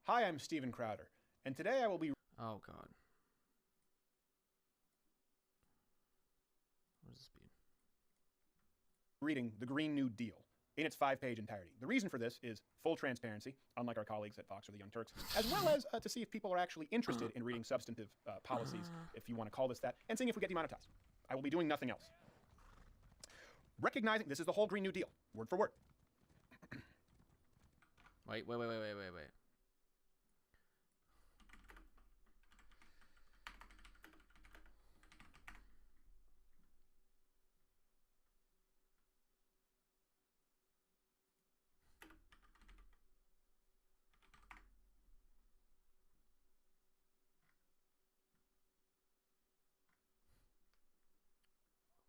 Hi, I'm Steven Crowder, and today I will be Oh god. What does this mean? reading The Green New Deal in its 5-page entirety. The reason for this is full transparency, unlike our colleagues at Vox or the Young Turks, as well as to see if people are actually interested in reading substantive policies, if you want to call this that, and seeing if we get demonetized. I will be doing nothing else. Recognizing this is the whole Green New Deal, word for word. Wait.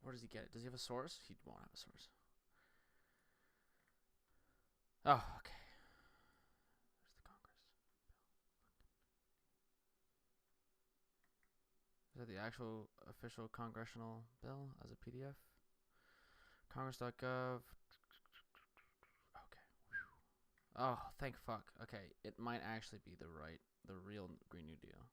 Where does he get it? Does he have a source? He won't have a source. Oh, okay. There's the Congress bill. Is that the actual official congressional bill as a PDF? Congress.gov. Okay. Oh, thank fuck. Okay, it might actually be the real Green New Deal.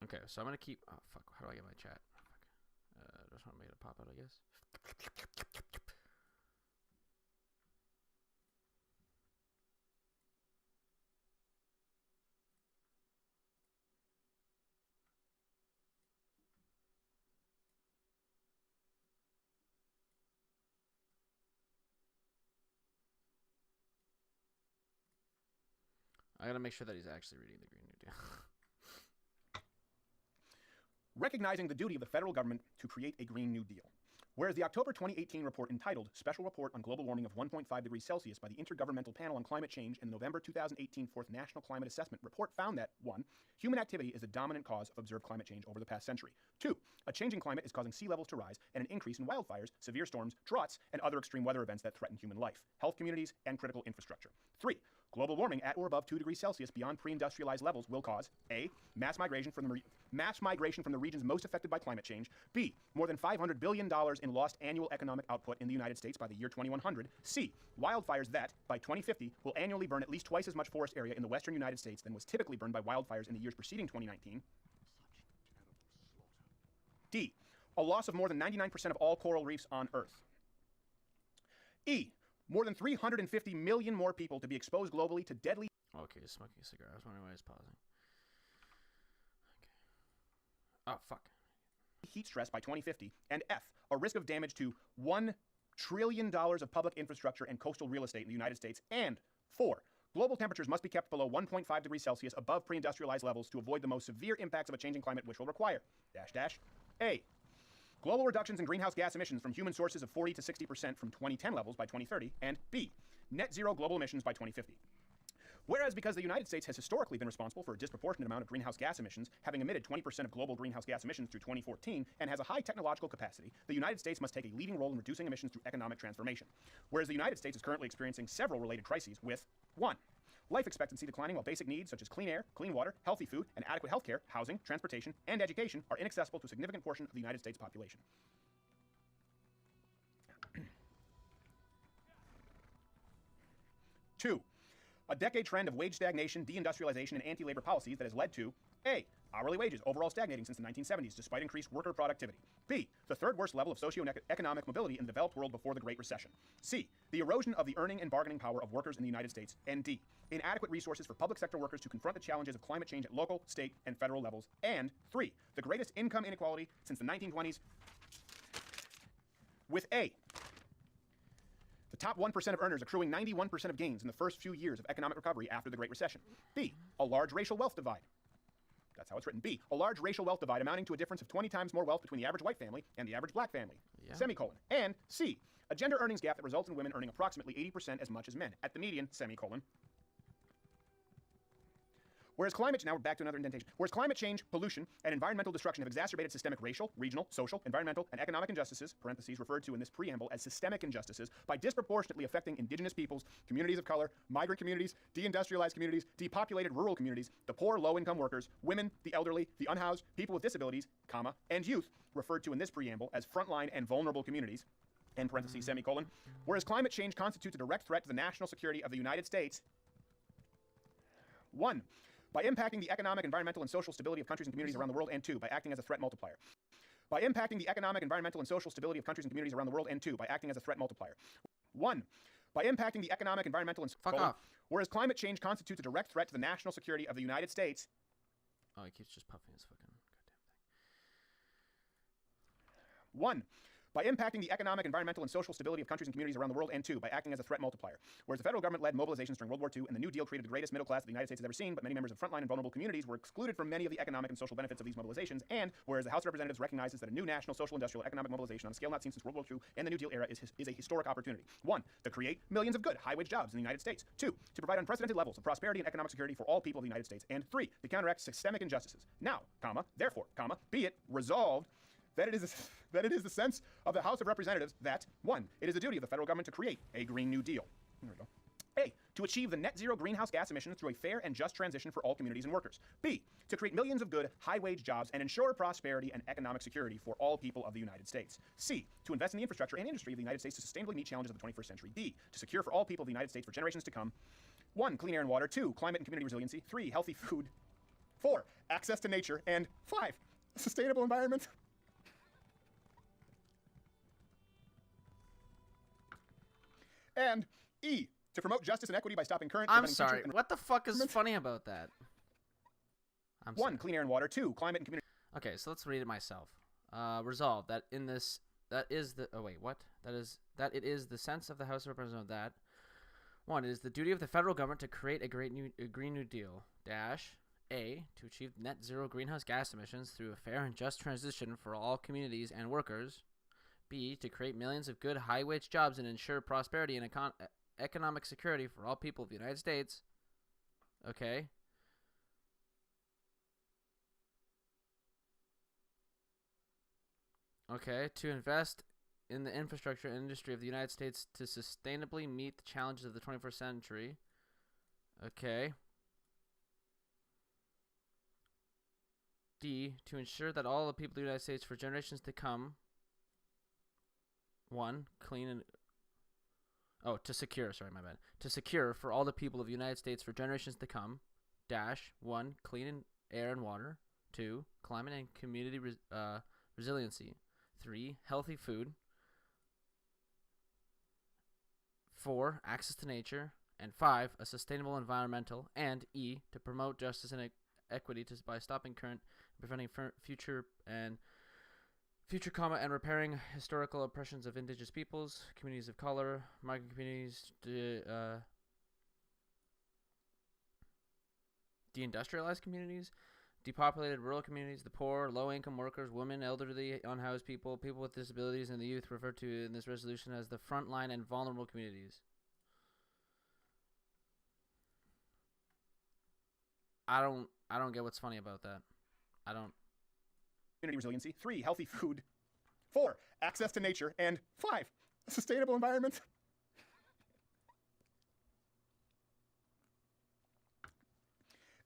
Okay, so I'm gonna keep. Oh fuck! How do I get my chat? Oh, fuck. Just want to make it pop out, I guess. I gotta make sure that he's actually reading the Green New Deal. Recognizing the duty of the federal government to create a Green New Deal. Whereas the October 2018 report entitled Special Report on Global Warming of 1.5 degrees Celsius by the Intergovernmental Panel on Climate Change and the November 2018 Fourth National Climate Assessment report found that 1. Human activity is the dominant cause of observed climate change over the past century. 2. A changing climate is causing sea levels to rise and an increase in wildfires, severe storms, droughts, and other extreme weather events that threaten human life, health communities, and critical infrastructure. 3. Global warming at or above 2 degrees Celsius beyond pre-industrialized levels will cause A. Mass migration from the regions most affected by climate change. B. More than $500 billion in lost annual economic output in the United States by the year 2100. C. Wildfires that, by 2050, will annually burn at least twice as much forest area in the western United States than was typically burned by wildfires in the years preceding 2019. D. A loss of more than 99% of all coral reefs on Earth. E. More than 350 million more people to be exposed globally to deadly... Okay, he's smoking a cigar. I was wondering why he's pausing. Okay. Oh, fuck. heat stress by 2050, and F, a risk of damage to $1 trillion of public infrastructure and coastal real estate in the United States, and 4, global temperatures must be kept below 1.5 degrees Celsius above pre-industrialized levels to avoid the most severe impacts of a changing climate, which will require A, global reductions in greenhouse gas emissions from human sources of 40 to 60% from 2010 levels by 2030, and B, net zero global emissions by 2050. Whereas because the United States has historically been responsible for a disproportionate amount of greenhouse gas emissions, having emitted 20% of global greenhouse gas emissions through 2014, and has a high technological capacity, the United States must take a leading role in reducing emissions through economic transformation. Whereas the United States is currently experiencing several related crises with 1. Life expectancy declining while basic needs such as clean air, clean water, healthy food, and adequate health care, housing, transportation, and education are inaccessible to a significant portion of the United States population. 2. A decade trend of wage stagnation, deindustrialization, and anti-labor policies that has led to A. Hourly wages overall stagnating since the 1970s despite increased worker productivity. B. The third worst level of socioeconomic mobility in the developed world before the Great Recession. C. The erosion of the earning and bargaining power of workers in the United States. And D. Inadequate resources for public sector workers to confront the challenges of climate change at local, state, and federal levels. And 3. The greatest income inequality since the 1920s with A. The top 1% of earners accruing 91% of gains in the first few years of economic recovery after the Great Recession. B. A large racial wealth divide. That's how it's written. B. A large racial wealth divide amounting to a difference of 20 times more wealth between the average white family and the average black family. Yeah. Semicolon. And C. A gender earnings gap that results in women earning approximately 80% as much as men at the median, semicolon. Whereas climate, now we're back to another indentation. Whereas climate change, pollution, and environmental destruction have exacerbated systemic racial, regional, social, environmental, and economic injustices, parentheses referred to in this preamble as systemic injustices, by disproportionately affecting indigenous peoples, communities of color, migrant communities, deindustrialized communities, depopulated rural communities, the poor, low-income workers, women, the elderly, the unhoused, people with disabilities, comma, and youth, referred to in this preamble as frontline and vulnerable communities, end parentheses, semicolon. Whereas climate change constitutes a direct threat to the national security of the United States. 1. By impacting the economic, environmental, and social stability of countries and communities around the world, and 2. By acting as a threat multiplier. By impacting the economic, environmental, and social stability of countries and communities around the world, and 2. By acting as a threat multiplier. 1. By impacting the economic, environmental, and Fuck off. Whereas climate change constitutes a direct threat to the national security of the United States. Oh, he keeps just puffing his fucking goddamn thing. 1. By impacting the economic, environmental, and social stability of countries and communities around the world, and 2. By acting as a threat multiplier. Whereas the federal government led mobilizations during World War II and the New Deal created the greatest middle class that the United States has ever seen, but many members of frontline and vulnerable communities were excluded from many of the economic and social benefits of these mobilizations, and whereas the House of Representatives recognizes that a new national, social, industrial, economic mobilization on a scale not seen since World War II and the New Deal era is a historic opportunity. 1. To create millions of good, high-wage jobs in the United States. 2. To provide unprecedented levels of prosperity and economic security for all people of the United States. And 3. To counteract systemic injustices. Now, comma, therefore, comma, be it resolved that it is the sense of the House of Representatives that 1. It is the duty of the federal government to create a Green New Deal. There we go. A. To achieve the net zero greenhouse gas emissions through a fair and just transition for all communities and workers. B. To create millions of good, high-wage jobs and ensure prosperity and economic security for all people of the United States. C. To invest in the infrastructure and industry of the United States to sustainably meet challenges of the 21st century. D. To secure for all people of the United States for generations to come. 1. Clean air and water. 2. Climate and community resiliency. 3. Healthy food. 4. Access to nature. And 5. Sustainable environment. And E. To promote justice and equity by stopping current... I'm sorry. What the fuck is funny about that? 1. Clean air and water. 2. Climate and community... Okay, so let's read it myself. Resolved that in this... That is the... Oh, wait, what? That it is the sense of the House of Representatives that... 1. It is the duty of the federal government to create a Green New Deal. Dash... A. To achieve net zero greenhouse gas emissions through a fair and just transition for all communities and workers. B. To create millions of good high-wage jobs and ensure prosperity and economic security for all people of the United States. Okay. Okay. To invest in the infrastructure and industry of the United States to sustainably meet the challenges of the 21st century. Okay. D. To ensure that all the people of the United States for generations to come... 1. Clean and... Oh, to secure. Sorry, my bad. To secure for all the people of the United States for generations to come. Dash. 1. Clean air and water. 2. Climate and community resiliency. 3. Healthy food. 4. Access to nature. And 5. A sustainable environmental. And E. To promote justice and equity by stopping current, preventing future, and repairing historical oppressions of indigenous peoples, communities of color, migrant communities, deindustrialized communities, depopulated rural communities, the poor, low-income workers, women, elderly, unhoused people, people with disabilities, and the youth referred to in this resolution as the frontline and vulnerable communities. I don't get what's funny about that. I don't. Community resiliency. 3. Healthy food. 4. Access to nature. And 5. A sustainable environment.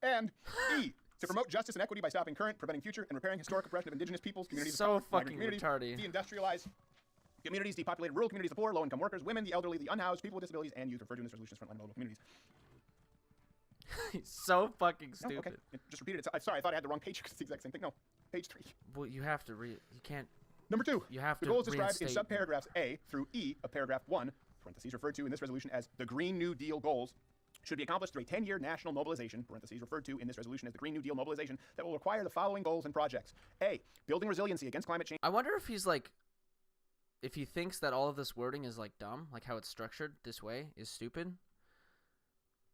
And E. To promote justice and equity by stopping current, preventing future, and repairing historic oppression of indigenous peoples, communities so of fucking communities, retarded. deindustrialized communities, depopulated rural communities, the poor, low-income workers, women, the elderly, the unhoused, people with disabilities, and youth referred to in this resolution as frontline and vulnerable communities. He's so fucking No, stupid. okay. Just repeat it. Sorry, I thought I had the wrong page because it's the exact same thing. No, page 3. Well, you have to read. You can't. Number 2. You have the to goal is described in reinstate- subparagraphs A through E of paragraph 1, parentheses referred to in this resolution as the Green New Deal goals, should be accomplished through a 10-year national mobilization, parentheses referred to in this resolution as the Green New Deal mobilization, that will require the following goals and projects. A. Building resiliency against climate change. I wonder if he's like, if he thinks that all of this wording is like dumb, like how it's structured this way is stupid.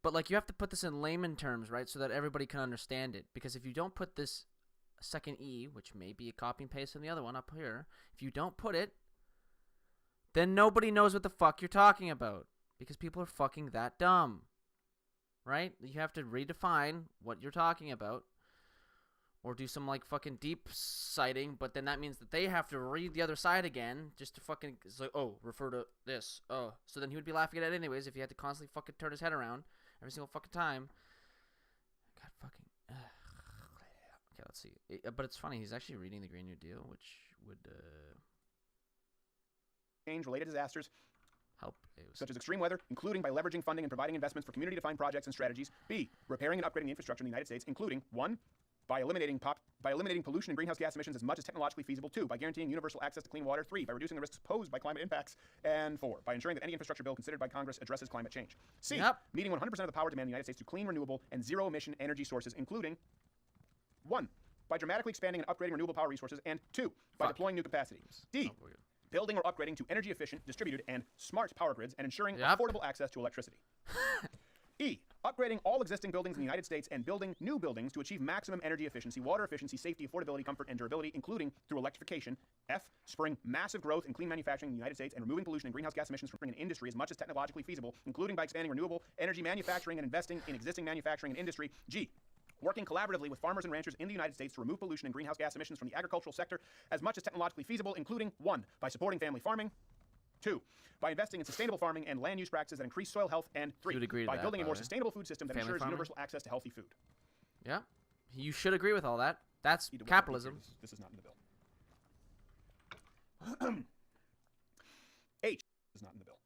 But like you have to put this in layman terms, right, so that everybody can understand it. Because if you don't put this second E, which may be a copy and paste from the other one up here, if you don't put it, then nobody knows what the fuck you're talking about. Because people are fucking that dumb. right? You have to redefine what you're talking about. Or do some, like, fucking deep citing, but then that means that they have to read the other side again just to fucking, it's like, oh, refer to this, oh. So then he would be laughing at it anyways if he had to constantly fucking turn his head around every single fucking time. God fucking, okay, let's see. But it's funny, he's actually reading the Green New Deal, which would, change-related disasters, help. such as extreme weather, including by leveraging funding and providing investments for community-defined projects and strategies. B, repairing and upgrading the infrastructure in the United States, including 1, by eliminating pollution and greenhouse gas emissions as much as technologically feasible. 2, by guaranteeing universal access to clean water. 3, by reducing the risks posed by climate impacts. And 4, by ensuring that any infrastructure bill considered by Congress addresses climate change. C, meeting 100% of the power demand in the United States to clean, renewable, and zero-emission energy sources, including 1, by dramatically expanding and upgrading renewable power resources, and 2, by deploying new capacity. D, building or upgrading to energy-efficient, distributed, and smart power grids and ensuring affordable access to electricity. E, upgrading all existing buildings in the United States and building new buildings to achieve maximum energy efficiency, water efficiency, safety, affordability, comfort, and durability, including through electrification. F, spurring massive growth in clean manufacturing in the United States and removing pollution and greenhouse gas emissions from an industry as much as technologically feasible, including by expanding renewable energy manufacturing and investing in existing manufacturing and industry. G, working collaboratively with farmers and ranchers in the United States to remove pollution and greenhouse gas emissions from the agricultural sector as much as technologically feasible, including 1, by supporting family farming. 2, by investing in sustainable farming and land use practices that increase soil health. And 3, by building a more sustainable food system that ensures universal access to healthy food. Yeah, you should agree with all that. That's capitalism. This is not in the bill. H is not in the bill.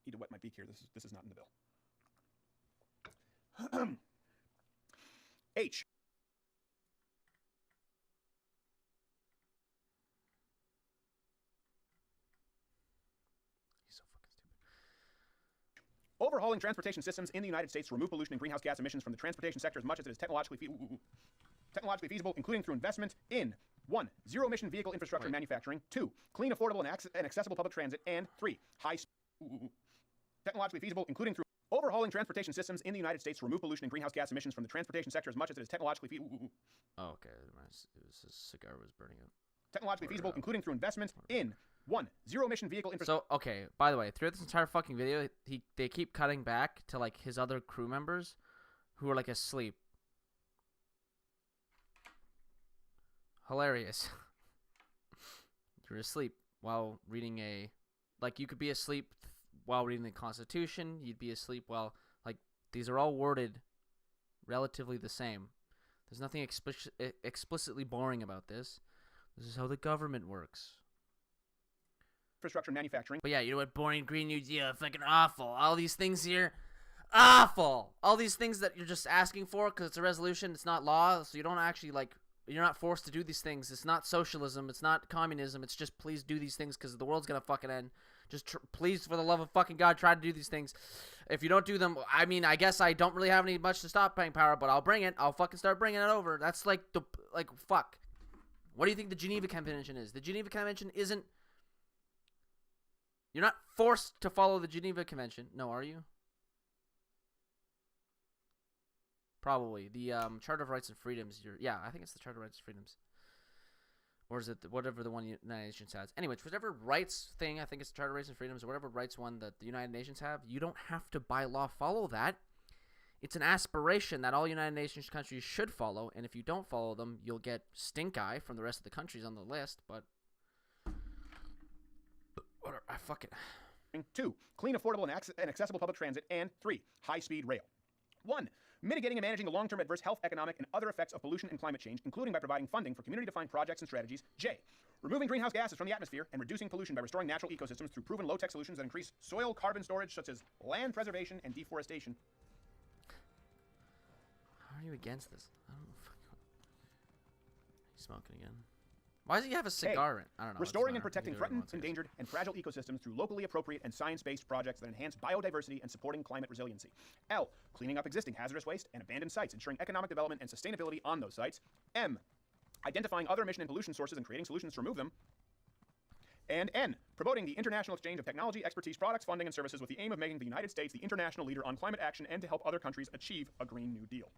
Need to wet my beak here. This is not in the bill. H. He's so fucking stupid. Overhauling transportation systems in the United States to remove pollution and greenhouse gas emissions from the transportation sector as much as it is technologically feasible, including through investment in 1, zero-emission vehicle infrastructure and manufacturing. 2, clean, affordable, and accessible public transit. And 3, technologically feasible, including through overhauling transportation systems in the United States to remove pollution and greenhouse gas emissions from the transportation sector as much as it is technologically feasible. Oh, okay. It was his cigar was burning out. Technologically feasible, including through investment in 1, zero-emission vehicle infrastructure. So, okay, by the way, throughout this entire fucking video, they keep cutting back to, like, his other crew members who are, like, asleep. Hilarious. You're asleep while reading like, you could be asleep while reading the Constitution. You'd be asleep while, like, these are all worded relatively the same. There's nothing explicitly boring about this. This is how the government works. Infrastructure and manufacturing. But yeah, you know what? Boring Green New Deal, fucking awful. All these things here, awful. All these things that you're just asking for because it's a resolution, it's not law, so you don't actually, like, you're not forced to do these things. It's not socialism. It's not communism. It's just please do these things because the world's going to fucking end. Just please, for the love of fucking God, try to do these things. If you don't do them, I mean, I guess I don't really have any much to stop paying power, but I'll bring it. I'll fucking start bringing it over. That's like fuck. What do you think the Geneva Convention is? The Geneva Convention isn't... You're not forced to follow the Geneva Convention. No, are you? Probably. The Charter of Rights and Freedoms. Yeah, I think it's the Charter of Rights and Freedoms. Or is it whatever the one the United Nations has? Anyway, whatever rights thing, I think it's the Charter of Rights and Freedoms, or whatever rights one that the United Nations have, you don't have to by law follow that. It's an aspiration that all United Nations countries should follow, and if you don't follow them, you'll get stink eye from the rest of the countries on the list, but... Whatever, I fucking... 2, clean, affordable, and accessible public transit. And 3, high-speed rail. 1, mitigating and managing the long-term adverse health, economic, and other effects of pollution and climate change, including by providing funding for community-defined projects and strategies. J, removing greenhouse gases from the atmosphere and reducing pollution by restoring natural ecosystems through proven low-tech solutions that increase soil carbon storage, such as land preservation and deforestation. How are you against this? I don't know. He's smoking again. Why does he have a cigar in? I don't know. Restoring and protecting threatened, endangered, and fragile ecosystems through locally appropriate and science-based projects that enhance biodiversity and supporting climate resiliency. L, cleaning up existing hazardous waste and abandoned sites, ensuring economic development and sustainability on those sites. M, identifying other emission and pollution sources and creating solutions to remove them. And N, promoting the international exchange of technology, expertise, products, funding, and services with the aim of making the United States the international leader on climate action and to help other countries achieve a Green New Deal.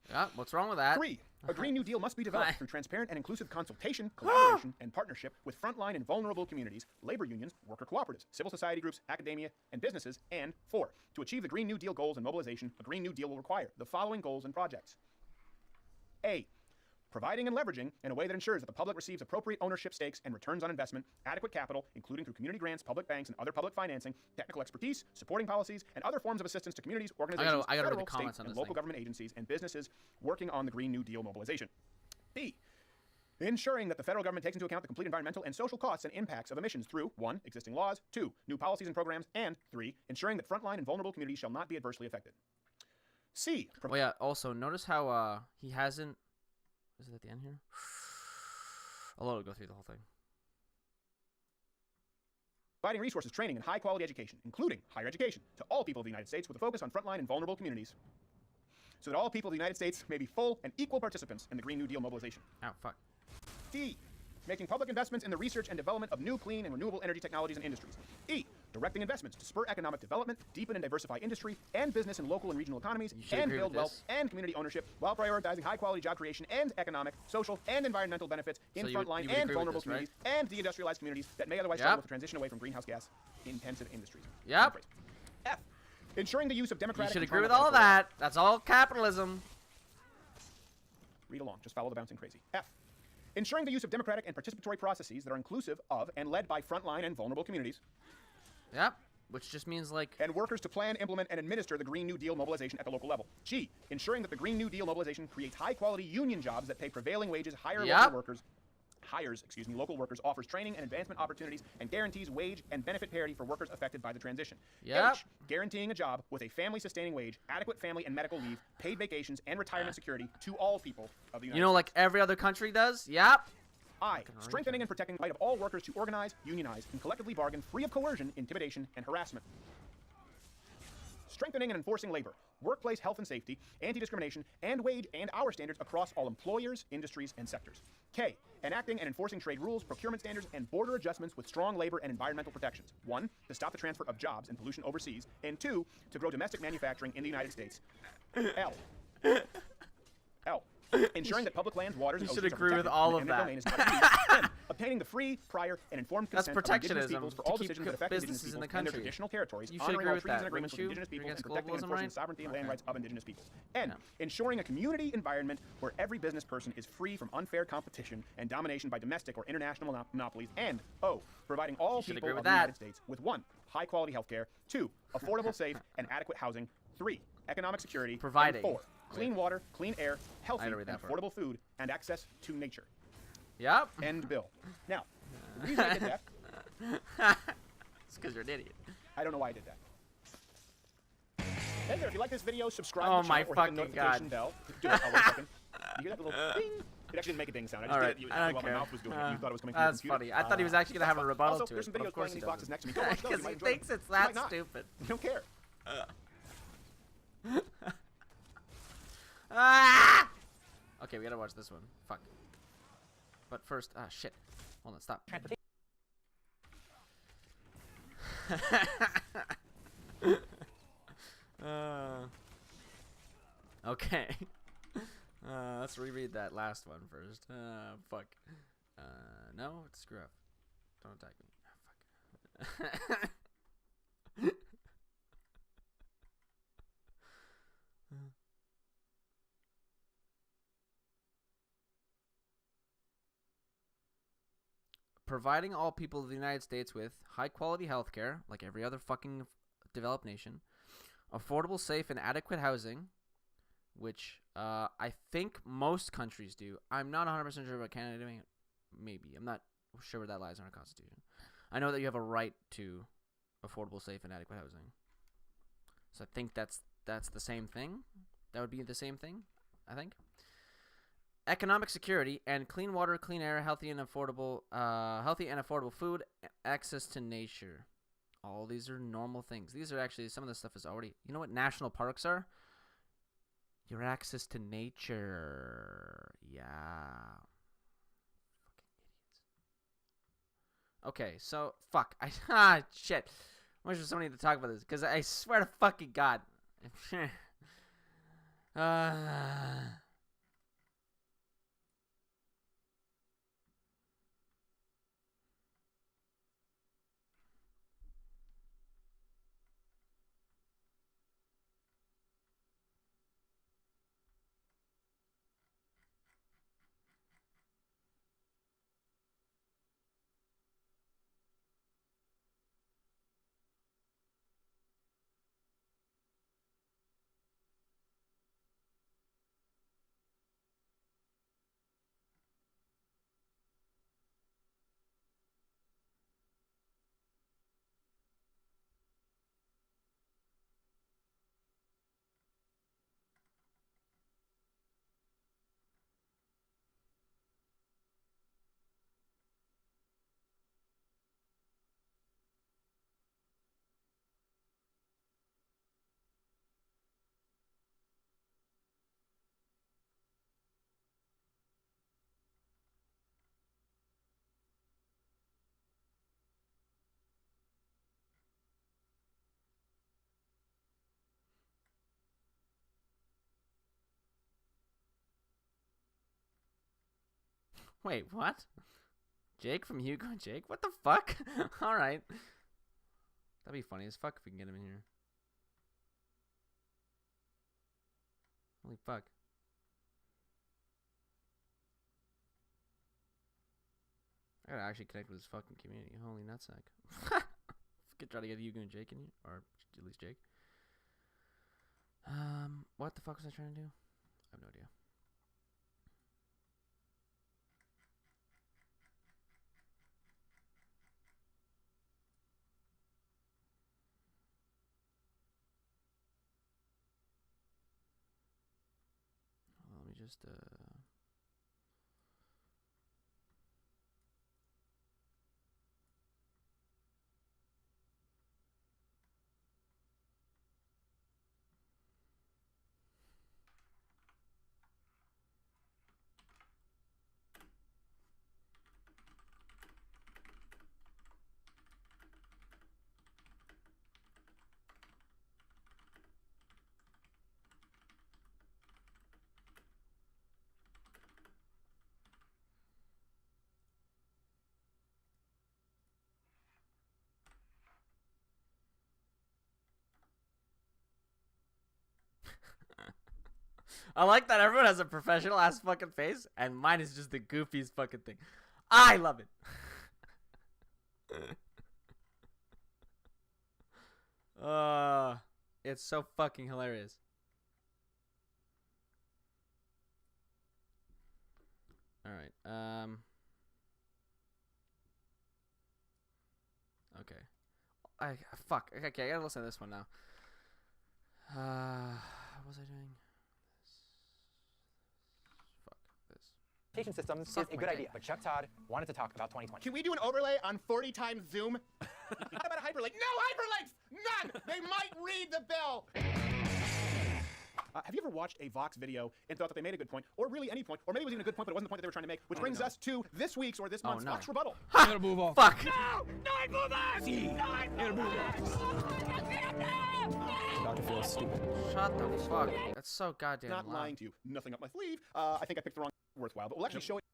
Yeah, what's wrong with that? 3, A Green New Deal must be developed through transparent and inclusive consultation, collaboration, and partnership with frontline and vulnerable communities, labor unions, worker cooperatives, civil society groups, academia, and businesses. And 4, to achieve the Green New Deal goals and mobilization, a Green New Deal will require the following goals and projects. A, providing and leveraging in a way that ensures that the public receives appropriate ownership stakes and returns on investment, adequate capital, including through community grants, public banks, and other public financing, technical expertise, supporting policies, and other forms of assistance to communities, organizations, I gotta read federal, the comments state, on and this local thing. government agencies and businesses working on the Green New Deal mobilization. B, ensuring that the federal government takes into account the complete environmental and social costs and impacts of emissions through 1, existing laws, 2, new policies and programs, and 3, ensuring that frontline and vulnerable communities shall not be adversely affected. C, Well, yeah. Also, notice how he hasn't. Is it at the end here? I'll let it go through the whole thing. providing resources, training, and high-quality education, including higher education, to all people of the United States with a focus on frontline and vulnerable communities, so that all people of the United States may be full and equal participants in the Green New Deal mobilization. Oh, fuck. D, making public investments in the research and development of new clean and renewable energy technologies and industries. E, directing investments to spur economic development, deepen and diversify industry and business in local and regional economies, You should and agree build with wealth this. and community ownership while prioritizing high-quality job creation and economic, social, and environmental benefits in So you would frontline agree and with vulnerable this, right? communities and deindustrialized communities that may otherwise Yep. struggle with the transition away from greenhouse gas-intensive industries. Yep. F, ensuring the use of You democratic should and agree with transparent all of that. That's all capitalism. Read along. Just follow the bouncing crazy. F, ensuring the use of democratic and participatory processes that are inclusive of and led by frontline and vulnerable communities, Yep. Which just means like and workers to plan, implement, and administer the Green New Deal mobilization at the local level. G, ensuring that the Green New Deal mobilization creates high-quality union jobs that pay prevailing wages, Yep. hires local workers, offers training and advancement opportunities, and guarantees wage and benefit parity for workers affected by the transition. Yep. H, guaranteeing a job with a family-sustaining wage, adequate family and medical leave, paid vacations, and retirement security to all people of the United you know, States. like every other country does. Yep. I, strengthening and protecting the right of all workers to organize, unionize, and collectively bargain free of coercion, intimidation, and harassment. Strengthening and enforcing labor, workplace health and safety, anti-discrimination, and wage and hour standards across all employers, industries, and sectors. K, enacting and enforcing trade rules, procurement standards, and border adjustments with strong labor and environmental protections. 1, to stop the transfer of jobs and pollution overseas, and 2, to grow domestic manufacturing in the United States. L, ensuring that public lands, waters, and You should oceans are agree with protected all and of the that. eminent domain is not abused. M, obtaining the free, prior, and informed That's consent of indigenous protectionism, peoples for to all keep decisions that affect indigenous businesses in peoples the and their country. traditional territories, You should honoring agree all with treaties that, and agreements wouldn't with you? indigenous You're peoples, and against protecting and globalism, enforcing right? the sovereignty and land Okay. rights of indigenous peoples. N, Yeah. ensuring a community environment where every business person is free from unfair competition and domination by domestic or international monopolies. And O, providing all should people agree of with the that. United States with 1, high-quality health care, 2, affordable, safe, and adequate housing, 3, economic security, Providing. and 4, clean water, clean air, healthy, gotta read and that part. affordable food, and access to nature. Yep. End bill. Now, the reason I did that, It's because you're an idiot. I don't know why I did that. Hey there, if you like this video, subscribe Oh to the my channel or hit the fucking notification God. bell. Do it. Oh, wait a second. You hear that little ding? It actually didn't make a ding sound. I just Alright, did it I don't while care. my mouth was doing it. You thought it was coming from your That's computer. funny. I thought he was actually gonna have a rebuttal also, to there's it, some but videos of course playing in he these boxes doesn't. next to me. Go watch those. You Because might he enjoy them. thinks it's You might that not. stupid. You don't care. Ah! Okay, we gotta watch this one. Fuck. But first, shit. Hold on, stop. Okay. Let's reread that last one first. Fuck. No, screw up. Don't attack me. Fuck. Providing all people of the United States with high-quality health care, like every other fucking developed nation, affordable, safe, and adequate housing, which I think most countries do. I'm not 100% sure about Canada doing it. Maybe. I'm not sure where that lies in our constitution. I know that you have a right to affordable, safe, and adequate housing. So I think that's the same thing. That would be the same thing, I think. Economic security and clean water, clean air, healthy and affordable food, access to nature. All these are normal things. These are actually, some of this stuff is already, you know what national parks are? Your access to nature. Yeah. Fucking idiots. Okay, so, fuck. Shit. I wish there was somebody to talk about this, because I swear to fucking God. Wait, what? Jake from Hugo and Jake? What the fuck? Alright. That'd be funny as fuck if we can get him in here. Holy fuck. I gotta actually connect with this fucking community. Holy nutsack. Could try to get Hugo and Jake in here. Or at least Jake. What the fuck was I trying to do? I have no idea. Let me just I like that everyone has a professional ass fucking face, and mine is just the goofiest fucking thing. I love it. It's so fucking hilarious. All right. Okay. Fuck. Okay, I gotta listen to this one now. What was I doing? Education systems Suck is a my good dick. idea, but Chuck Todd wanted to talk about 2020. Can we do an overlay on 40 times Zoom? How about a hyperlink? No hyperlinks! None! They might read the bill! Have you ever watched a Vox video and thought that they made a good point, or really any point, or maybe it was even a good point, but it wasn't the point that they were trying to make, which brings us to this week's or this month's no. Vox rebuttal. Ha! Gotta move on. Fuck. No! No movers! No Dr. Phil is stupid. Shut the fuck. That's so goddamn Not loud. lying to you. Nothing up my sleeve. I think I picked the wrong worthwhile, but we'll actually show it.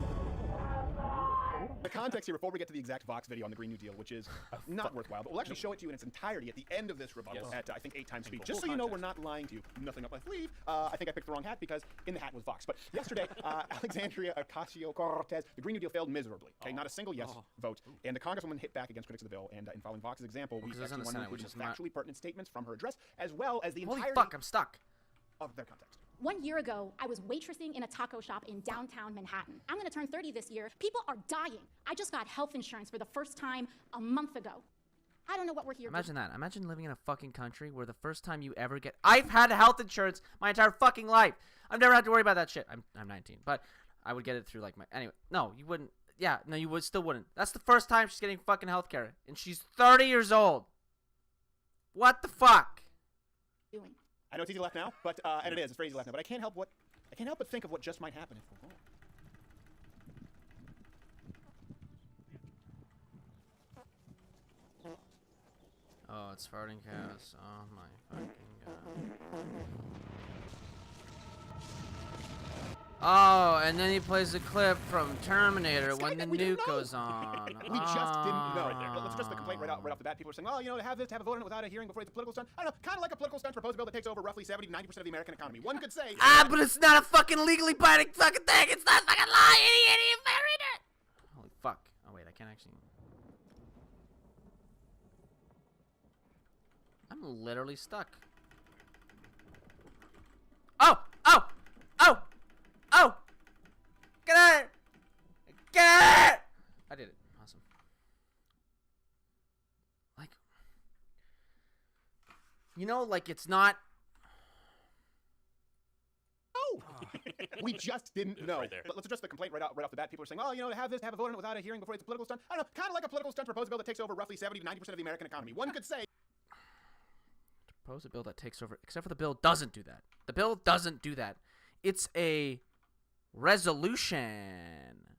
The context here before we get to the exact Vox video on the Green New Deal, which is not worthwhile, but we'll actually show it to you in its entirety at the end of this rebuttal at, I think, 8 times speed. Just so you know we're not lying to you. Nothing up my sleeve. I think I picked the wrong hat because in the hat was Vox. But yesterday, Alexandria Ocasio-Cortez, the Green New Deal failed miserably. Okay, not a single yes vote. And the Congresswoman hit back against critics of the bill. And in following Vox's example, we because it was in actually the want to Senate, which include is not- factually pertinent statements from her address, as well as the Holy entirety fuck, I'm stuck. of their context. 1 year ago, I was waitressing in a taco shop in downtown Manhattan. I'm gonna turn 30 this year. People are dying. I just got health insurance for the first time a month ago. I don't know what we're here Imagine that. Imagine living in a fucking country where the first time you ever get... I've had health insurance my entire fucking life. I've never had to worry about that shit. I'm 19, but I would get it through like my... Anyway, no, you wouldn't. Yeah, no, you would still wouldn't. That's the first time she's getting fucking health care, and she's 30 years old. What the fuck? doing. I know it's easy to laugh now, but and it is. It's very easy to laugh now, but I can't help but think of what just might happen if we're wrong. Oh, it's farting cows. Oh my fucking god. Oh, and then he plays a clip from Terminator when the we didn't nuke know. goes on. We just didn't know. Oh. Let's address the complaint right off the bat. People are saying, well, you know, to have a vote on it without a hearing before it's a political stunt. I don't know, kind of like a political stunt proposed bill that takes over roughly 70-90% of the American economy. One could say, But it's not a fucking legally binding fucking thing. It's not fucking law, idiot. Read it. Holy fuck. Oh wait, I can't actually. I'm literally stuck. Oh! Get out! Get out! I did it. Awesome. Like, you know, like it's not. oh, we just didn't know. But let's address the complaint right off the bat. People are saying, well, you know, to have a vote on it without a hearing before it's a political stunt. I don't know, kind of like a political stunt proposed bill that takes over roughly 70-90% of the American economy. One could say, Propose a bill that takes over, except for the bill doesn't do that. The bill doesn't do that. It's a resolution.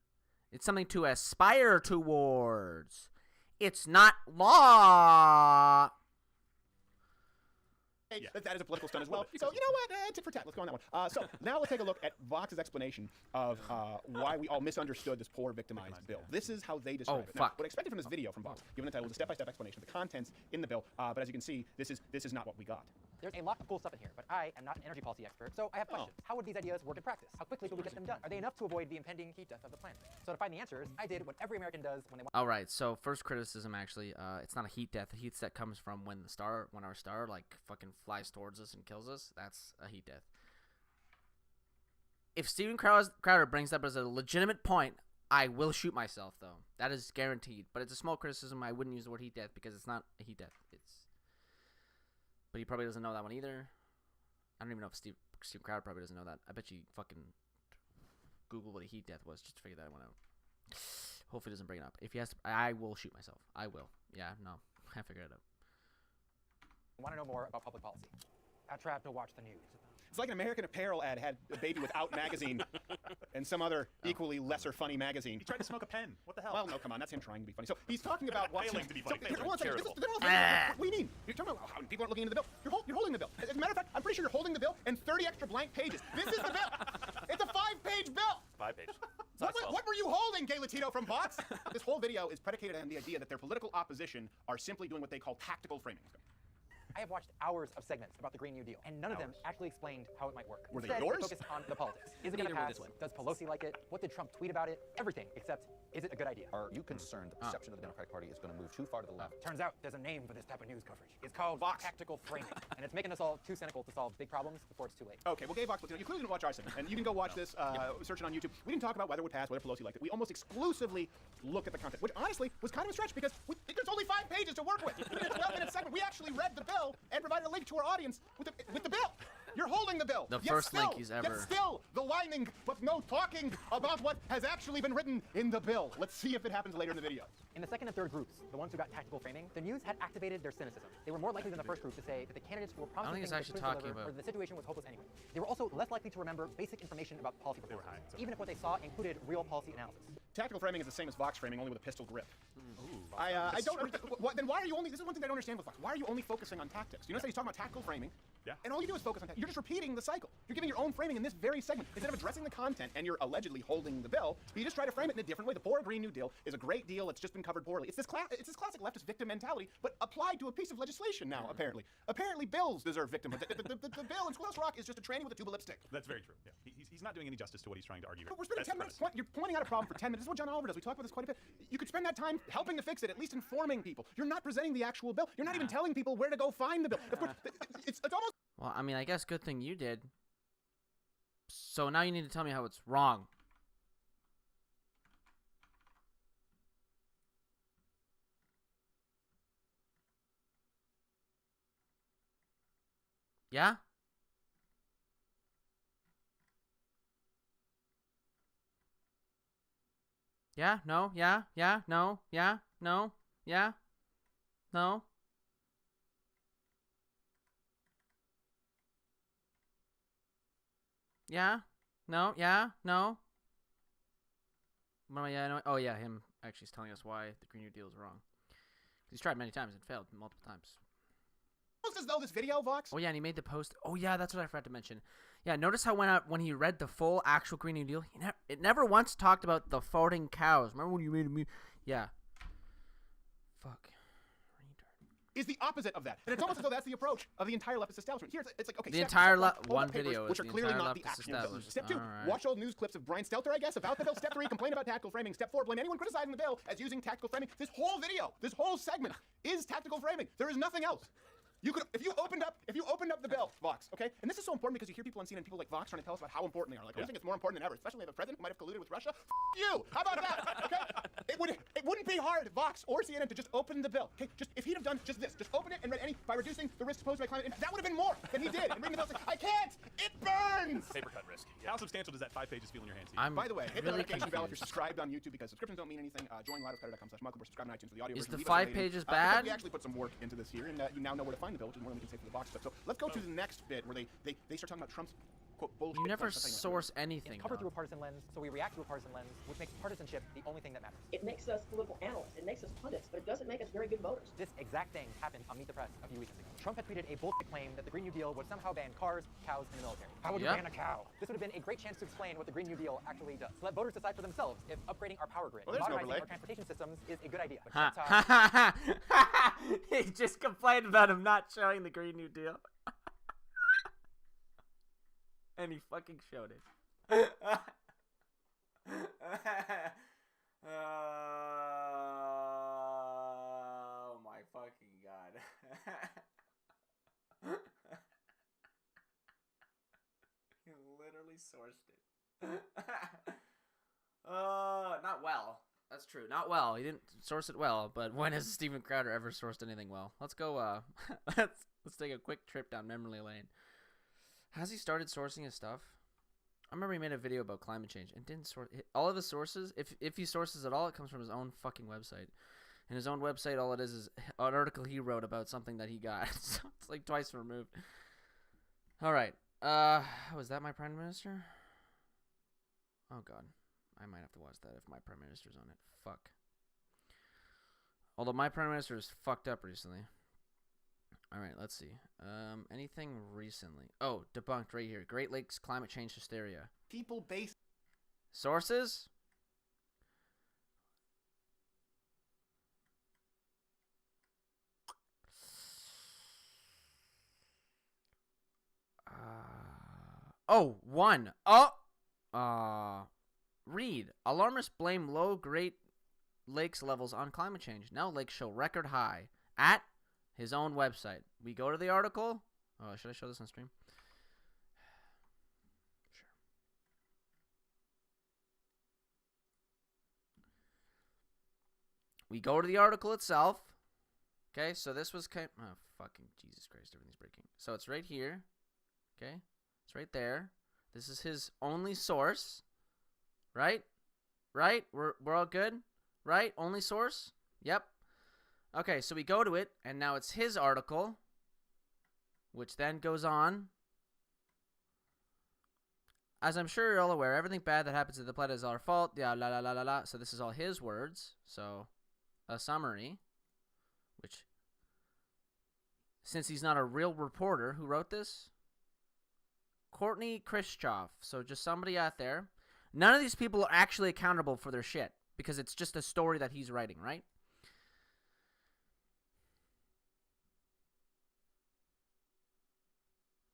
It's something to aspire towards. It's not law. That is a political stunt as well. So you know what? Tit for tat. Let's go on that one. So now let's take a look at Vox's explanation of why we all misunderstood this poor victimized bill. This is how they describe it. Now, fuck. what I expected from this video from Vox, given the title, was a step-by-step explanation of the contents in the bill. But as you can see, this is not what we got. There's a lot of cool stuff in here, but I am not an energy policy expert, so I have questions. How would these ideas work in practice? How quickly could we get them done? Are they enough to avoid the impending heat death of the planet? So to find the answers, I did what every American does when they want. All right. So first criticism, actually, it's not a heat death. The heat death comes from when our star like fucking flies towards us and kills us. That's a heat death. If Steven Crowder brings that up as a legitimate point, I will shoot myself, though. That is guaranteed. But it's a small criticism. I wouldn't use the word heat death because it's not a heat death. But he probably doesn't know that one either. I don't even know if Steve Crowder probably doesn't know that. I bet you fucking Google what a heat death was just to figure that one out. Hopefully he doesn't bring it up. If he has to, I will shoot myself. I will. Yeah, no. I figured it out. Want to know more about public policy? I tried to watch the news. It's like an American Apparel ad had a baby without magazine and some other equally lesser funny magazine. He tried to smoke a pen. What the hell? Well, no, come on, that's him trying to be funny. So he's talking about what's Failing to be funny. So, hold on a second. Charitable. What do you mean? You're talking about how people aren't looking into the bill. You're holding the bill. As a matter of fact, I'm pretty sure you're holding the bill and 30 extra blank pages. This is the bill. It's a 5-page bill. 5 pages. What were you holding, Gay Latino from Vox? This whole video is predicated on the idea that their political opposition are simply doing what they call tactical framing. I have watched hours of segments about the Green New Deal, and none of them actually explained how it might work. Were they Instead, yours? focused on the politics. Is it going to Neither were pass? this one. Does Pelosi like it? What did Trump tweet about it? Everything, except is it a good idea? Are you concerned the perception of the Democratic Party is going to move too far to the left? Turns out there's a name for this type of news coverage. It's called tactical framing, and it's making us all too cynical to solve big problems before it's too late. Okay, well, Gay Vox Latino, you clearly didn't watch our segment, and you can go watch this, search it on YouTube. We didn't talk about whether it would pass, whether Pelosi liked it. We almost exclusively looked at the content, which honestly was kind of a stretch because there's only 5 pages to work with. We did a 12-minute segment. We actually read the bill and provided a link to our audience with the bill. You're holding the bill. The Yet first still, link he's ever- Yet still, the whining, but no talking about what has actually been written in the bill. Let's see if it happens later in the video. In the second and third groups, the ones who got tactical framing, the news had activated their cynicism. They were more likely than the first group to say that the candidates who were promising think things it's they actually couldn't talking deliver, about- or the situation was hopeless anyway. They were also less likely to remember basic information about policy proposals, high, so- even if what they saw included real policy analysis. Tactical framing is the same as Vox framing, only with a pistol grip. I don't understand. Then why are you only? This is one thing I don't understand with Vox. Why are you only focusing on tactics? You notice that he's talking about tactical framing, Yeah. and all you do is focus on tactics. You're just repeating the cycle. You're giving your own framing in this very segment instead of addressing the content. And you're allegedly holding the bill. You just try to frame it in a different way. The poor Green New Deal is a great deal. It's just been covered poorly. It's this classic leftist victim mentality, but applied to a piece of legislation now. Apparently, bills deserve victimhood. The bill in Schoolhouse Rock is just a tranny with a tube of lipstick. That's very true. Yeah. He's not doing any justice to what he's trying to argue. But we're spending That's 10 the minutes. premise. You're pointing out a problem for 10 minutes. This is what John Oliver does. We talk about this quite a bit. You could spend that time helping to fix it, at least informing people. You're not presenting the actual bill. You're not even telling people where to go find the bill. Of course, it's almost. Well, I mean, I guess good thing you did. So now you need to tell me how it's wrong. Yeah? Yeah? No? Yeah? Yeah? No? Yeah? No? Yeah? No? Yeah? No? Yeah? No? What am I, yeah, no? Oh, yeah, him actually is telling us why the Green New Deal is wrong. He's tried many times and failed multiple times. Almost as though this video, Vox. Oh, yeah, and he made the post. Oh, yeah, that's what I forgot to mention. Yeah, notice how when he read the full actual Green New Deal, it never once talked about the farting cows. Remember when you made me? Yeah. Fuck. Is the opposite of that. And it's almost as though that's the approach of the entire leftist establishment. Here, it's like, okay, The step entire one, hold one up papers, video is which are the clearly entire not the leftist actual bill. establishment. Step 2, Alright. watch old news clips of Brian Stelter, I guess, about the bill. Step 3, complain about tactical framing. Step 4, blame anyone criticizing the bill as using tactical framing. This whole video, this whole segment is tactical framing. There is nothing else. You could, if you opened up the bill, Vox, okay? And this is so important because you hear people on CNN, people like Vox trying to tell us about how important they are. Like, we think it's more important than ever, especially when we have a president who might have colluded with Russia. You! How about that? Okay? It wouldn't be hard, Vox or CNN, to just open the bill. Okay? Just if he'd have done just this, just open it and read any by reducing the risks posed by climate, that would have been more than he did. And reading the bill, like, I can't! It burns! Paper cut risk. How substantial does that 5 pages feel in your hands? I'm By the way, hit the really notification bell if you're confused. subscribed on YouTube because subscriptions don't mean anything. Join liveofcutter.com/Michael or subscribe on iTunes for the audio Is version. the Leave us a 5 rating. pages Because bad? We actually put some work into this here, and you now know where to find the bill, which is more than we can say for the box stuff. So let's go to the next bit where they start talking about Trump's quote bullshit. You never from something that's source It's anything. covered dog. through a partisan lens, so we react to a partisan lens, which makes partisanship the only thing that matters. It makes us political analysts. It makes us pundits, but it doesn't make us very good voters. This exact thing happened on Meet the Press a few weekends ago. Trump had tweeted a bullshit claim that the Green New Deal would somehow ban cars, cows, and the military. How would you Yep. ban a cow? This would have been a great chance to explain what the Green New Deal actually does. To let voters decide for themselves if upgrading our power grid, Well, there's an modernizing overlay. our transportation systems is a good idea. But Ha Trump's ha ha! He just complained about him not showing the Green New Deal. And he fucking showed it. Oh my fucking god. He literally sourced it. Not well. That's true. Not well. He didn't source it well, but when has Steven Crowder ever sourced anything well? Let's go let's take a quick trip down memory lane. Has he started sourcing his stuff? I remember he made a video about climate change and didn't source all of his sources. If he sources at all, it comes from his own fucking website. And his own website, all it is an article he wrote about something that he got. So it's like twice removed. All right. Was that my prime minister? Oh god, I might have to watch that if my prime minister's on it. Fuck. Although my prime minister is fucked up recently. All right, let's see. Anything recently? Oh, debunked right here. Great Lakes climate change hysteria. People base. Sources? One. Read. Alarmists blame low Great Lakes levels on climate change. Now lakes show record high at his own website. We go to the article. Oh, should I show this on stream? Sure. We go to the article itself. Okay, so this was kind. Oh, fucking Jesus Christ! Everything's breaking. So it's right here. Okay, it's right there. This is his only source. Right? Right? We're all good? Right? Only source? Yep. Okay, so we go to it, and now it's his article, which then goes on. As I'm sure you're all aware, everything bad that happens to the planet is our fault. Yeah, la la la la la. So this is all his words. So a summary, which, since he's not a real reporter who wrote this, Courtney Khrushchev. So just somebody out there. None of these people are actually accountable for their shit because it's just a story that he's writing, right?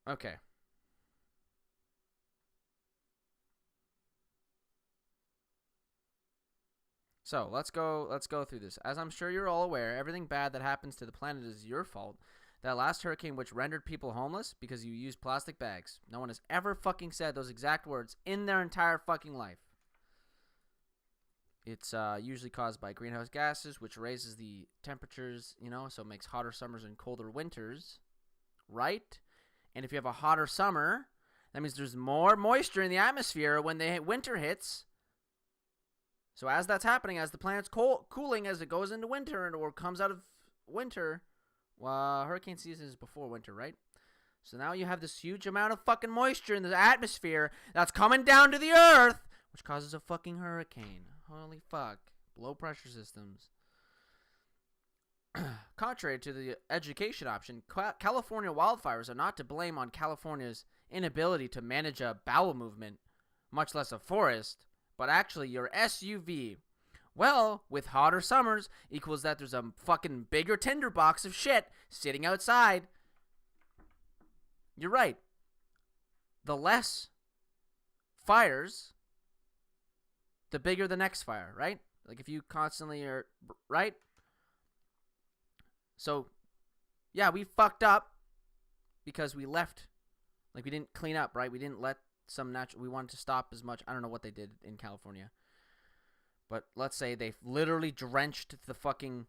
Okay. So let's go through this. As I'm sure you're all aware, everything bad that happens to the planet is your fault. That last hurricane which rendered people homeless because you used plastic bags. No one has ever fucking said those exact words in their entire fucking life. It's usually caused by greenhouse gases, which raises the temperatures, you know, so it makes hotter summers and colder winters, right? And if you have a hotter summer, that means there's more moisture in the atmosphere when the winter hits. So as that's happening, as the planet's cooling as it goes into winter or comes out of winter, hurricane season is before winter, right? So now you have this huge amount of fucking moisture in the atmosphere that's coming down to the earth, which causes a fucking hurricane. Holy fuck. Low pressure systems. Contrary to the education option, California wildfires are not to blame on California's inability to manage a bowel movement, much less a forest, but actually your SUV. Well, with hotter summers equals that there's a fucking bigger tinderbox of shit sitting outside. You're right. The less fires, the bigger the next fire, right? Like if you constantly are, right? So, yeah, we fucked up because we left, like we didn't clean up, right? We didn't let some natural, we wanted to stop as much. I don't know what they did in California. But let's say they literally drenched the fucking,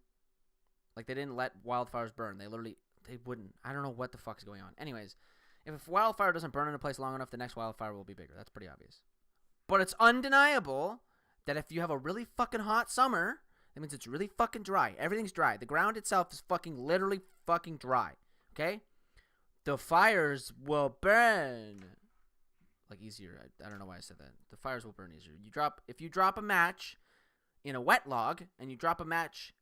like they didn't let wildfires burn. They wouldn't. I don't know what the fuck's going on. Anyways, if a wildfire doesn't burn in a place long enough, the next wildfire will be bigger. That's pretty obvious. But it's undeniable that if you have a really fucking hot summer, that means it's really fucking dry. Everything's dry. The ground itself is fucking literally fucking dry. Okay? The fires will burn. like easier. I don't know why I said that. The fires will burn easier. If you drop a match in a wet log and you drop a match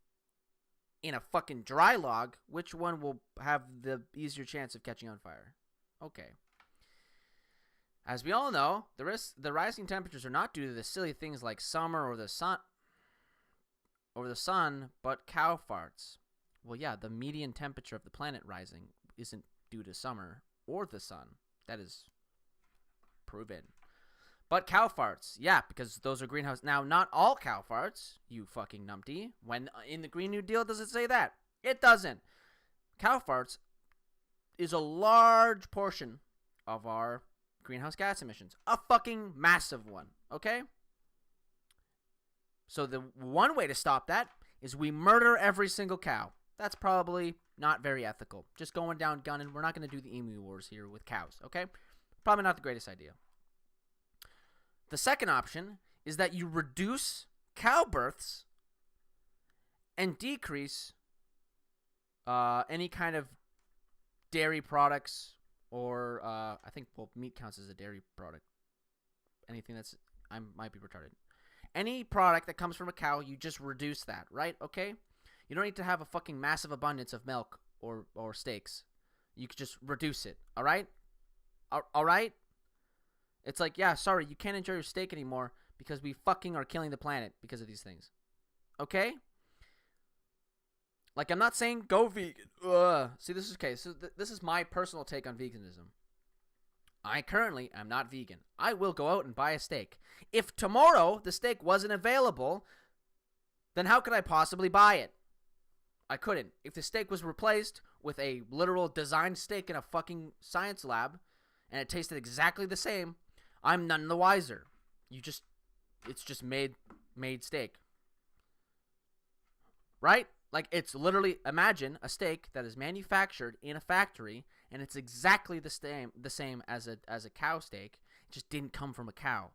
in a fucking dry log, which one will have the easier chance of catching on fire? Okay. As we all know, the rising temperatures are not due to the silly things like summer or the sun, but cow farts. Well, yeah, the median temperature of the planet rising isn't due to summer or the sun. That is proven. But cow farts, yeah, because those are greenhouse. Now, not all cow farts, you fucking numpty. When in the Green New Deal, does it say that? It doesn't. Cow farts is a large portion of our greenhouse gas emissions. A fucking massive one, okay? So the one way to stop that is we murder every single cow. That's probably not very ethical. Just going down gunning. We're not going to do the emu wars here with cows, okay? Probably not the greatest idea. The second option is that you reduce cow births and decrease any kind of dairy products or I think meat counts as a dairy product. Anything that's I might be retarded. Any product that comes from a cow, you just reduce that, right? Okay? You don't need to have a fucking massive abundance of milk or steaks. You could just reduce it, all right? All right? It's like, yeah, sorry, you can't enjoy your steak anymore because we fucking are killing the planet because of these things. Okay? Like, I'm not saying go vegan. See, this is okay. So this is my personal take on veganism. I currently am not vegan. I will go out and buy a steak. If tomorrow the steak wasn't available, then how could I possibly buy it? I couldn't. If the steak was replaced with a literal designed steak in a fucking science lab and it tasted exactly the same, I'm none the wiser. It's just made steak. Right? Like, it's literally, imagine a steak that is manufactured in a factory and it's exactly the same as a cow steak. It just didn't come from a cow.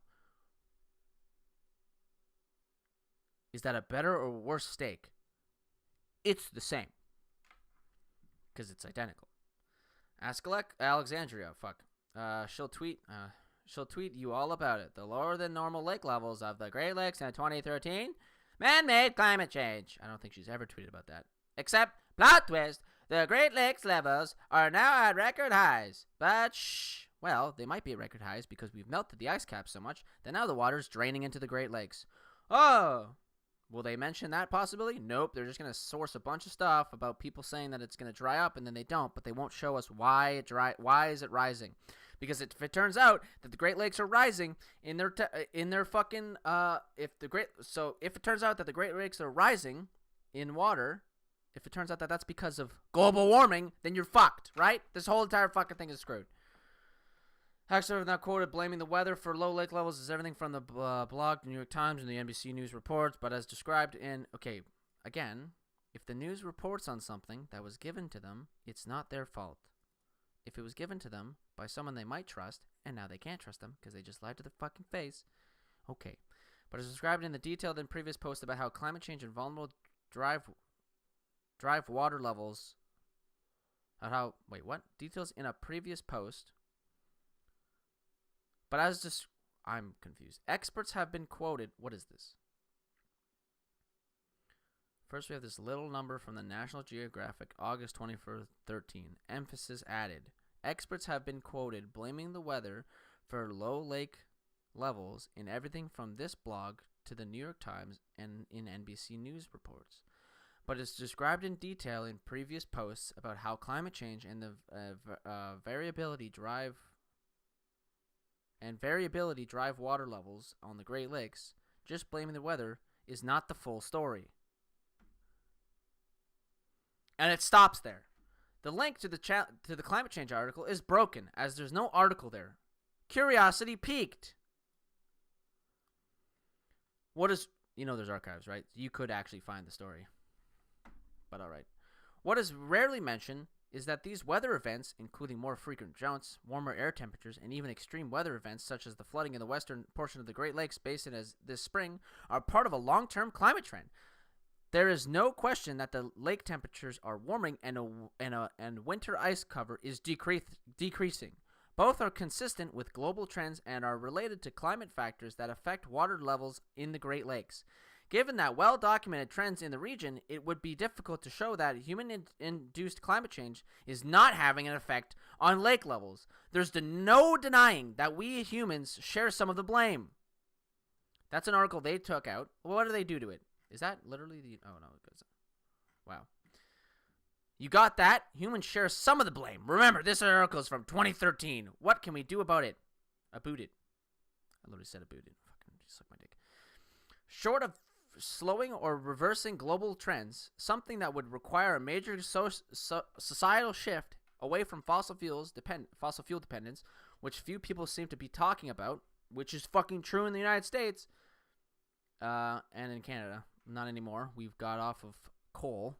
Is that a better or worse steak? It's the same. Because it's identical. Ask Alexandria, fuck. She'll tweet you all about it. The lower than normal lake levels of the Great Lakes in 2013, man-made climate change. I don't think she's ever tweeted about that. Except, plot twist, the Great Lakes levels are now at record highs. But well, they might be at record highs because we've melted the ice cap so much that now the water's draining into the Great Lakes. Oh, will they mention that possibility? Nope, they're just going to source a bunch of stuff about people saying that it's going to dry up, and then they don't, but they won't show us why is it rising. Because if it turns out that the Great Lakes are rising in their fucking if it turns out that the Great Lakes are rising in water, if it turns out that that's because of global warming, then you're fucked, right? This whole entire fucking thing is screwed. Hackster now quoted blaming the weather for low lake levels is everything from the blog, the New York Times, and the NBC News reports, but as described in, okay, again, if the news reports on something that was given to them, it's not their fault. If it was given to them by someone they might trust, and now they can't trust them because they just lied to their fucking face, okay. But as described in the detailed and previous post about how climate change and vulnerable drive water levels, details in a previous post. But I'm confused. Experts have been quoted. What is this? First, we have this little number from the National Geographic, August 2013. Emphasis added. Experts have been quoted blaming the weather for low lake levels in everything from this blog to the New York Times and in NBC News reports. But it's described in detail in previous posts about how climate change and the variability drive water levels on the Great Lakes. Just blaming the weather is not the full story. And it stops there. The link to the climate change article is broken, as there's no article there. Curiosity peaked. There's archives, right? You could actually find the story. But alright. What is rarely mentioned is that these weather events, including more frequent droughts, warmer air temperatures, and even extreme weather events such as the flooding in the western portion of the Great Lakes Basin this spring, are part of a long-term climate trend. There is no question that the lake temperatures are warming and winter ice cover is decreasing. Both are consistent with global trends and are related to climate factors that affect water levels in the Great Lakes. Given that well-documented trends in the region, it would be difficult to show that human-induced climate change is not having an effect on lake levels. There's no denying that we humans share some of the blame. That's an article they took out. What do they do to it? Is that literally the... Oh, no. It goes... Wow. You got that? Humans share some of the blame. Remember, this article is from 2013. What can we do about it? About it. I literally said about it. Fucking suck my dick. Short of slowing or reversing global trends, something that would require a major societal shift away from fossil fuel dependence, which few people seem to be talking about, which is fucking true in the United States and in Canada. Not anymore. We've got off of coal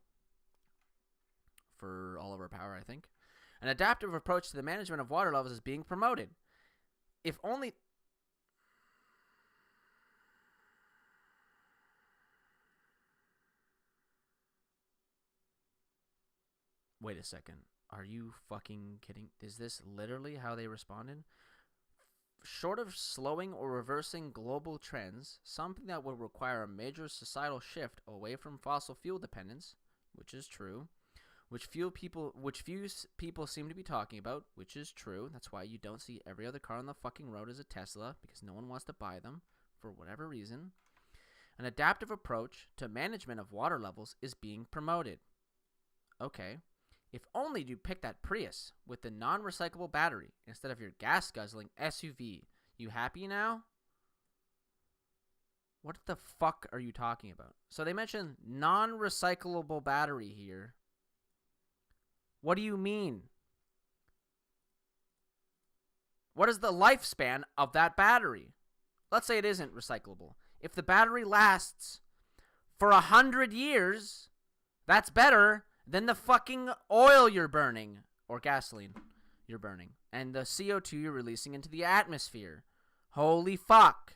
for all of our power, I think. An adaptive approach to the management of water levels is being promoted. If only... Wait a second. Are you fucking kidding? Is this literally how they responded? Short of slowing or reversing global trends, something that would require a major societal shift away from fossil fuel dependence, which is true, which few people seem to be talking about, which is true. That's why you don't see every other car on the fucking road as a Tesla, because no one wants to buy them for whatever reason. An adaptive approach to management of water levels is being promoted. Okay. If only you pick that Prius with the non-recyclable battery instead of your gas-guzzling SUV. You happy now? What the fuck are you talking about? So they mentioned non-recyclable battery here. What do you mean? What is the lifespan of that battery? Let's say it isn't recyclable. If the battery lasts for 100 years, that's better than the fucking oil you're burning, or gasoline you're burning, and the CO2 you're releasing into the atmosphere. Holy fuck.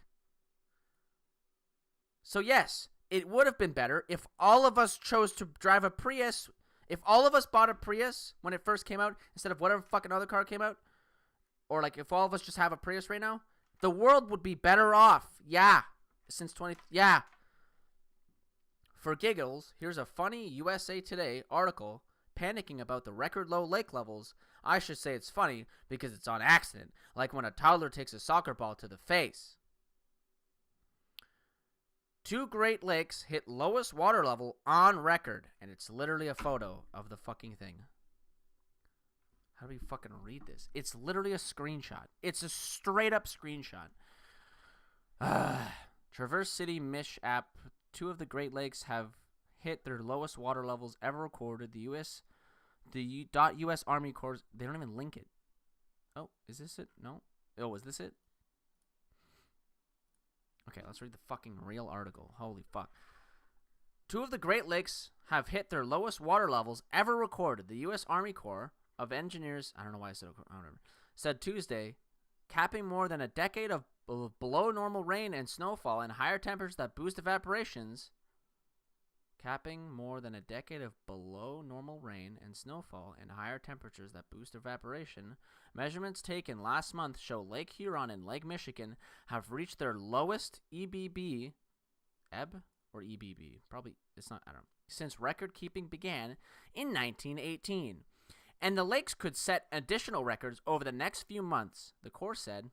So yes, it would have been better if all of us chose to drive a Prius, if all of us bought a Prius when it first came out, instead of whatever fucking other car came out, or like if all of us just have a Prius right now, the world would be better off. Yeah. Yeah. For giggles, here's a funny USA Today article panicking about the record low lake levels. I should say it's funny because it's on accident, like when a toddler takes a soccer ball to the face. 2 Great Lakes hit lowest water level on record, and it's literally a photo of the fucking thing. How do we fucking read this? It's literally a screenshot. It's a straight up screenshot. Traverse City Mish app. 2 of the Great Lakes have hit their lowest water levels ever recorded. The U.S. Army Corps, they don't even link it. Oh, is this it? No. Oh, is this it? Okay, let's read the fucking real article. Holy fuck. 2 of the Great Lakes have hit their lowest water levels ever recorded. The U.S. Army Corps of Engineers, I don't know why I said whatever, said Tuesday, capping more than a decade of below normal rain and snowfall and higher temperatures that boost evaporations. Capping more than a decade of below normal rain and snowfall and higher temperatures that boost evaporation. Measurements taken last month show Lake Huron and Lake Michigan have reached their lowest EBB, probably, it's not, I don't know, since record keeping began in 1918. And the lakes could set additional records over the next few months, the Corps said.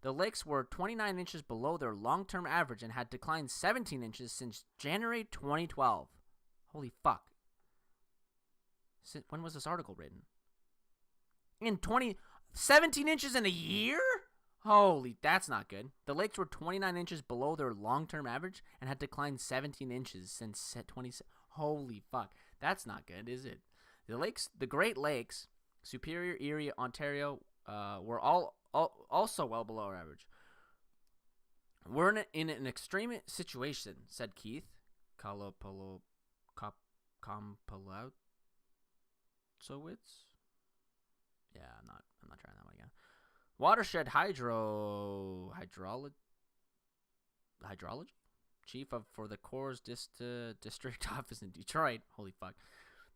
The lakes were 29 inches below their long-term average and had declined 17 inches since January 2012. Holy fuck. When was this article written? 17 inches in a year? Holy, that's not good. The lakes were 29 inches below their long-term average and had declined 17 inches since 20. Holy fuck. That's not good, is it? The Great Lakes, Superior, Erie, Ontario, were also well below our average. We're in an extreme situation, said Keith Kompolowicz. Yeah, I'm not trying that one again. Watershed hydrology chief for the Corps district office in Detroit. Holy fuck.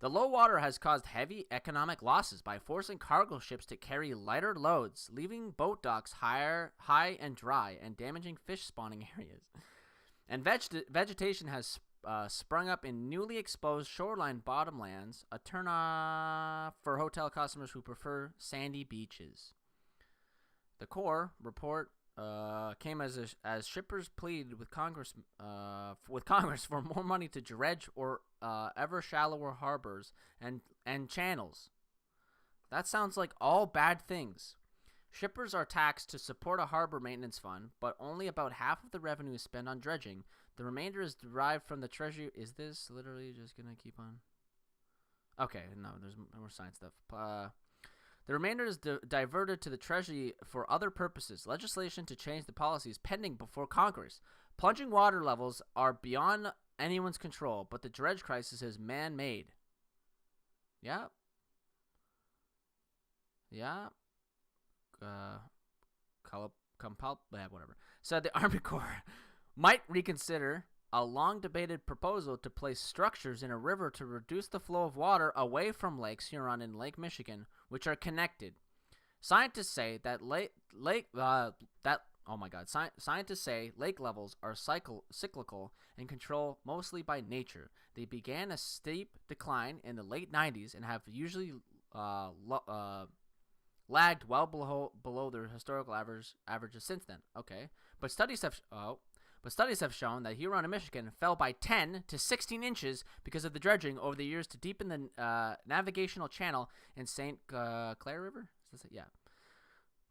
The low water has caused heavy economic losses by forcing cargo ships to carry lighter loads, leaving boat docks high and dry, and damaging fish spawning areas. And vegetation has sprung up in newly exposed shoreline bottomlands, a turn-off for hotel customers who prefer sandy beaches. The Corps report came as shippers pleaded with Congress for more money to dredge or ever shallower harbors and channels. That sounds like all bad things. Shippers are taxed to support a harbor maintenance fund, but only about half of the revenue is spent on dredging. The remainder is derived from the treasury. Is this literally just gonna keep on? Okay, no, there's more science stuff. The remainder is diverted to the Treasury for other purposes. Legislation to change the policy is pending before Congress. Plunging water levels are beyond anyone's control, but the dredge crisis is man-made. Yeah. Yeah. Whatever. Said the Army Corps might reconsider a long-debated proposal to place structures in a river to reduce the flow of water away from Lakes Huron and Lake Michigan, which are connected. Scientists say that scientists say lake levels are cyclical and controlled mostly by nature. They began a steep decline in the late 90s and have usually lagged well below their historical averages since then. Okay, but studies have shown that Huron and Michigan fell by 10 to 16 inches because of the dredging over the years to deepen the navigational channel in St. Clair River. Yeah.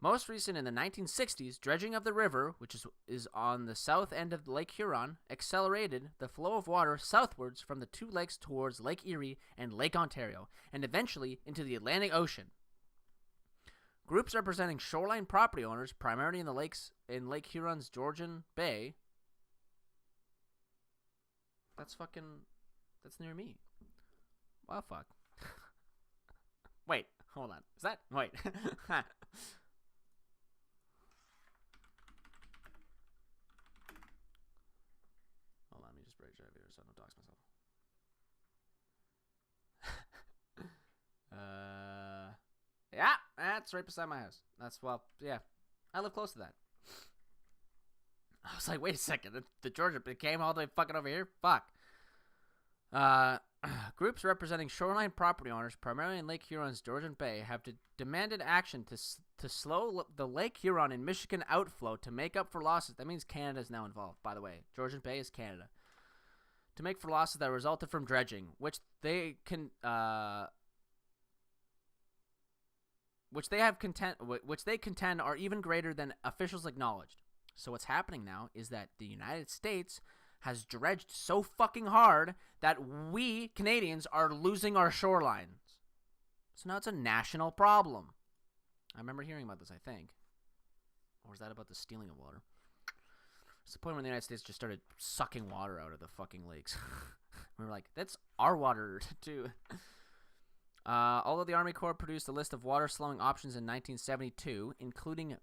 Most recent in the 1960s, dredging of the river, which is on the south end of Lake Huron, accelerated the flow of water southwards from the two lakes towards Lake Erie and Lake Ontario, and eventually into the Atlantic Ocean. Groups representing shoreline property owners, primarily in Lake Huron's Georgian Bay. That's near me. Well, fuck. Wait, hold on. Is that? Wait. Hold on, let me just break drive here so I don't dox myself. Yeah, that's right beside my house. Yeah. I live close to that. I was like, wait a second, the Georgia came all the way fucking over here? Fuck. Groups representing shoreline property owners, primarily in Lake Huron's Georgian Bay, have demanded action to slow the Lake Huron and Michigan outflow to make up for losses. That means Canada is now involved, by the way. Georgian Bay is Canada. To make for losses that resulted from dredging, which they contend are even greater than officials acknowledged. So what's happening now is that the United States has dredged so fucking hard that we Canadians are losing our shorelines. So now it's a national problem. I remember hearing about this, I think. Or is that about the stealing of water? It's the point when the United States just started sucking water out of the fucking lakes. We were like, that's our water too. Although the Army Corps produced a list of water-slowing options in 1972, including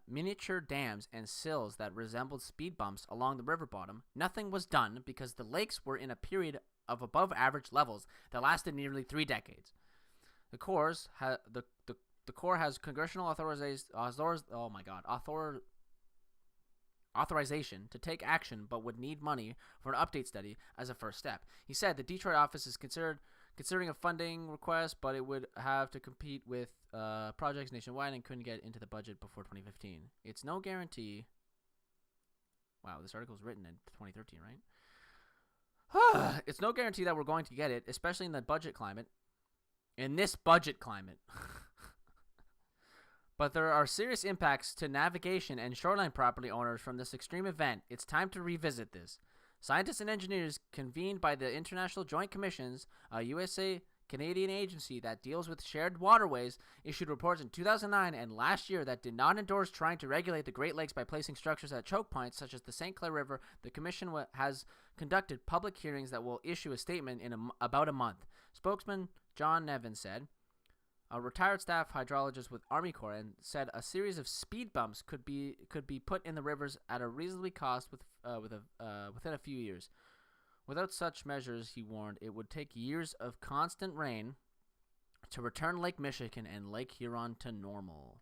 miniature dams and sills that resembled speed bumps along the river bottom, nothing was done because the lakes were in a period of above-average levels that lasted nearly 3 decades. The Corps has congressional authorization to take action, but would need money for an update study as a first step. He said the Detroit office is considering a funding request, but it would have to compete with projects nationwide and couldn't get into the budget before 2015. It's no guarantee. Wow, this article was written in 2013, right? It's no guarantee that we're going to get it, especially in the budget climate. In this budget climate. But there are serious impacts to navigation and shoreline property owners from this extreme event. It's time to revisit this. Scientists and engineers convened by the International Joint Commissions, a USA-Canadian agency that deals with shared waterways, issued reports in 2009 and last year that did not endorse trying to regulate the Great Lakes by placing structures at choke points such as the St. Clair River. The commission has conducted public hearings that will issue a statement in about a month. Spokesman John Nevin said, a retired staff hydrologist with Army Corps, and said a series of speed bumps could be put in the rivers at a reasonable cost within a few years. Without such measures, he warned, it would take years of constant rain to return Lake Michigan and Lake Huron to normal.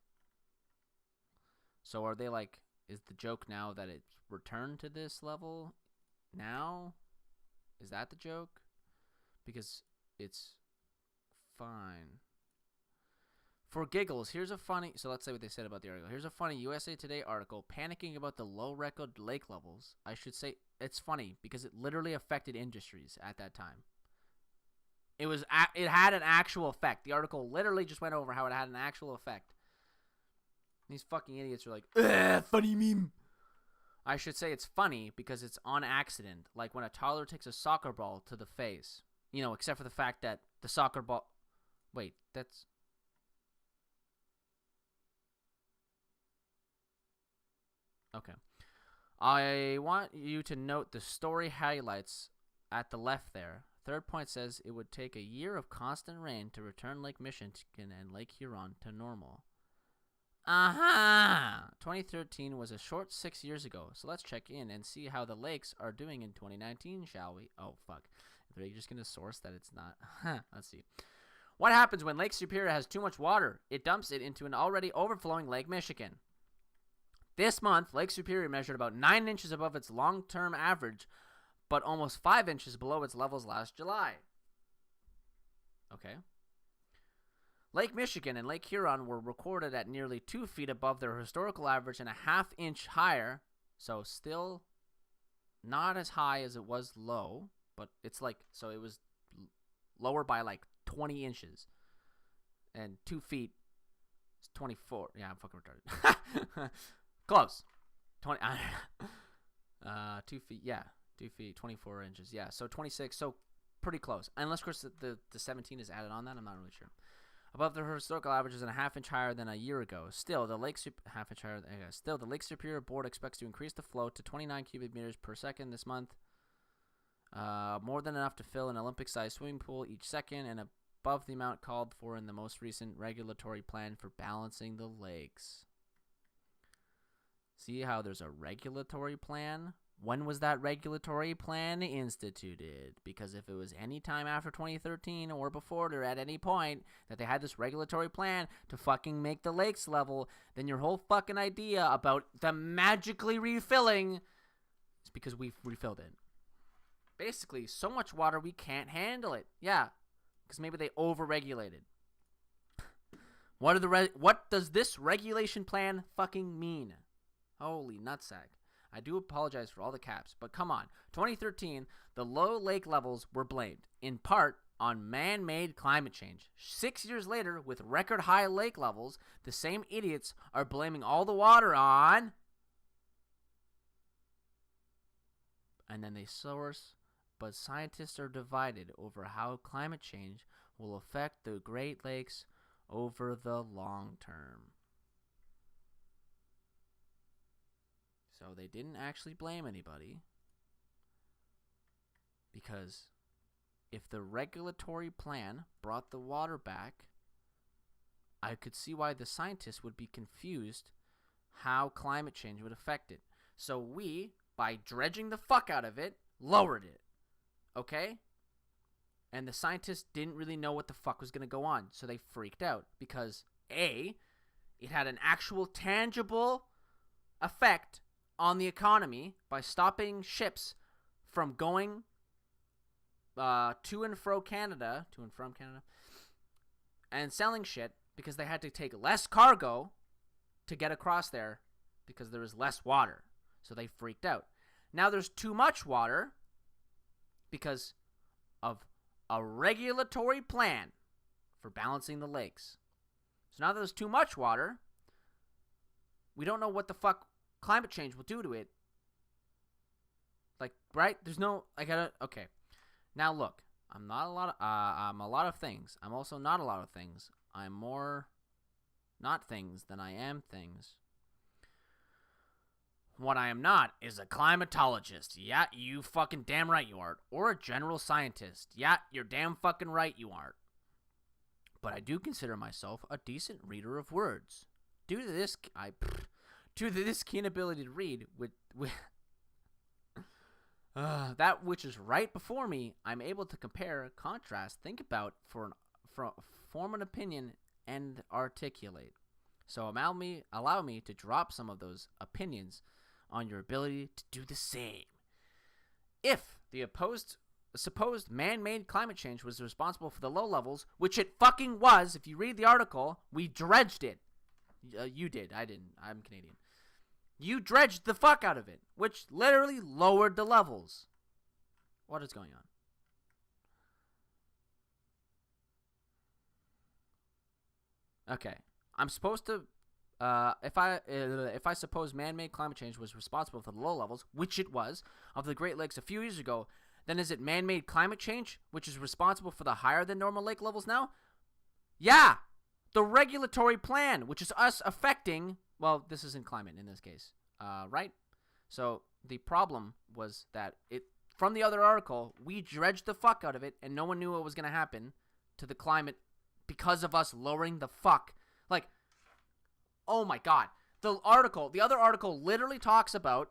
So are they like, is the joke now that it's returned to this level now? Is that the joke? Because it's fine. For giggles, here's a funny, so let's say what they said about the article. Here's a funny USA Today article panicking about the low record lake levels. I should say it's funny because it literally affected industries at that time. It had an actual effect. The article literally just went over how it had an actual effect. These fucking idiots are like, ugh, funny meme. I should say it's funny because it's on accident, like when a toddler takes a soccer ball to the face. You know, except for the fact that the soccer ball... Wait, that's... Okay. I want you to note the story highlights at the left there. Third point says it would take a year of constant rain to return Lake Michigan and Lake Huron to normal. 2013 was a short 6 years ago, so let's check in and see how the lakes are doing in 2019, shall we? Oh, fuck. Are they just going to source that it's not? Let's see. What happens when Lake Superior has too much water? It dumps it into an already overflowing Lake Michigan. This month, Lake Superior measured about 9 inches above its long-term average, but almost 5 inches below its levels last July. Okay. Lake Michigan and Lake Huron were recorded at nearly 2 feet above their historical average and a half-inch higher, so still not as high as it was low, but it's like, so it was lower by like 20 inches, and 2 feet is 24. Yeah, I'm fucking retarded. Close. 20. 2 feet. Yeah, 2 feet, 24 inches. Yeah, so 26. So pretty close. Unless, of course, the 17 is added on that. I'm not really sure. Above the historical averages and a half-inch higher than a year ago. Still, the Lake Superior Board expects to increase the flow to 29 cubic meters per second this month. More than enough to fill an Olympic-sized swimming pool each second, and above the amount called for in the most recent regulatory plan for balancing the lakes. See how there's a regulatory plan? When was that regulatory plan instituted? Because if it was any time after 2013 or before or at any point that they had this regulatory plan to fucking make the lakes level, then your whole fucking idea about them magically refilling is because we've refilled it. Basically, so much water we can't handle it. Yeah, because maybe they over-regulated. What does this regulation plan fucking mean? Holy nutsack. I do apologize for all the caps, but come on. 2013, the low lake levels were blamed, in part, on man-made climate change. 6 years later, with record high lake levels, the same idiots are blaming all the water on... And then they source, but scientists are divided over how climate change will affect the Great Lakes over the long term. So they didn't actually blame anybody, because if the regulatory plan brought the water back, I could see why the scientists would be confused how climate change would affect it. So we, by dredging the fuck out of it, lowered it. Okay? And the scientists didn't really know what the fuck was going to go on, so they freaked out because A, it had an actual tangible effect on the economy by stopping ships from going to and from Canada, and selling shit because they had to take less cargo to get across there because there was less water. So they freaked out. Now there's too much water because of a regulatory plan for balancing the lakes. So now that there's too much water, we don't know what the fuck climate change will do to it. Like, right? There's no, okay. Now look, I'm a lot of things. I'm also not a lot of things. I'm more not things than I am things. What I am not is a climatologist. Yeah, you fucking damn right you are. Or a general scientist. Yeah, you're damn fucking right you are. But I do consider myself a decent reader of words. Due to this keen ability to read, That which is right before me, I'm able to compare, contrast, think about, form an opinion, and articulate. So allow me to drop some of those opinions on your ability to do the same. If the supposed man-made climate change was responsible for the low levels, which it fucking was, if you read the article, we dredged it. You did. I didn't. I'm Canadian. You dredged the fuck out of it, which literally lowered the levels. What is going on? Okay. I'm supposed to, if I suppose man-made climate change was responsible for the low levels, which it was, of the Great Lakes a few years ago, then is it man-made climate change which is responsible for the higher than normal lake levels now? Yeah, the regulatory plan, which is us affecting, well, this isn't climate in this case, right? So the problem was that from the other article, we dredged the fuck out of it, and no one knew what was going to happen to the climate because of us lowering the fuck. Like, oh my god. The other article literally talks about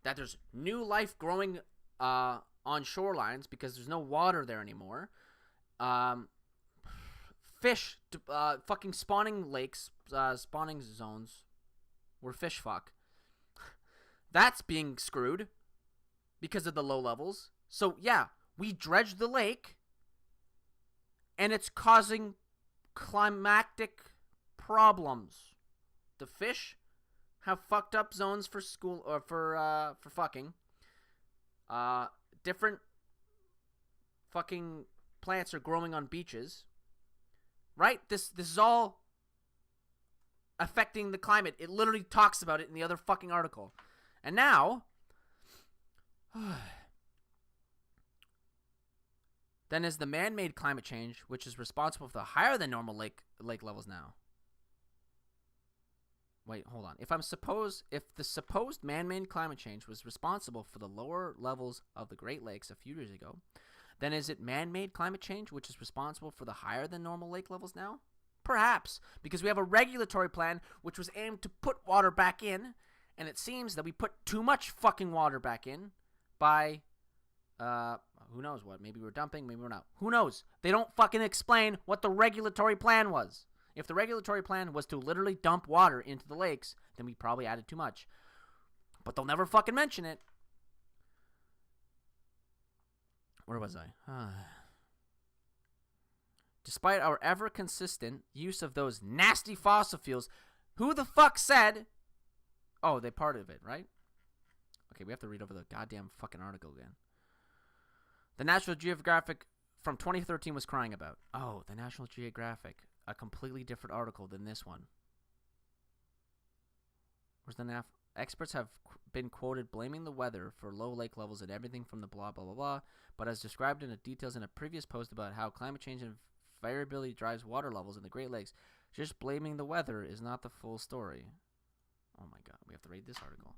that there's new life growing on shorelines because there's no water there anymore. Fish, fucking spawning lakes, spawning zones where fish fuck. That's being screwed because of the low levels. So yeah, we dredged the lake and it's causing climatic problems. The fish have fucked up zones for school or for fucking. Different fucking plants are growing on beaches. Right? This is all affecting the climate. It literally talks about it in the other fucking article. And now then is the man-made climate change, which is responsible for the higher than normal lake levels now. Wait, hold on. If the supposed man-made climate change was responsible for the lower levels of the Great Lakes a few years ago, then is it man-made climate change which is responsible for the higher than normal lake levels now? Perhaps, because we have a regulatory plan which was aimed to put water back in, and it seems that we put too much fucking water back in by, who knows what? Maybe we're dumping, maybe we're not. Who knows? They don't fucking explain what the regulatory plan was. If the regulatory plan was to literally dump water into the lakes, then we probably added too much. But they'll never fucking mention it. Where was I? Despite our ever-consistent use of those nasty fossil fuels, who the fuck said... Oh, they part of it, right? Okay, we have to read over the goddamn fucking article again. The National Geographic from 2013 was crying about. Oh, the National Geographic. A completely different article than this one. Where's the Experts have been quoted blaming the weather for low lake levels and everything from the blah, blah, blah, blah, but as described in the details in a previous post about how climate change and variability drives water levels in the Great Lakes, just blaming the weather is not the full story. Oh my god, we have to read this article.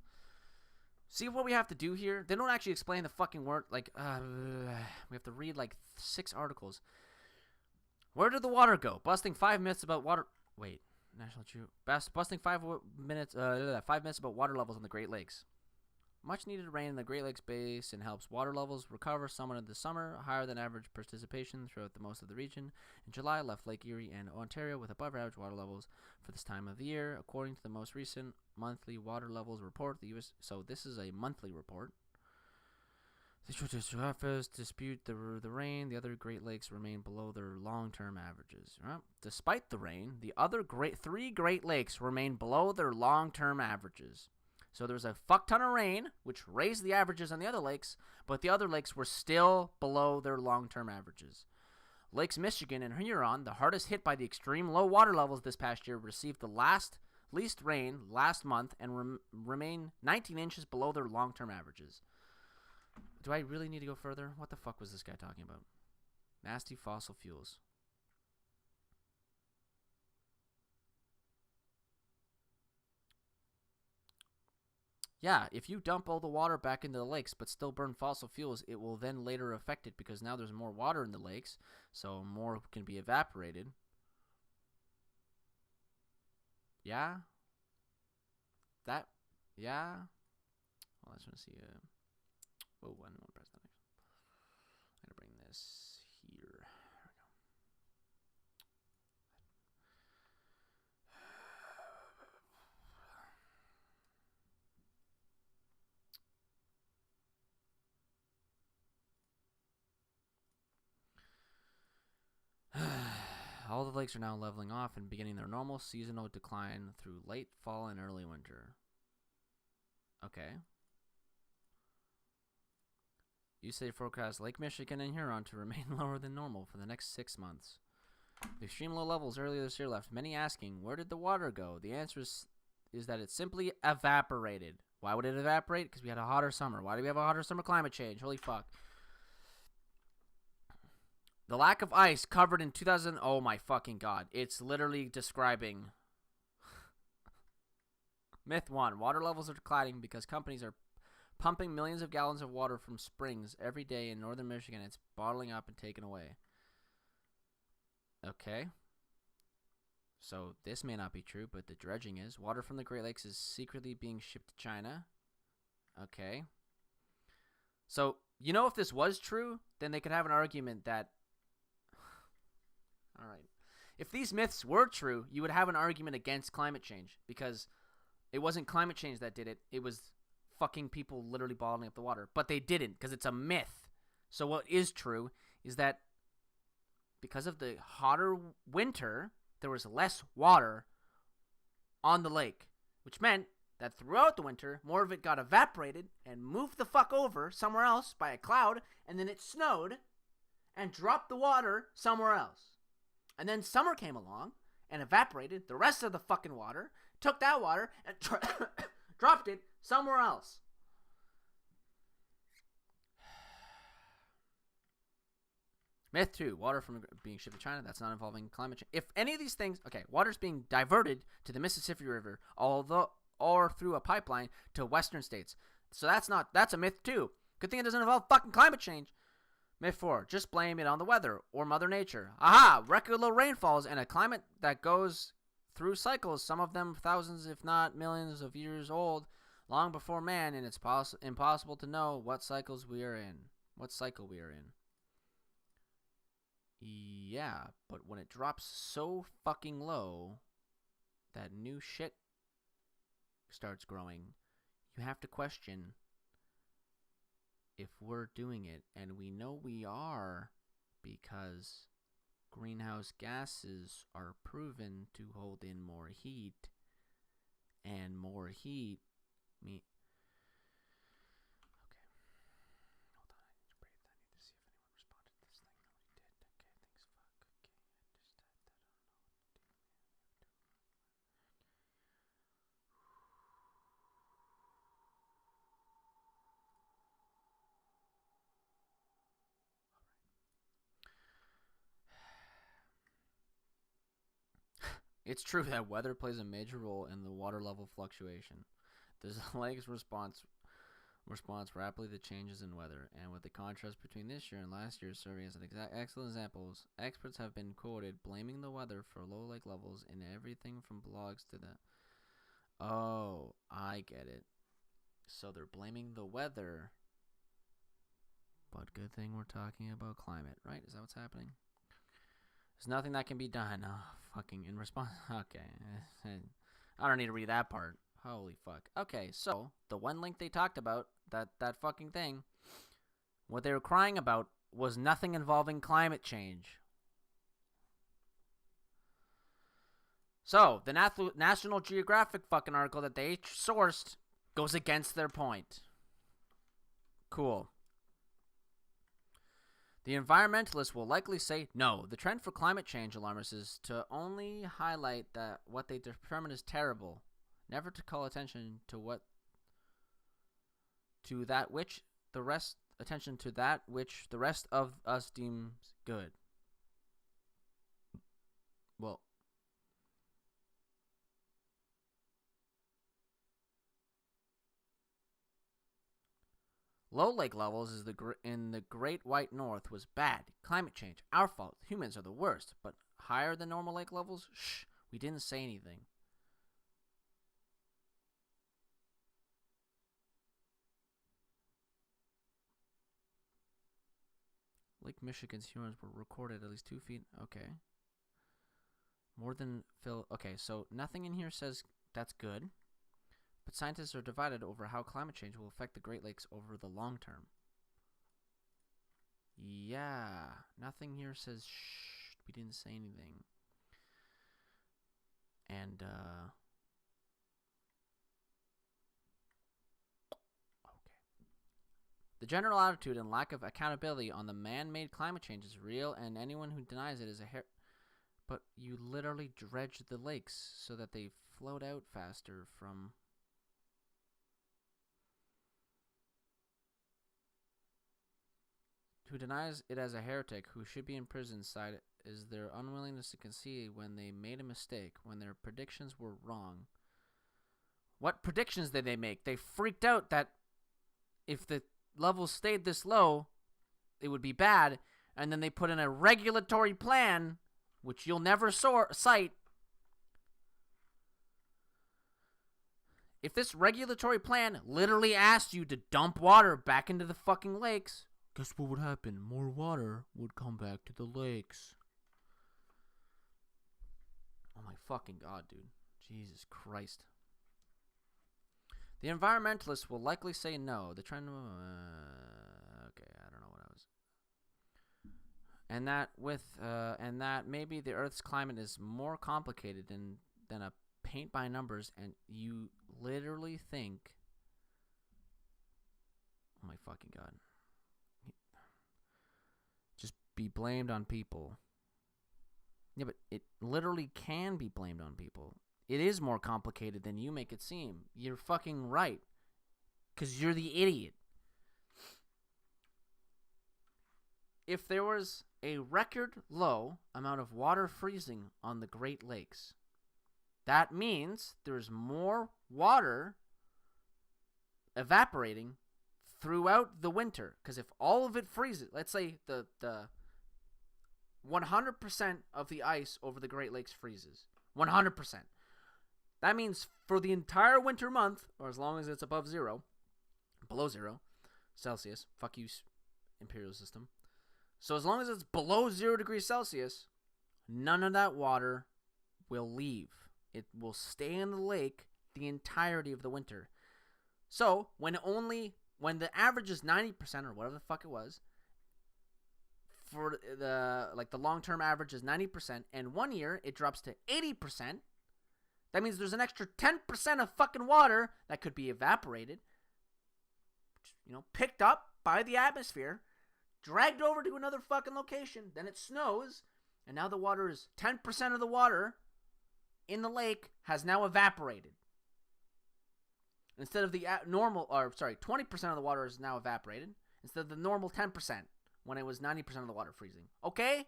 See what we have to do here? They don't actually explain the fucking word, like, we have to read like 6 articles. Where did the water go? Busting 5 myths about water... Wait. National True. Busting 5 minutes about water levels in the Great Lakes. Much needed rain in the Great Lakes Basin helps water levels recover somewhat in the summer. Higher than average precipitation throughout the most of the region in July left Lake Erie and Ontario with above average water levels for this time of the year. According to the most recent monthly water levels report, the U.S. So this is a monthly report. The surface dispute the rain. The other Great Lakes remain below their long-term averages. Despite the rain, the other 3 Great Lakes remain below their long-term averages. So there's a fuck ton of rain, which raised the averages on the other lakes, but the other lakes were still below their long-term averages. Lakes Michigan and Huron, the hardest hit by the extreme low water levels this past year, received the least rain last month and remain 19 inches below their long-term averages. Do I really need to go further? What the fuck was this guy talking about? Nasty fossil fuels. Yeah, if you dump all the water back into the lakes but still burn fossil fuels, it will then later affect it because now there's more water in the lakes, so more can be evaporated. Yeah? Yeah? Well, I just want to see... Oh, I didn't want to press that. I'm gonna bring this here. There we go. All the lakes are now leveling off and beginning their normal seasonal decline through late fall and early winter. Okay. You say forecast Lake Michigan and Huron to remain lower than normal for the next 6 months. The extreme low levels earlier this year left many asking, where did the water go? The answer is that it simply evaporated. Why would it evaporate? Because we had a hotter summer. Why do we have a hotter summer? Climate change. Holy fuck. The lack of ice covered in 2000. Oh my fucking god. It's literally describing. Myth 1. Water levels are declining because companies are pumping millions of gallons of water from springs every day in northern Michigan. It's bottling up and taken away. Okay. So this may not be true, but the dredging is. Water from the Great Lakes is secretly being shipped to China. Okay. So, you know, if this was true, then they could have an argument that... All right. If these myths were true, you would have an argument against climate change because it wasn't climate change that did it. It was fucking people literally bottling up the water. But they didn't because it's a myth. So what is true is that because of the hotter winter, there was less water on the lake, which meant that throughout the winter, more of it got evaporated and moved the fuck over somewhere else by a cloud, and then it snowed and dropped the water somewhere else. And then summer came along and evaporated the rest of the fucking water, took that water and dropped it somewhere else. Myth 2, water from being shipped to China, that's not involving climate change. If any of these things, okay, water's being diverted to the Mississippi River, or through a pipeline to western states. So that's a myth too. Good thing it doesn't involve fucking climate change. Myth 4, just blame it on the weather or Mother Nature. Aha, record low rainfalls and a climate that goes through cycles, some of them thousands if not millions of years old, long before man, and it's impossible to know what cycle we are in. Yeah, but when it drops so fucking low that new shit starts growing, you have to question if we're doing it, and we know we are because greenhouse gases are proven to hold in more heat, and more heat mean... Okay. Hold on, I need to breathe. I need to see if anyone responded to this thing. Nobody did. Okay, thanks, fuck. Okay, I just had that. I don't know. It's true that weather plays a major role in the water level fluctuation. The lake's response rapidly to changes in weather, and with the contrast between this year and last year serving as an excellent examples, experts have been quoted blaming the weather for low lake levels in everything from blogs to the... Oh, I get it. So they're blaming the weather, but good thing we're talking about climate, right? Is that what's happening? There's nothing that can be done. Oh, fucking in response. Okay. I don't need to read that part. Holy fuck. Okay, so the one link they talked about, that fucking thing, what they were crying about was nothing involving climate change. So, the National Geographic fucking article that they sourced goes against their point. Cool. The environmentalists will likely say, no, the trend for climate change alarmists is to only highlight that what they determine is terrible, never to call attention to that which the rest of us deems good. Well, low lake levels in the Great White North was bad. Climate change, our fault. Humans are the worst. But higher than normal lake levels? Shh, we didn't say anything. Lake Michigan's humans were recorded at least 2 feet. Okay. More than Phil. Okay, so nothing in here says that's good. But scientists are divided over how climate change will affect the Great Lakes over the long term. Yeah. Nothing here says shh. We didn't say anything. And, the general attitude and lack of accountability on the man-made climate change is real, and anyone who denies it is a But you literally dredge the lakes so that they float out faster from... Who denies it as a heretic, who should be in prison, side is their unwillingness to concede when they made a mistake, when their predictions were wrong. What predictions did they make? They freaked out that if the levels stayed this low, it would be bad, and then they put in a regulatory plan, which you'll never cite. If this regulatory plan literally asked you to dump water back into the fucking lakes, guess what would happen? More water would come back to the lakes. Oh my fucking god, dude. Jesus Christ. The environmentalists will likely say no. The trend... okay, I don't know what I was... And that maybe the Earth's climate is more complicated than a paint by numbers, and you literally think... Oh my fucking god. Just be blamed on people. Yeah, but it literally can be blamed on people. It is more complicated than you make it seem. You're fucking right. 'Cause you're the idiot. If there was a record low amount of water freezing on the Great Lakes, that means there's more water evaporating throughout the winter. Because if all of it freezes, let's say the 100% of the ice over the Great Lakes freezes. 100%. That means for the entire winter month, or as long as it's above zero, below 0 Celsius, fuck you, imperial system. So as long as it's below 0 degrees Celsius, none of that water will leave. It will stay in the lake the entirety of the winter. So when the average is 90% or whatever the fuck it was, for the long-term average is 90%, and 1 year it drops to 80%, that means there's an extra 10% of fucking water that could be evaporated, picked up by the atmosphere, dragged over to another fucking location, then it snows, and now the water is 10% of the water in the lake has now evaporated. Instead of the 20% of the water is now evaporated, instead of the normal 10% when it was 90% of the water freezing. Okay?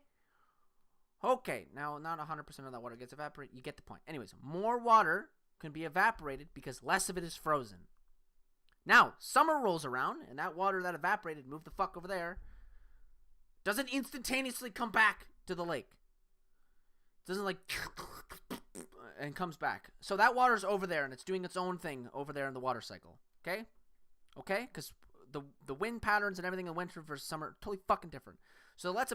Okay, now not 100% of that water gets evaporated. You get the point. Anyways, more water can be evaporated because less of it is frozen. Now, summer rolls around, and that water that evaporated, moved the fuck over there, doesn't instantaneously come back to the lake. It doesn't and comes back. So that water's over there, and it's doing its own thing over there in the water cycle. Okay? Okay? Because the wind patterns and everything in winter versus summer are totally fucking different. So let's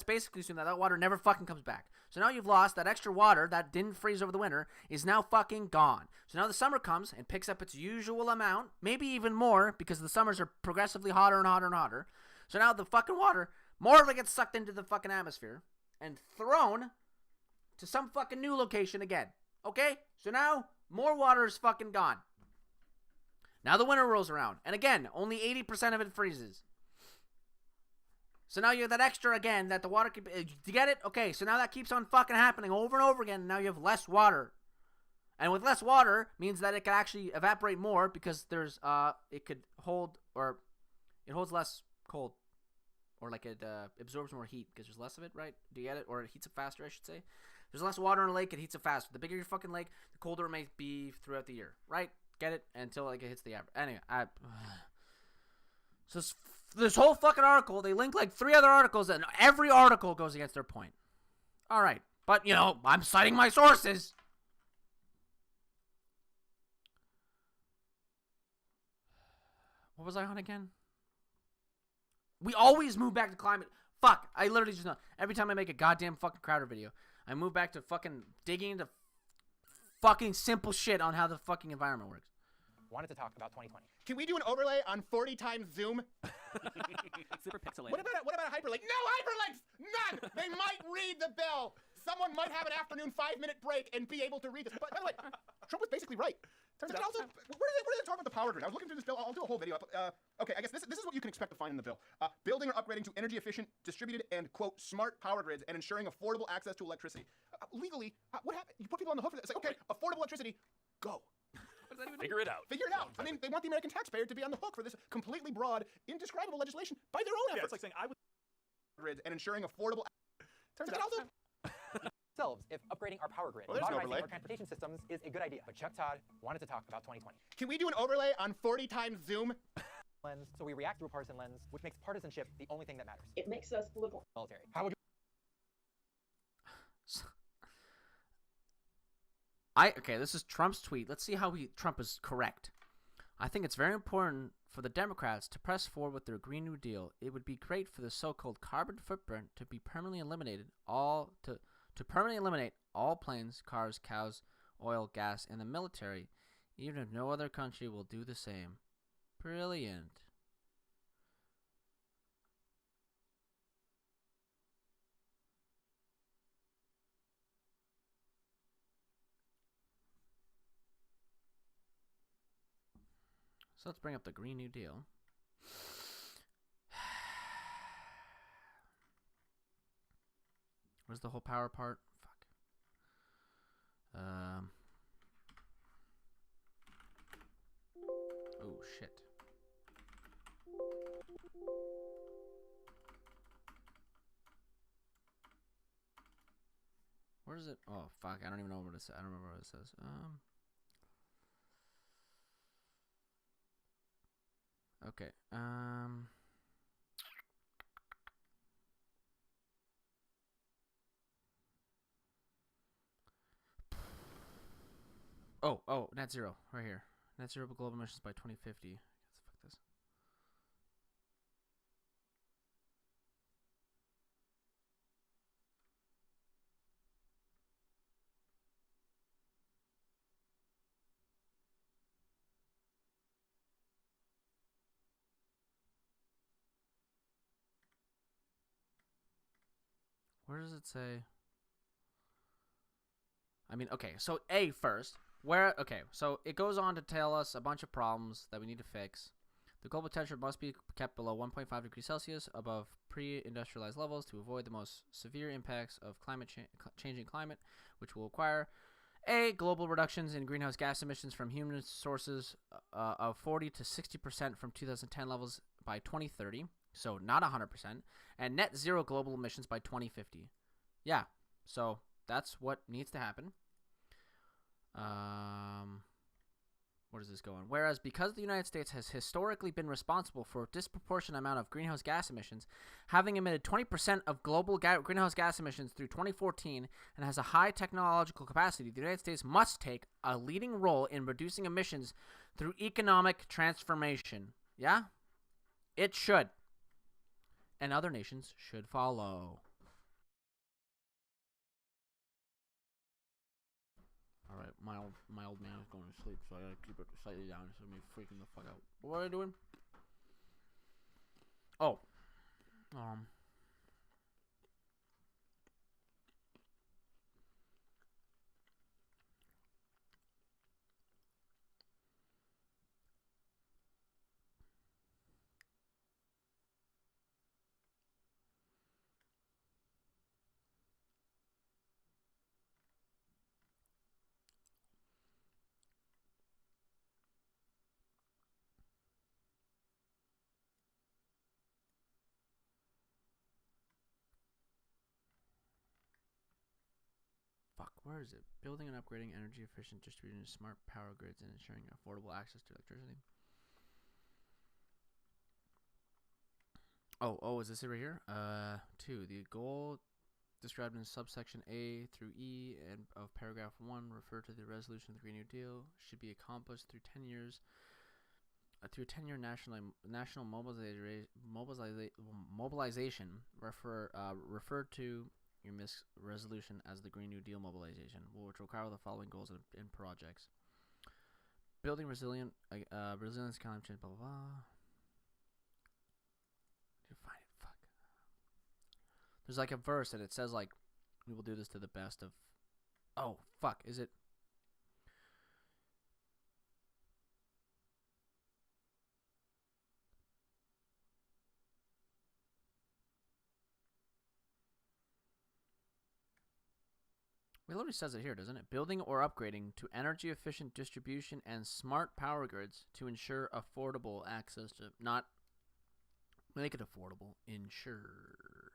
basically assume that water never fucking comes back. So now you've lost that extra water that didn't freeze over the winter is now fucking gone. So now the summer comes and picks up its usual amount, maybe even more, because the summers are progressively hotter and hotter and hotter. So now the fucking water, more of it gets sucked into the fucking atmosphere and thrown to some fucking new location again. Okay? So now more water is fucking gone. Now the winter rolls around, and again, only 80% of it freezes. So now you have that extra again that the water can... Do you get it? Okay, so now that keeps on fucking happening over and over again, and now you have less water. And with less water means that it can actually evaporate more because there's... it could hold... or it holds less cold. Or like it absorbs more heat because there's less of it, right? Do you get it? Or it heats up faster, I should say. There's less water in a lake, it heats up faster. The bigger your fucking lake, the colder it may be throughout the year, right? Get it? Until it hits the average. Anyway, so this whole fucking article, they link like 3 other articles, and every article goes against their point. All right, but I'm citing my sources. What was I on again? We always move back to climate. Fuck. I literally just know. Every time I make a goddamn fucking Crowder video, I move back to fucking digging into fucking simple shit on how the fucking environment works. Wanted to talk about 2020. Can we do an overlay on 40 times zoom? Super pixelated. What about a hyperlink? No hyperlinks! None! They might read the bill. Someone might have an afternoon 5-minute break and be able to read this. But by the way, Trump was basically right. Turns out also, where are they talking about the power grid? I was looking through this bill. I'll do a whole video. Okay, I guess this is what you can expect to find in the bill. Building or upgrading to energy efficient, distributed, and, quote, smart power grids and ensuring affordable access to electricity. Legally, what happened? You put people on the hook for this. It's like, okay, affordable electricity, go. Figure it out. Figure it out. I mean, they want the American taxpayer to be on the hook for this completely broad, indescribable legislation by their own Yeah, efforts. it's like saying I would. Grids and ensuring affordable. Turns out also. Themselves, if upgrading our power grid, Well, there's an modernizing overlay. our transportation systems is a good idea. But Chuck Todd wanted to talk about 2020. Can we do an overlay on 40 times zoom? Lens, so we react through a partisan lens, which makes partisanship the only thing that matters. It makes us political. Military. How would Okay, this is Trump's tweet. Let's see how Trump is correct. I think it's very important for the Democrats to press forward with their Green New Deal. It would be great for the so-called carbon footprint to be permanently eliminated, to permanently eliminate all planes, cars, cows, oil, gas, and the military, even if no other country will do the same. Brilliant. So let's bring up the Green New Deal. Where's the whole power part? Fuck. Oh shit. Where is it? Oh fuck! I don't even know what it says. I don't remember what it says. Okay. Oh, net zero right here. Net zero global emissions by 2050. Fuck this. Where does it say? I mean, okay, so A first. Okay, so it goes on to tell us a bunch of problems that we need to fix. The global temperature must be kept below 1.5 degrees Celsius above pre-industrialized levels to avoid the most severe impacts of changing climate, which will require A, global reductions in greenhouse gas emissions from human sources of 40 to 60% from 2010 levels by 2030, so not 100%, and net zero global emissions by 2050. Yeah, so that's what needs to happen. Where does this go on? Whereas because the United States has historically been responsible for a disproportionate amount of greenhouse gas emissions, having emitted 20% of global greenhouse gas emissions through 2014 and has a high technological capacity, the United States must take a leading role in reducing emissions through economic transformation. Yeah? It should. And other nations should follow. Alright, my old man is going to sleep, so I gotta keep it slightly down so me freaking the fuck out. What are I doing? Oh. Fuck, where is it? Building and upgrading energy efficient distributed smart power grids and ensuring affordable access to electricity. Oh, is this it right here? 2. The goal described in subsection A through E and of paragraph 1 refer to the resolution of the Green New Deal should be accomplished through 10 years to a 10-year national mobilization referred to your resolution as the Green New Deal mobilization, which will require the following goals and projects: building resilience, climate change, blah blah blah. You find it, fuck. There's like a verse and it says like, we will do this to the best of. Oh fuck, is it? It literally says it here, doesn't it? Building or upgrading to energy efficient distribution and smart power grids to ensure affordable access to, not make it affordable, ensure.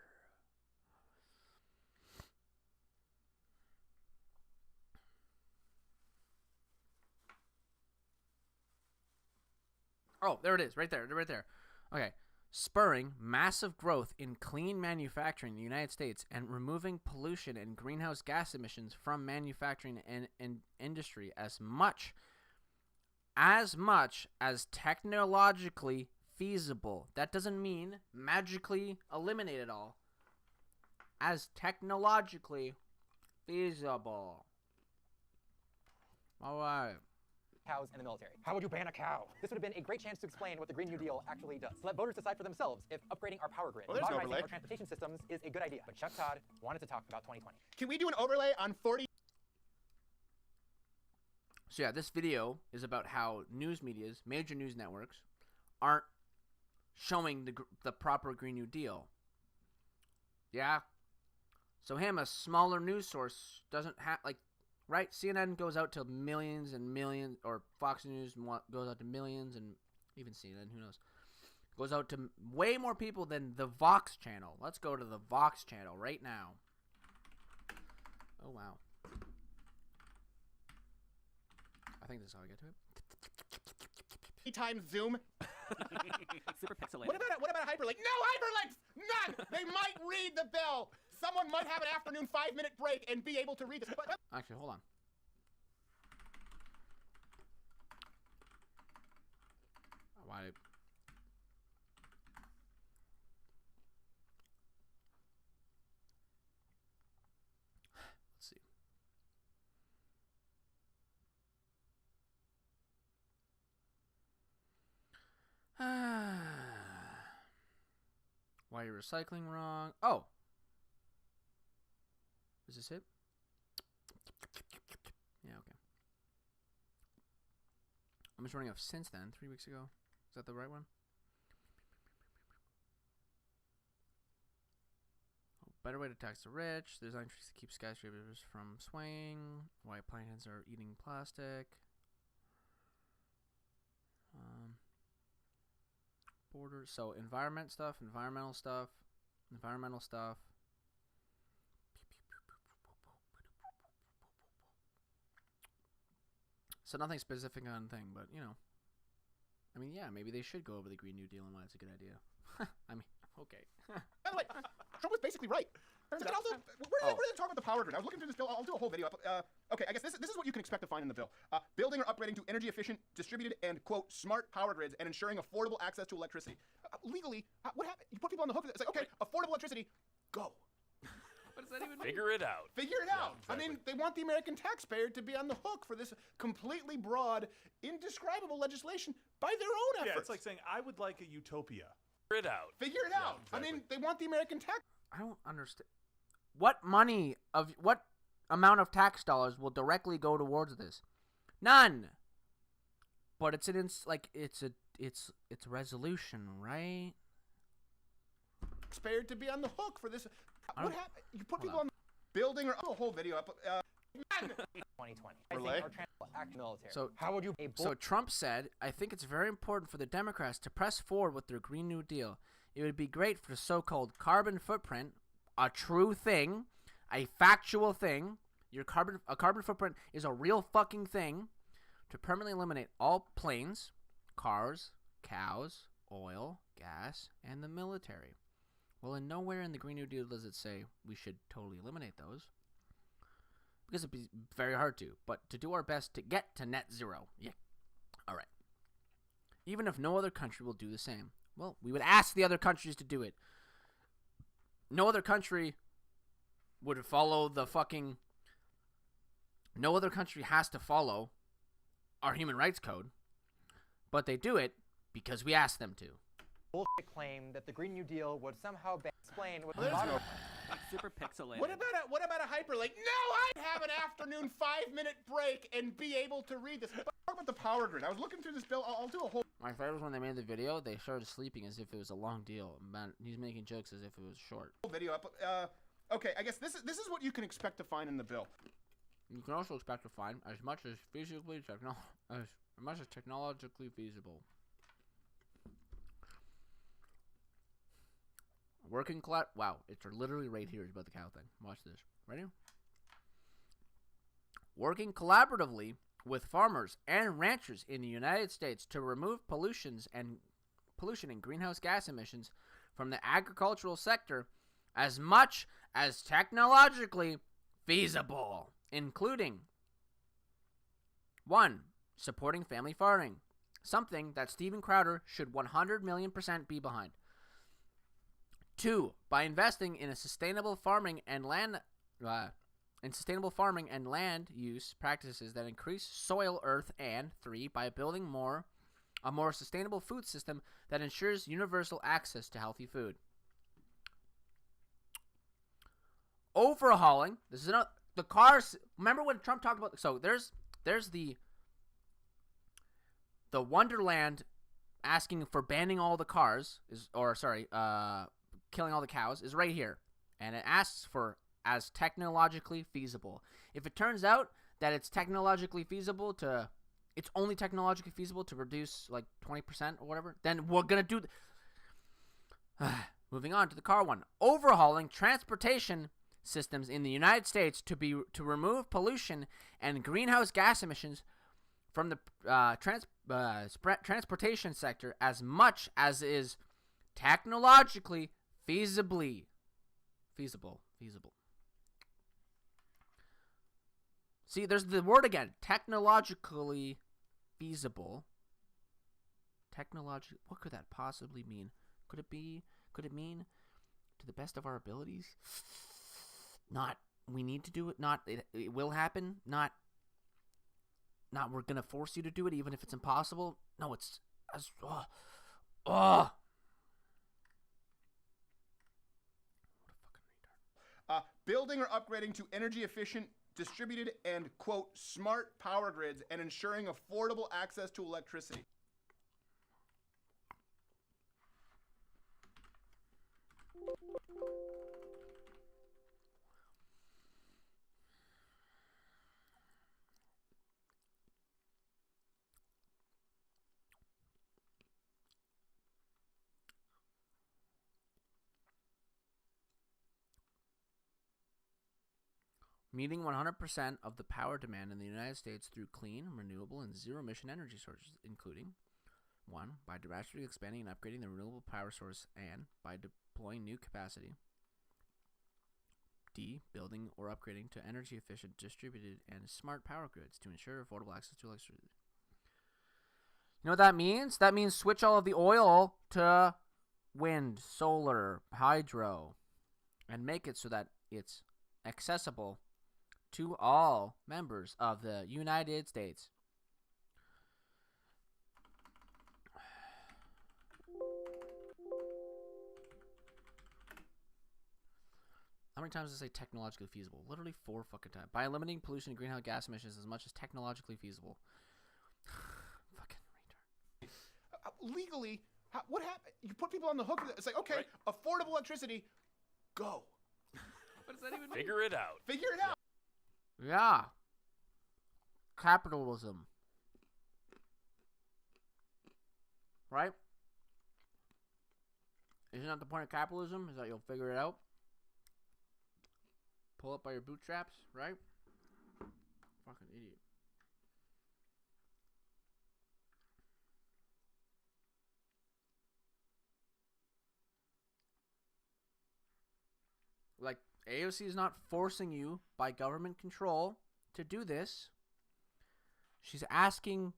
Oh, there it is, right there, right there. Okay. Spurring massive growth in clean manufacturing in the United States and removing pollution and greenhouse gas emissions from manufacturing and industry as much as technologically feasible. That doesn't mean magically eliminate it all. As technologically feasible. All right. Cows in the military. How would you ban a cow? This would have been a great chance to explain what the Green New Deal actually does. To let voters decide for themselves if upgrading our power grid and there's an modernizing overlay. our transportation systems is a good idea. But Chuck Todd wanted to talk about 2020. Can we do an overlay on 40? So yeah, this video is about how news medias, major news networks, aren't showing the proper Green New Deal. Yeah. So him, a smaller news source, doesn't have, like, right? CNN goes out to millions and millions, or Fox News goes out to millions, and even CNN, who knows, goes out to way more people than the Vox channel. Let's go to the Vox channel right now. Oh, wow. I think this is how I get to it. Times Zoom. Super pixelated. What about a hyperlink? No hyperlinks! None! They might read the bill. Someone might have an afternoon 5-minute break and be able to read this. Actually, hold on. Why? Let's see. Why are you recycling wrong? Oh. Is this it? Yeah, okay. I'm just running off since then, 3 weeks ago. Is that the right one? Oh, better way to tax the rich. There's entries to keep skyscrapers from swaying. Why planets are eating plastic. Borders. So environmental stuff. So nothing specific on thing, but, you know. I mean, yeah, maybe they should go over the Green New Deal and why it's a good idea. I mean, okay. By the way, Trump was basically right. And also, where did they talk about the power grid? I was looking through this bill. I'll do a whole video. Okay, I guess this is what you can expect to find in the bill. Building or upgrading to energy efficient, distributed, and, quote, smart power grids and ensuring affordable access to electricity. Legally, what happened? You put people on the hook. It's like, okay, affordable electricity, go. What does that even mean? Figure it out. Figure it out. Exactly. I mean, they want the American taxpayer to be on the hook for this completely broad, indescribable legislation by their own efforts. Yeah, it's like saying, I would like a utopia. Figure it out. Figure it out. Exactly. I mean, they want the American tax. I don't understand. What amount of tax dollars will directly go towards this? None. But it's it's resolution, right? Taxpayer to be on the hook for this. What happened? You put people on the building or a whole video up. 2020. Relay? Military. So how would you? So Trump said, "I think it's very important for the Democrats to press forward with their Green New Deal. It would be great for the so-called carbon footprint, a true thing, a factual thing. A carbon footprint is a real fucking thing, to permanently eliminate all planes, cars, cows, oil, gas, and the military." Well, in nowhere in the Green New Deal does it say we should totally eliminate those, because it'd be very hard to. But to do our best to get to net zero, yeah, all right. even if no other country will do the same. Well, we would ask the other countries to do it. No other country would follow the fucking... No other country has to follow our human rights code, but they do it because we ask them to. Bullshit claim that the Green New Deal would somehow explain what There's no- Super pixelated. What about a hyperlink? No, I have an afternoon 5-minute break and be able to read this. But talk about the power grid. I was looking through this bill. I'll do a whole My favorite was when they made the video, they started sleeping as if it was a long deal. Man, he's making jokes as if it was short. video up. Okay, I guess this is what you can expect to find in the bill. You can also expect to find as much as technologically feasible. Wow, it's literally right here. It's about the cow thing. Watch this. Ready? Working collaboratively with farmers and ranchers in the United States to remove pollution and greenhouse gas emissions from the agricultural sector as much as technologically feasible, including 1. Supporting family farming, something that Steven Crowder should 100,000,000% be behind. 2. By investing in sustainable farming and land use practices that increase soil earth, and 3. By building a more sustainable food system that ensures universal access to healthy food. Overhauling. This is not the cars. Remember when Trump talked about? So there's the Wonderland asking for banning all the cars killing all the cows is right here, and it asks for as technologically feasible. If it turns out that it's only technologically feasible to reduce like 20% or whatever, then we're gonna do. Moving on to the car one, overhauling transportation systems in the United States to remove pollution and greenhouse gas emissions from the transportation sector as much as is technologically feasible. See, there's the word again. Technologically feasible. What could that possibly mean? Could it mean to the best of our abilities? Not we need to do it. Not it will happen. Not we're gonna force you to do it even if it's impossible. No, it's Building or upgrading to energy efficient, distributed, and, quote, smart power grids and ensuring affordable access to electricity. Meeting 100% of the power demand in the United States through clean, renewable, and zero-emission energy sources, including 1. By drastically expanding and upgrading the renewable power source, and by deploying new capacity. D. Building or upgrading to energy-efficient, distributed, and smart power grids to ensure affordable access to electricity. You know what that means? That means switch all of the oil to wind, solar, hydro, and make it so that it's accessible to all members of the United States. How many times does it say technologically feasible? Literally 4 fucking times. By eliminating pollution and greenhouse gas emissions as much as technologically feasible. Fucking retard. Legally, what happened? You put people on the hook. It's like, okay, affordable electricity, go. What does that even mean? Figure it out. Figure it out. Yeah. Capitalism. Right? Isn't that the point of capitalism? Is that you'll figure it out? Pull up by your bootstraps, right? Fucking idiot. Like, AOC is not forcing you by government control to do this. She's asking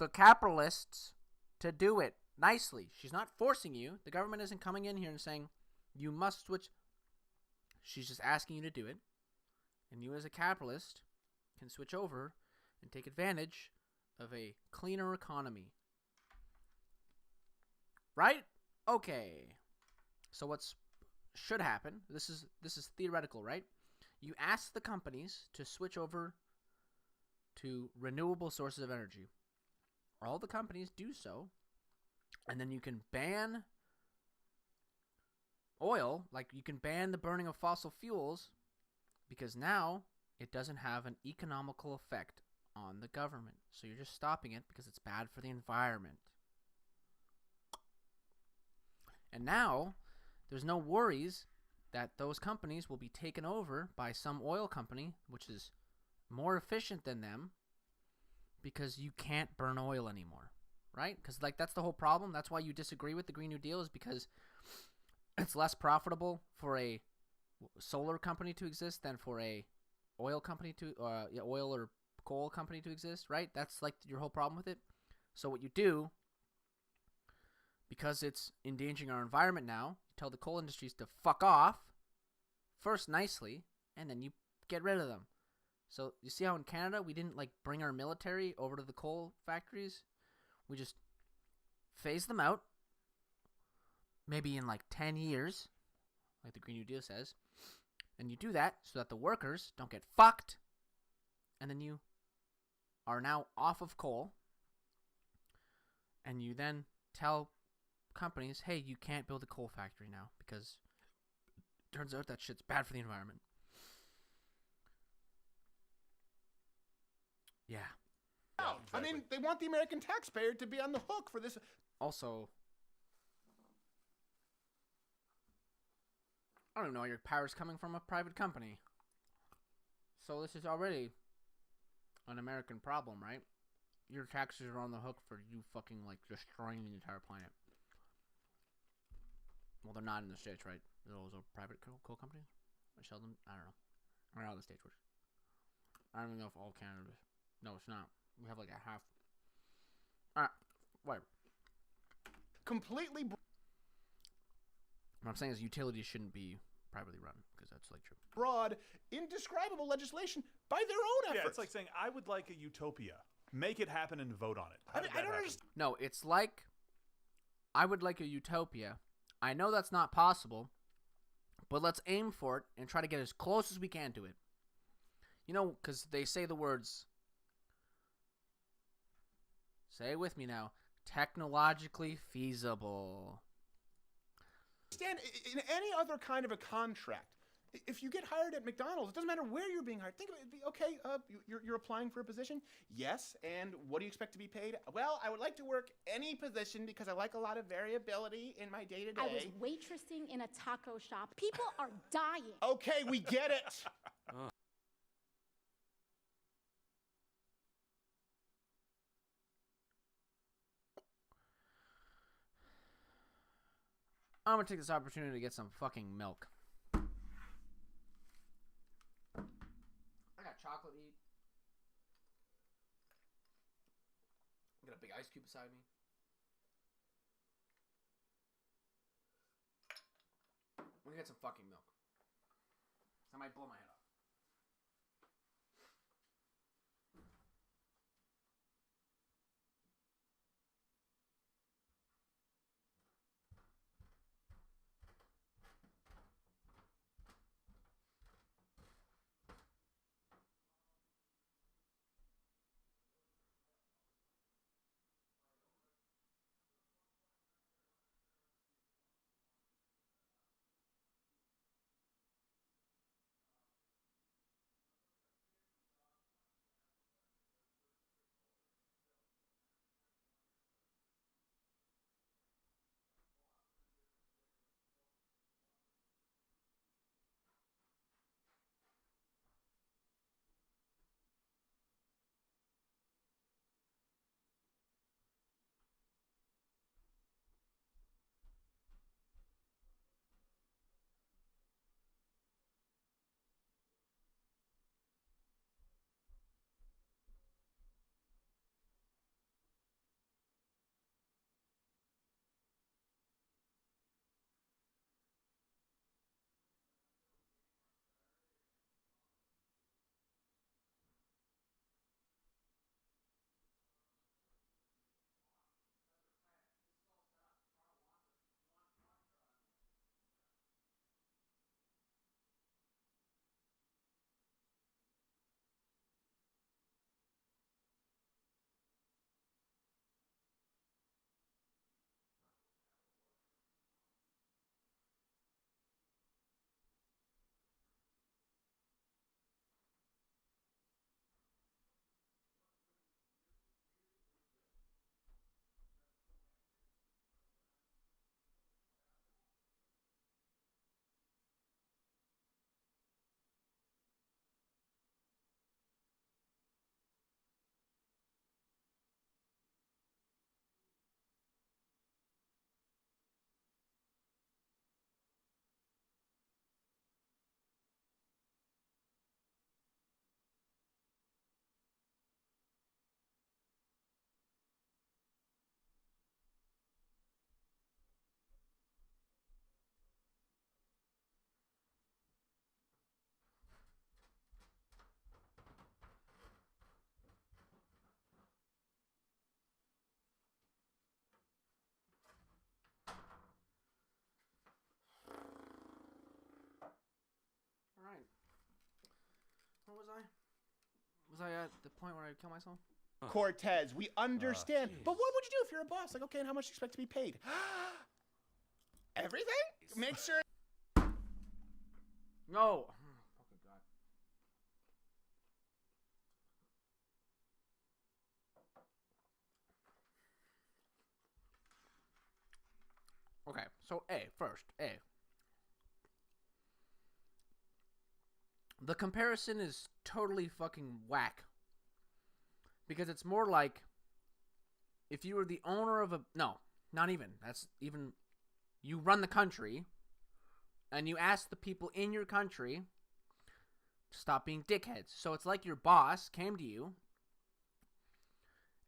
the capitalists to do it nicely. She's not forcing you. The government isn't coming in here and saying, you must switch. She's just asking you to do it. And you as a capitalist can switch over and take advantage of a cleaner economy. Right? Okay. So what's should happen, this is theoretical, right? You ask the companies to switch over to renewable sources of energy. All the companies do so, and then you can ban oil, like you can ban the burning of fossil fuels, because now it doesn't have an economical effect on the government. So you're just stopping it because it's bad for the environment. And now there's no worries that those companies will be taken over by some oil company which is more efficient than them, because you can't burn oil anymore, right? Because like that's the whole problem. That's why you disagree with the Green New Deal, is because it's less profitable for a solar company to exist than for a oil company to oil or coal company to exist, right? That's like your whole problem with it. So what you do, because it's endangering our environment now, you tell the coal industries to fuck off first nicely, and then you get rid of them. So you see how in Canada we didn't like bring our military over to the coal factories? We just phase them out, maybe in like 10 years, like the Green New Deal says. And you do that so that the workers don't get fucked, and then you are now off of coal, and you then tell companies, hey, you can't build a coal factory now because it turns out that shit's bad for the environment. Yeah. No, I mean, they want the American taxpayer to be on the hook for this. Also, I don't even know, your power's coming from a private company. So this is already an American problem, right? Your taxes are on the hook for you fucking like destroying the entire planet. Well, they're not in the States, right? Those are private coal companies. Sheldon, I don't know. I don't know how the States works. I don't even know if all Canada is. No, it's not. We have like a half. Alright, whatever. Completely. What I'm saying is utilities shouldn't be privately run, because that's like true. Broad, indescribable legislation by their own efforts. Yeah, it's like saying, I would like a utopia. Make it happen and vote on it. I don't understand. No, it's like, I would like a utopia. I know that's not possible, but let's aim for it and try to get as close as we can to it. You know, because they say the words, say it with me now, technologically feasible. In any other kind of a contract, if you get hired at McDonald's, it doesn't matter where you're being hired. Think of it. Okay, you're applying for a position. Yes, and what do you expect to be paid? Well, I would like to work any position because I like a lot of variability in my day-to-day. I was waitressing in a taco shop. People are dying. Okay, we get it. I'm gonna take this opportunity to get some fucking milk. I got chocolate to eat. I got a big ice cube beside me. I'm gonna get some fucking milk. I might blow my head off. Was I at the point where I kill myself? Cortez, we understand. But what would you do if you're a boss? Like, okay, and how much do you expect to be paid? Everything? Make sure. No. Fucking God. Okay, so first. The comparison is totally fucking whack. Because it's more like if you were the owner of a... No, not even. That's even... You run the country, and you ask the people in your country to stop being dickheads. So it's like your boss came to you,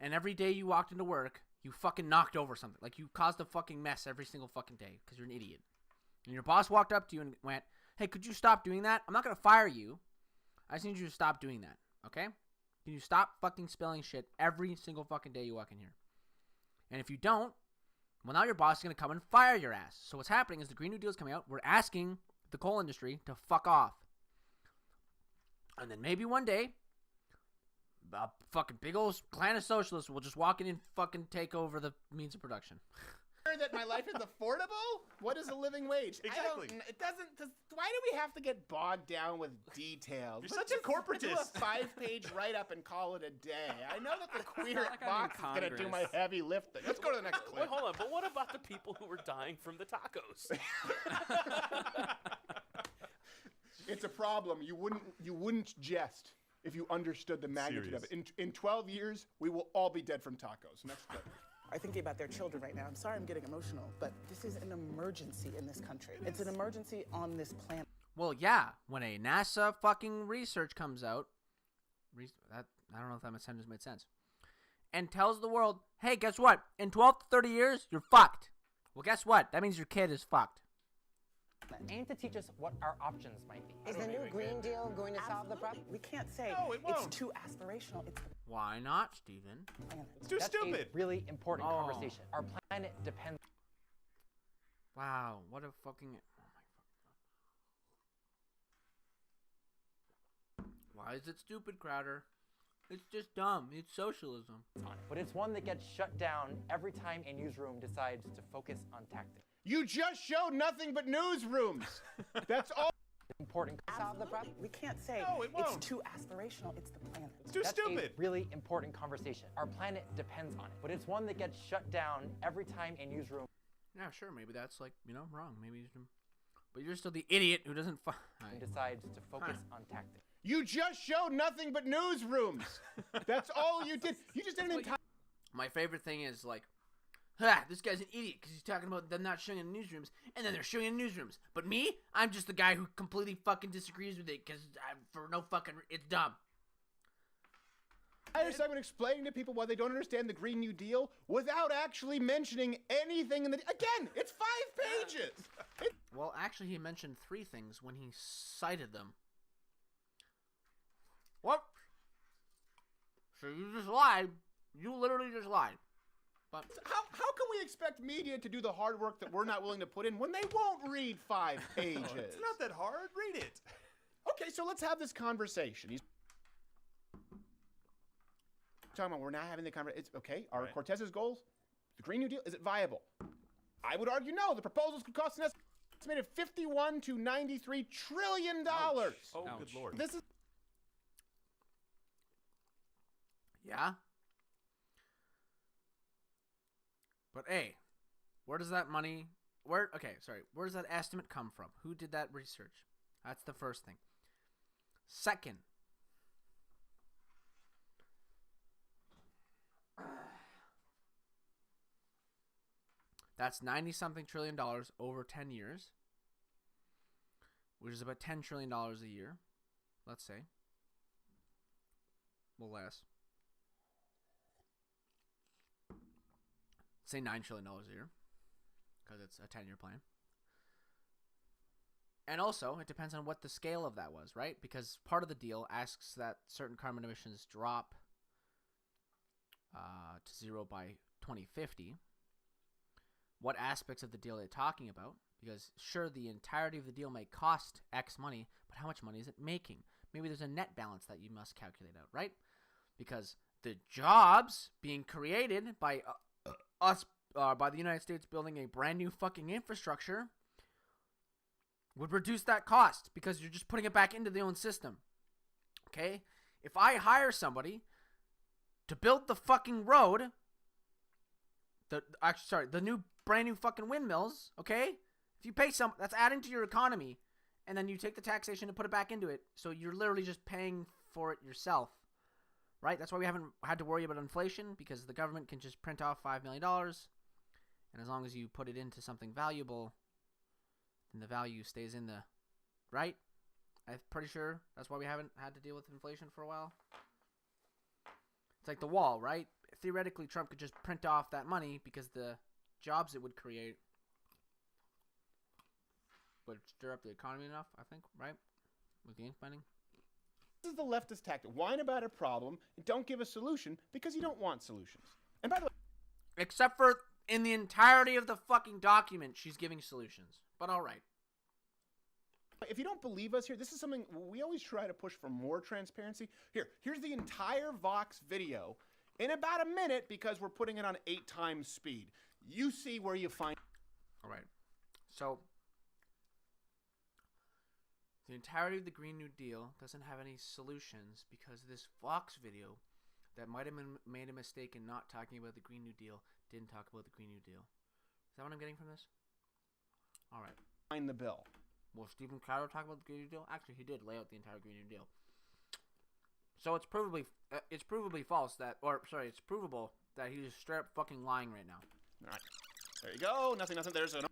and every day you walked into work, you fucking knocked over something. Like, you caused a fucking mess every single fucking day because you're an idiot. And your boss walked up to you and went, hey, could you stop doing that? I'm not going to fire you. I just need you to stop doing that, okay? Can you stop fucking spilling shit every single fucking day you walk in here? And if you don't, well, now your boss is going to come and fire your ass. So what's happening is the Green New Deal is coming out. We're asking the coal industry to fuck off. And then maybe one day, a fucking big old clan of socialists will just walk in and fucking take over the means of production. That my life is affordable? What is a living wage? Exactly. It doesn't. Why do we have to get bogged down with details? You're such a corporatist. Do a 5-page write-up and call it a day. I know that the queer like I'm in box is going to do my Congress. heavy lifting. Let's go to the next Wait, clip. hold on. But what about the people who were dying from the tacos? It's a problem. You wouldn't jest if you understood the magnitude of it. In 12 years, we will all be dead from tacos. Next clip. are thinking about their children right now. I'm sorry I'm getting emotional, but this is an emergency in this country. It's an emergency on this planet. Well, yeah, when a NASA fucking research comes out, that I don't know if that sentence made sense, and tells the world, hey, guess what? In 12 to 30 years, you're fucked. Well, guess what? That means your kid is fucked. And to teach us what our options might be. Is the new Green Deal going to solve the problem? We can't say No, it won't. it's too aspirational. It's the Why not, Steven? planet. It's too That's stupid. a really important Oh. conversation. Our planet depends. Wow, what a fucking... Oh my fucking... Why is it stupid, Crowder? It's just dumb. It's socialism. on it, but it's one that gets shut down every time a newsroom decides to focus on tactics. You just showed nothing but newsrooms. That's all. Important. Solve the problem? We can't say No, it it's won't. too aspirational. It's the planet. It's too That's stupid. a really important conversation. Our planet depends on it, but it's one that gets shut down every time a newsroom Yeah, sure. Maybe that's like, wrong. Maybe you should... But you're still the idiot who doesn't... decides to focus on tactics. You just showed nothing but newsrooms. That's all you did. You just did an entire. My favorite thing is like, this guy's an idiot because he's talking about them not showing in newsrooms, and then they're showing in newsrooms. But me, I'm just the guy who completely fucking disagrees with it because for no fucking, it's dumb. entire segment explaining to people why they don't understand the Green New Deal without actually mentioning anything in the. Again, it's 5 pages. Well, actually, he mentioned 3 things when he cited them. What? So you just lied. You literally just lied. But How can we expect media to do the hard work that we're not willing to put in when they won't read 5 pages? It's not that hard. Read it. Okay, so let's have this conversation. He's talking about we're not having the conversation. Okay, are Right. Cortez's goals, the Green New Deal, is it viable? I would argue no. The proposals could cost an estimated $51 to $93 trillion. Oh, Ouch. good lord. This is yeah. But hey, where does that money? Where does that estimate come from? Who did that research? That's the first thing. Second, that's 90-something trillion dollars over 10 years, which is about $10 trillion a year, let's say. Well, less. Say $9 trillion a year, because it's a 10-year plan. And also, it depends on what the scale of that was, right? Because part of the deal asks that certain carbon emissions drop to 0 by 2050. What aspects of the deal are they talking about? Because sure, the entirety of the deal may cost X money, but how much money is it making? maybe there's a net balance that you must calculate out, right? Because the jobs being created by us, by the United States building a brand new fucking infrastructure would reduce that cost because you're just putting it back into the own system. Okay? If I hire somebody to build the fucking road, the new brand new fucking windmills, okay? If you pay that's adding to your economy, and then you take the taxation and put it back into it, so you're literally just paying for it yourself, right? That's why we haven't had to worry about inflation, because the government can just print off $5 million, and as long as you put it into something valuable, then the value stays in the, right? I'm pretty sure that's why we haven't had to deal with inflation for a while. It's like the wall, right? Theoretically, Trump could just print off that money because the jobs it would create would stir up the economy enough, I think, right? With the ink spending. This is the leftist tactic. Whine about a problem and don't give a solution because you don't want solutions. And by the way, except for in the entirety of the fucking document, she's giving solutions. But all right. if you don't believe us here, this is something we always try to push for more transparency. Here's the entire Vox video in about a minute because we're putting it on 8 times speed. You see where you find. All right. So the entirety of the Green New Deal doesn't have any solutions because this Vox video that might have made a mistake in not talking about the Green New Deal didn't talk about the Green New Deal. Is that what I'm getting from this? All right. Find the bill. Will Stephen Crowder talk about the Green New Deal? Actually, he did lay out the entire Green New Deal. So it's provably false that, it's provable that he's just straight up fucking lying right now. All right. There you go. Nothing. There's an.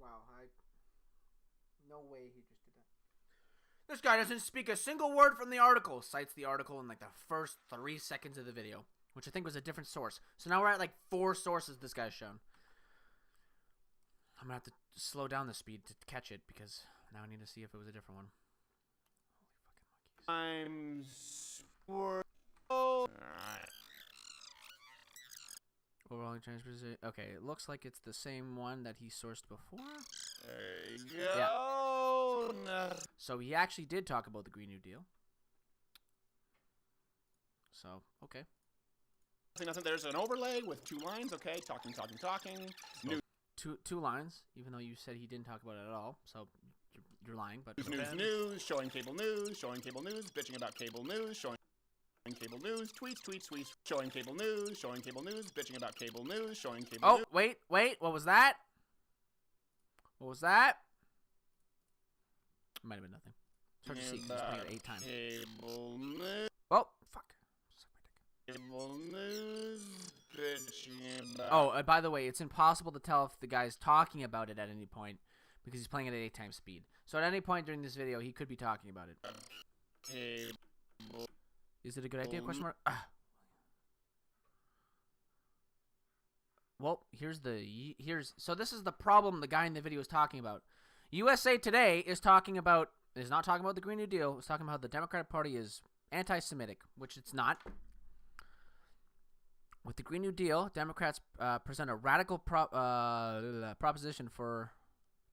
Wow, no way he just did that. This guy doesn't speak a single word from the article. Cites the article in like the first 3 seconds of the video, which I think was a different source. So now we're at like 4 sources this guy's shown. I'm gonna have to slow down the speed to catch it because now I need to see if it was a different one. I'm sure. All right. Overall transportation. Okay, it looks like it's the same one that he sourced before. There you go. Yeah. No. So he actually did talk about the Green New Deal. So, okay. Nothing. There's an overlay with 2 lines. Okay, talking. So two lines, even though you said he didn't talk about it at all. So you're lying. But news, showing cable news, bitching about cable news, showing cable news, tweets, showing cable news, bitching about cable news, showing cable news. Oh, wait, what was that? What was that? Might have been nothing. It's hard to see because he's playing it 8 times. Cable news. Oh, fuck. Cable news, bitching about. Oh, and by the way, it's impossible to tell if the guy's talking about it at any point because he's playing it at 8 times speed. So at any point during this video, he could be talking about it. Cable. Is it a good idea? Question mark. Well, so this is the problem the guy in the video is talking about. USA Today is not talking about the Green New Deal. It's talking about how the Democratic Party is anti-Semitic, which it's not. With the Green New Deal, Democrats present a radical proposition for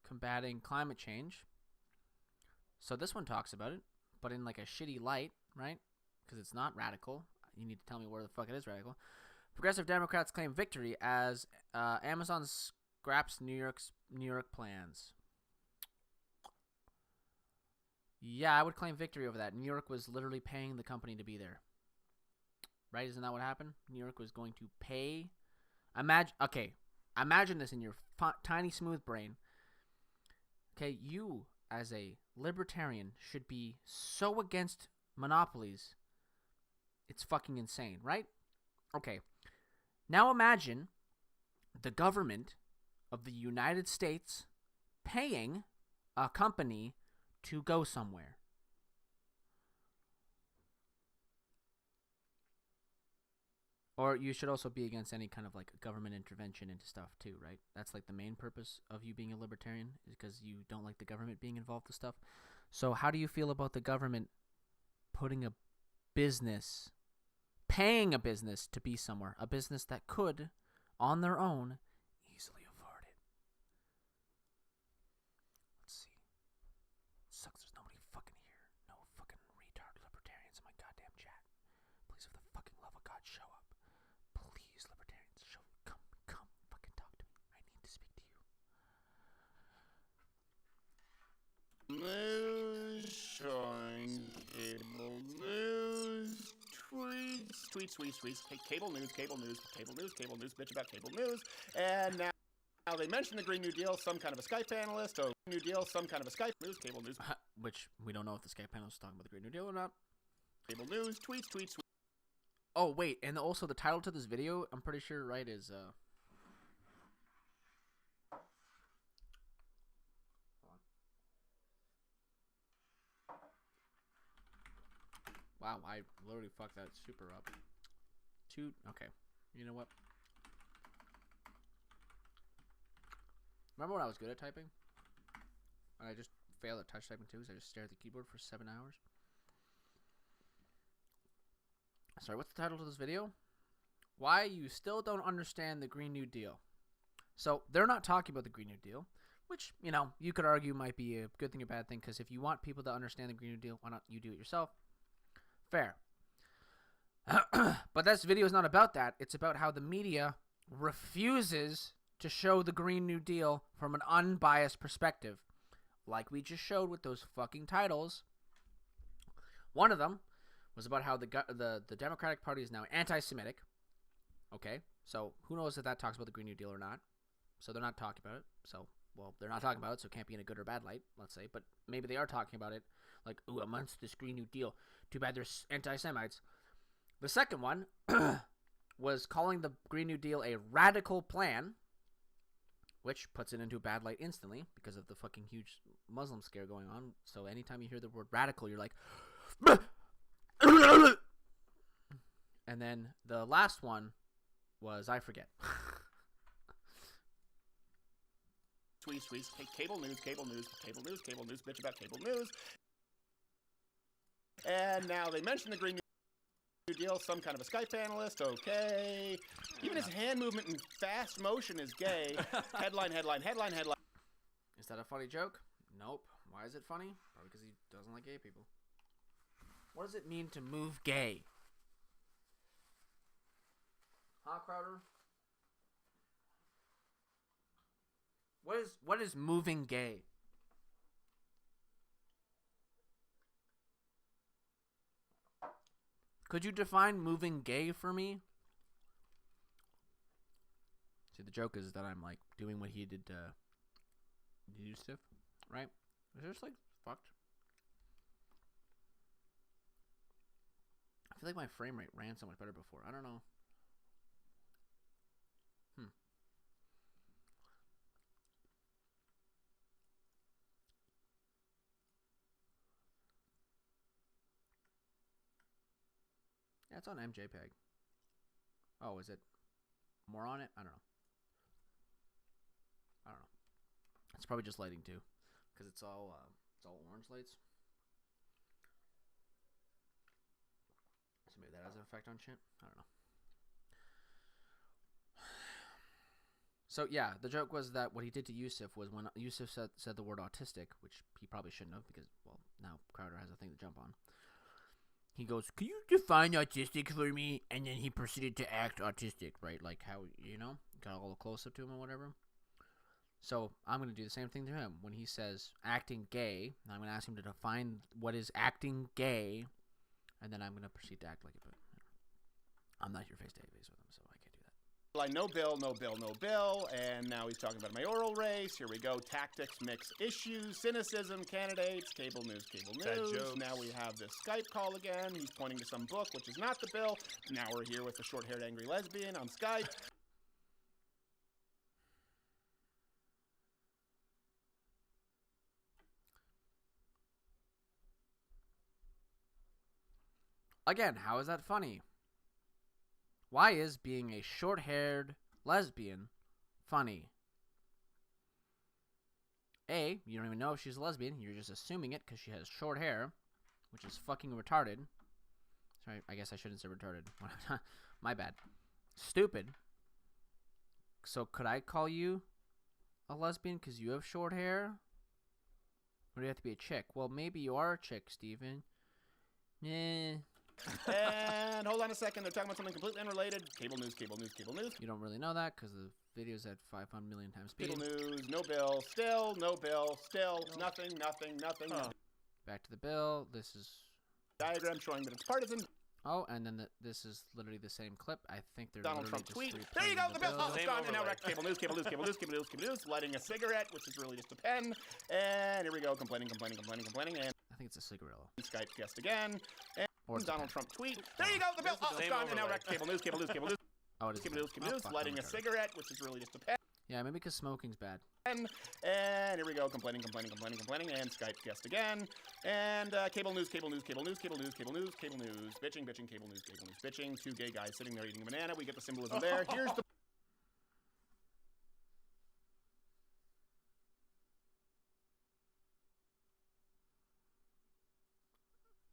combating climate change. So this one talks about it, but in like a shitty light, right? Because it's not radical. You need to tell me where the fuck it is radical. Progressive Democrats claim victory as Amazon scraps New York plans. Yeah, I would claim victory over that. New York was literally paying the company to be there. Right? Isn't that what happened? New York was going to pay. Imagine this in your tiny smooth brain. Okay, you as a libertarian should be so against monopolies. It's fucking insane, right? Okay. Now imagine the government of the United States paying a company to go somewhere. Or you should also be against any kind of like government intervention into stuff too, right? That's like the main purpose of you being a libertarian is because you don't like the government being involved with stuff. So how do you feel about the government putting a business paying a business to be somewhere, a business that could, on their own, easily afford it. Let's see. Sucks there's nobody fucking here. No fucking retard libertarians in my goddamn chat. Please, for the fucking love of God, show up. Please, libertarians, come, fucking talk to me. I need to speak to you. News, showing cable news, tweets, hey, cable news, bitch about cable news, and now they mention the Green New Deal, some kind of a Skype panelist, New Deal, some kind of a Skype news, cable news, which we don't know if the Skype panelist is talking about the Green New Deal or not. Cable news, tweets. Oh wait, and also the title to this video, I'm pretty sure, right, is wow, I literally fucked that super up. Okay, you know what? Remember when I was good at typing? And I just failed at touch typing too, because I just stared at the keyboard for 7 hours? Sorry, what's the title to this video? Why you still don't understand the Green New Deal. So, they're not talking about the Green New Deal, which, you know, you could argue might be a good thing or bad thing, because if you want people to understand the Green New Deal, why not you do it yourself? Fair. But this video is not about that. It's about how the media refuses to show the Green New Deal from an unbiased perspective. Like we just showed with those fucking titles. One of them was about how the Democratic Party is now anti-Semitic. Okay, so who knows if that talks about the Green New Deal or not. So they're not talking about it. So, well, they're not talking about it, so it can't be in a good or bad light, let's say. But maybe they are talking about it. Like, ooh, amongst this Green New Deal. Too bad they're anti-Semites. The second one was calling the Green New Deal a radical plan, which puts it into a bad light instantly because of the fucking huge Muslim scare going on. So anytime you hear the word radical, you're like... And then the last one was, I forget. Tweets, hey, cable news, bitch about cable news. And now they mention the Green New Deal, some kind of a Skype panelist, okay. Even his hand movement in fast motion is gay. Headline. Is that a funny joke? Nope. Why is it funny? Probably because he doesn't like gay people. What does it mean to move gay? Huh, Crowder? What is moving gay? Could you define moving gay for me? See, the joke is that I'm like doing what he did to Yusuf, right? It's just like fucked. I feel like my frame rate ran so much better before. I don't know. Yeah, it's on MJPEG. Oh, is it more on it? I don't know. It's probably just lighting too, because it's all orange lights. So maybe that has an effect on shit. I don't know. So yeah, the joke was that what he did to Yusuf was when Yusuf said the word autistic, which he probably shouldn't have, because well, now Crowder has a thing to jump on. He goes, "Can you define autistic for me?" And then he proceeded to act autistic, right? Like how, you know, got all close up to him or whatever. So I'm going to do the same thing to him. When he says acting gay, I'm going to ask him to define what is acting gay, and then I'm going to proceed to act like it. But I'm not your face-to-face with him, so I can't do that. Like, no bill, and now he's talking about a mayoral race. Here we go. Tactics, mix issues, cynicism, candidates, cable news. Now we have this Skype call again. He's pointing to some book, which is not the bill. Now we're here with the short-haired angry lesbian on Skype. Again, how is that funny? Why is being a short-haired lesbian funny? A, you don't even know if she's a lesbian. You're just assuming it because she has short hair, which is fucking retarded. So I guess I shouldn't say retarded. My bad. Stupid. So could I call you a lesbian because you have short hair? Or do you have to be a chick? Well, maybe you are a chick, Steven. Yeah. And hold on a second, they're talking about something completely unrelated. Cable news, cable news, cable news. You don't really know that because the video's at 500 million times speed. Cable news, no bill, still no bill, still nothing. Back to the bill. This is diagram showing that it's partisan. Oh, and then this is literally the same clip. I think they're Donald literally Trump just tweet. There you go, the bill. Oh, it's Same gone. And now overlay. we're at cable news, cable news, cable news, cable news, cable news. Lighting a cigarette, which is really just a pen. And here we go, complaining. And I think it's a cigarillo. Skype guest again. And Or it's a Donald pen. Trump tweet. There you go, the bill. Oh, it's Same gone. And now we're overlay. at cable news, cable news, cable news. Oh, it is. Cable news, cable news. Lighting a cigarette, which is really just a pen. Yeah, maybe because smoking's bad. And here we go, complaining. And Skype guest again. And cable news. Bitching, cable news, bitching. Two gay guys sitting there eating a banana. We get the symbolism there. Here's the...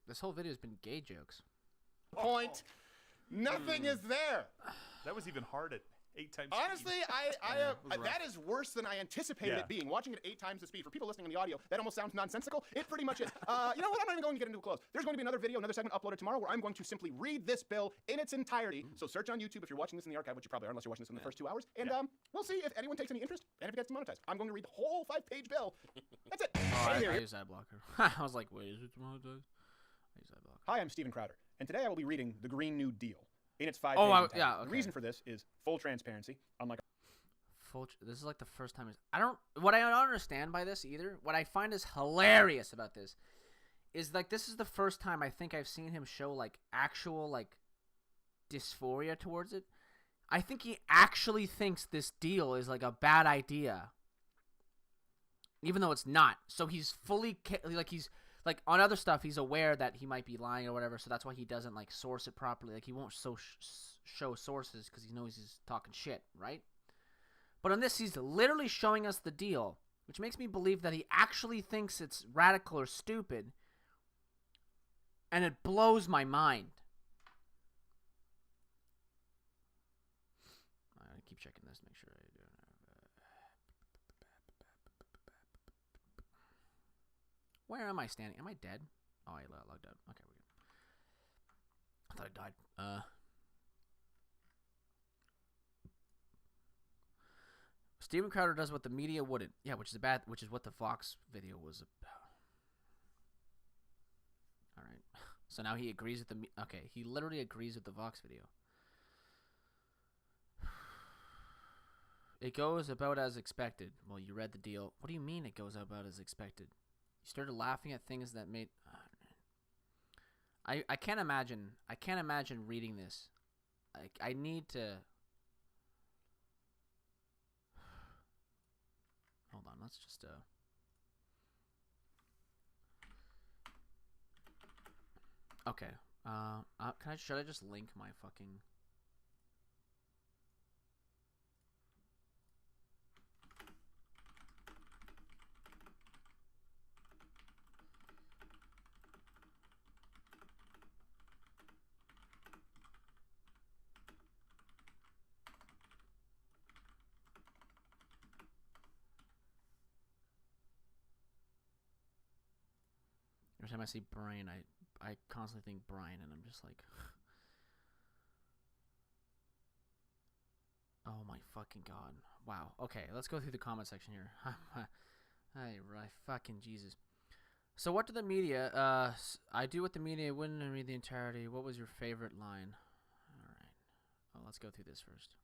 This whole video has been gay jokes. point. Nothing is there. That was even hard at 8 times. Honestly, speed. that is worse than I anticipated it being. Watching it 8 times the speed. For people listening on the audio, that almost sounds nonsensical. It pretty much is. You know what? I'm not even going to get into a close. There's going to be another video, another segment uploaded tomorrow where I'm going to simply read this bill in its entirety. So search on YouTube if you're watching this in the archive, which you probably are unless you're watching this in the first 2 hours. And we'll see if anyone takes any interest and if it gets demonetized. I'm going to read the whole 5-page bill. That's it. Oh, Hey, I here. use ad blocker. I was like, wait, is it demonetized? I use ad blocker. Hi, I'm Steven Crowder, and today I will be reading the Green New Deal in its 5 Oh, pages. yeah, The okay. reason for this is full transparency. Unlike This is like the first time. What I don't understand by this either. What I find is hilarious about this is like this is the first time I think I've seen him show like actual like dysphoria towards it. I think he actually thinks this deal is like a bad idea, even though it's not. So he's fully he's like on other stuff. He's aware that he might be lying or whatever. So that's why he doesn't like source it properly. Like he won't show sources because he knows he's talking shit, right? But on this, he's literally showing us the deal, which makes me believe that he actually thinks it's radical or stupid, and it blows my mind. I keep checking this to make sure I do it. Where am I standing? Am I dead? Oh, I logged out. Okay, we're good. I thought I died. Steven Crowder does what the media wouldn't. Yeah, which is what the Vox video was about. All right. So now he agrees with the okay, he literally agrees with the Vox video. It goes about as expected. Well, you read the deal. What do you mean it goes about as expected? You started laughing at things that made I can't imagine reading this. I need to hold on, let's just okay. Should I just link my fucking every time I see Brian, I constantly think Brian, and I'm just like, oh my fucking god. Wow. Okay, let's go through the comment section here. Hey, right, fucking Jesus. So what did the media, I do what the media wouldn't read the entirety. What was your favorite line? Alright. Well, let's go through this first.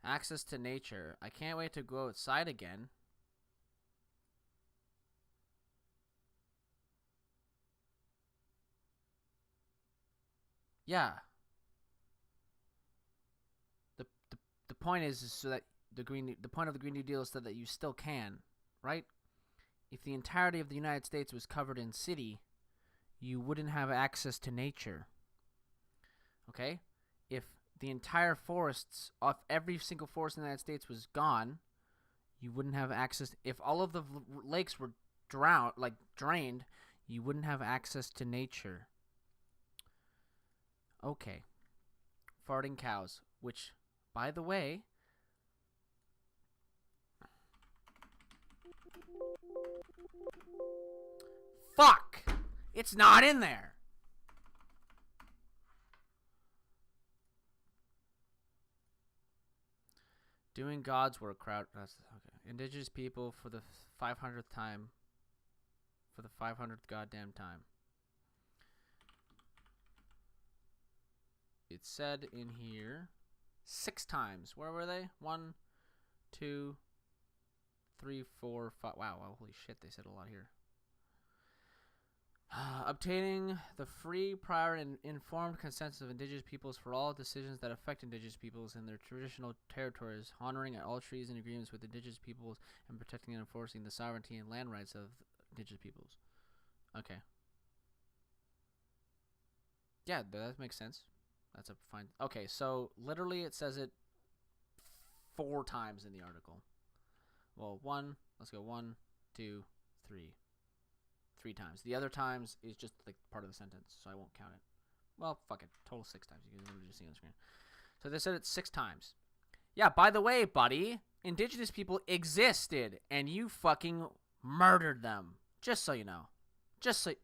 Access to nature. I can't wait to go outside again. Yeah. The point is so that the point of the Green New Deal is so that you still can, right? If the entirety of the United States was covered in city, you wouldn't have access to nature. Okay? If the entire forests of every single forest in the United States was gone, you wouldn't have access. If all of the lakes were drained, you wouldn't have access to nature. Okay. Farting cows, which, by the way, fuck! It's not in there! Doing God's work, crowd. That's okay. Indigenous people for the 500th time. For the 500th goddamn time. It said in here 6 times. Where were they? 1, 2, 3, 4, 5. Wow, holy shit, they said a lot here. Obtaining the free, prior, and informed consensus of Indigenous peoples for all decisions that affect Indigenous peoples in their traditional territories, honoring all treaties and agreements with Indigenous peoples, and protecting and enforcing the sovereignty and land rights of Indigenous peoples. Okay. Yeah, that makes sense. That's a fine. Okay, so literally it says it 4 times in the article. Well, let's go 1, 2, 3. 3 times. The other times is just like part of the sentence, so I won't count it. Well, fuck it. Total 6 times. You can literally just see on the screen. So they said it 6 times. Yeah, by the way, buddy, Indigenous people existed, and you fucking murdered them. Just so you know. So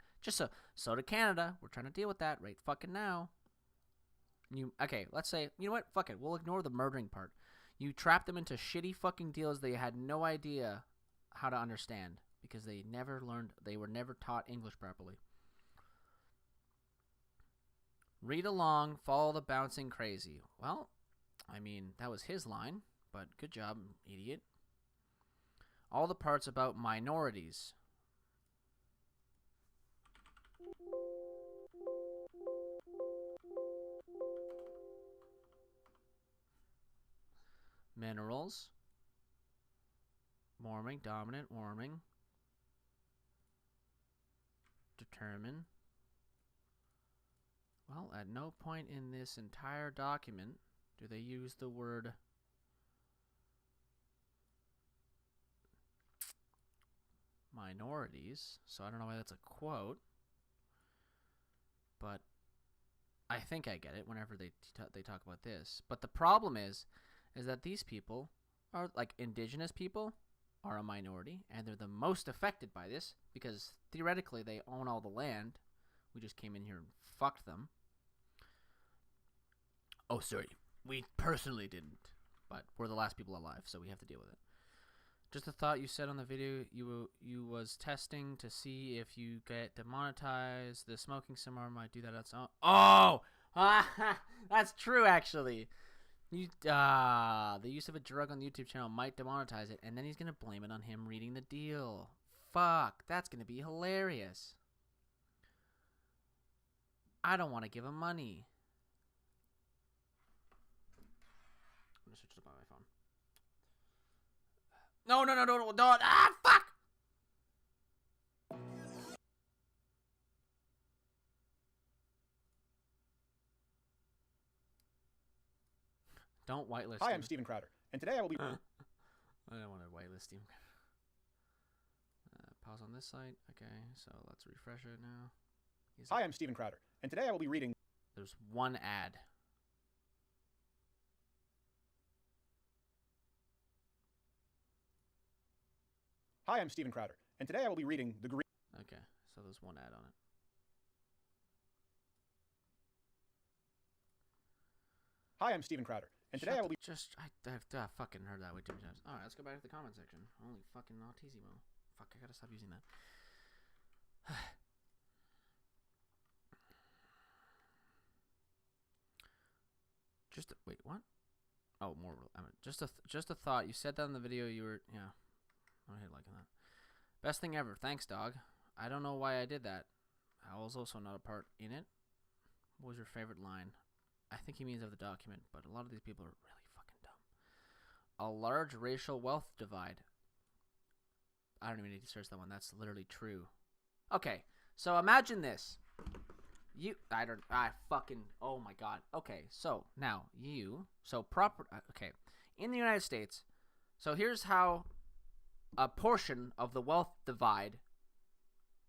did Canada. We're trying to deal with that right fucking now. Okay, let's say, you know what? Fuck it. We'll ignore the murdering part. You trapped them into shitty fucking deals they had no idea how to understand because they were never taught English properly. Read along, follow the bouncing crazy. Well, I mean, that was his line, but good job, idiot. All the parts about minorities. Minerals. Warming, dominant, warming. Determine. Well, at no point in this entire document do they use the word minorities, so I don't know why that's a quote, but I think I get it whenever they talk about this. But the problem is that these people are, like, Indigenous people are a minority, and they're the most affected by this because theoretically they own all the land. We just came in here and fucked them. Oh, sorry. We personally didn't, but we're the last people alive, so we have to deal with it. Just a thought, you said on the video you was testing to see if you get demonetized. The smoking somewhere might do that. Oh! That's true, actually. The use of a drug on the YouTube channel might demonetize it, and then he's going to blame it on him reading the deal. Fuck, that's going to be hilarious. I don't want to give him money. I'm going to switch it up on my phone. No. Ah, fuck! Don't whitelist. Hi, I'm Steven Crowder, and today I will be... I don't want to whitelist Steven. Pause on this site. Okay, so let's refresh it now. Hi, I'm Steven Crowder, and today I will be reading... There's one ad. Hi, I'm Steven Crowder, and today I will be reading The Green... Okay, so there's one ad on it. Hi, I'm Steven Crowder, and today I will be... I fucking heard that way too many times. Alright, let's go back to the comment section. Holy fucking Autisimo. Fuck, I gotta stop using that. Wait, what? Oh, more. Just a thought. You said that in the video. You were, yeah. I hate liking that. Best thing ever. Thanks, dog. I don't know why I did that. I was also not a part in it. What was your favorite line? I think he means of the document, but a lot of these people are really fucking dumb. A large racial wealth divide. I don't even need to search that one. That's literally true. Okay, so imagine this. Oh my god. Okay, so now okay, in the United States, so here's how a portion of the wealth divide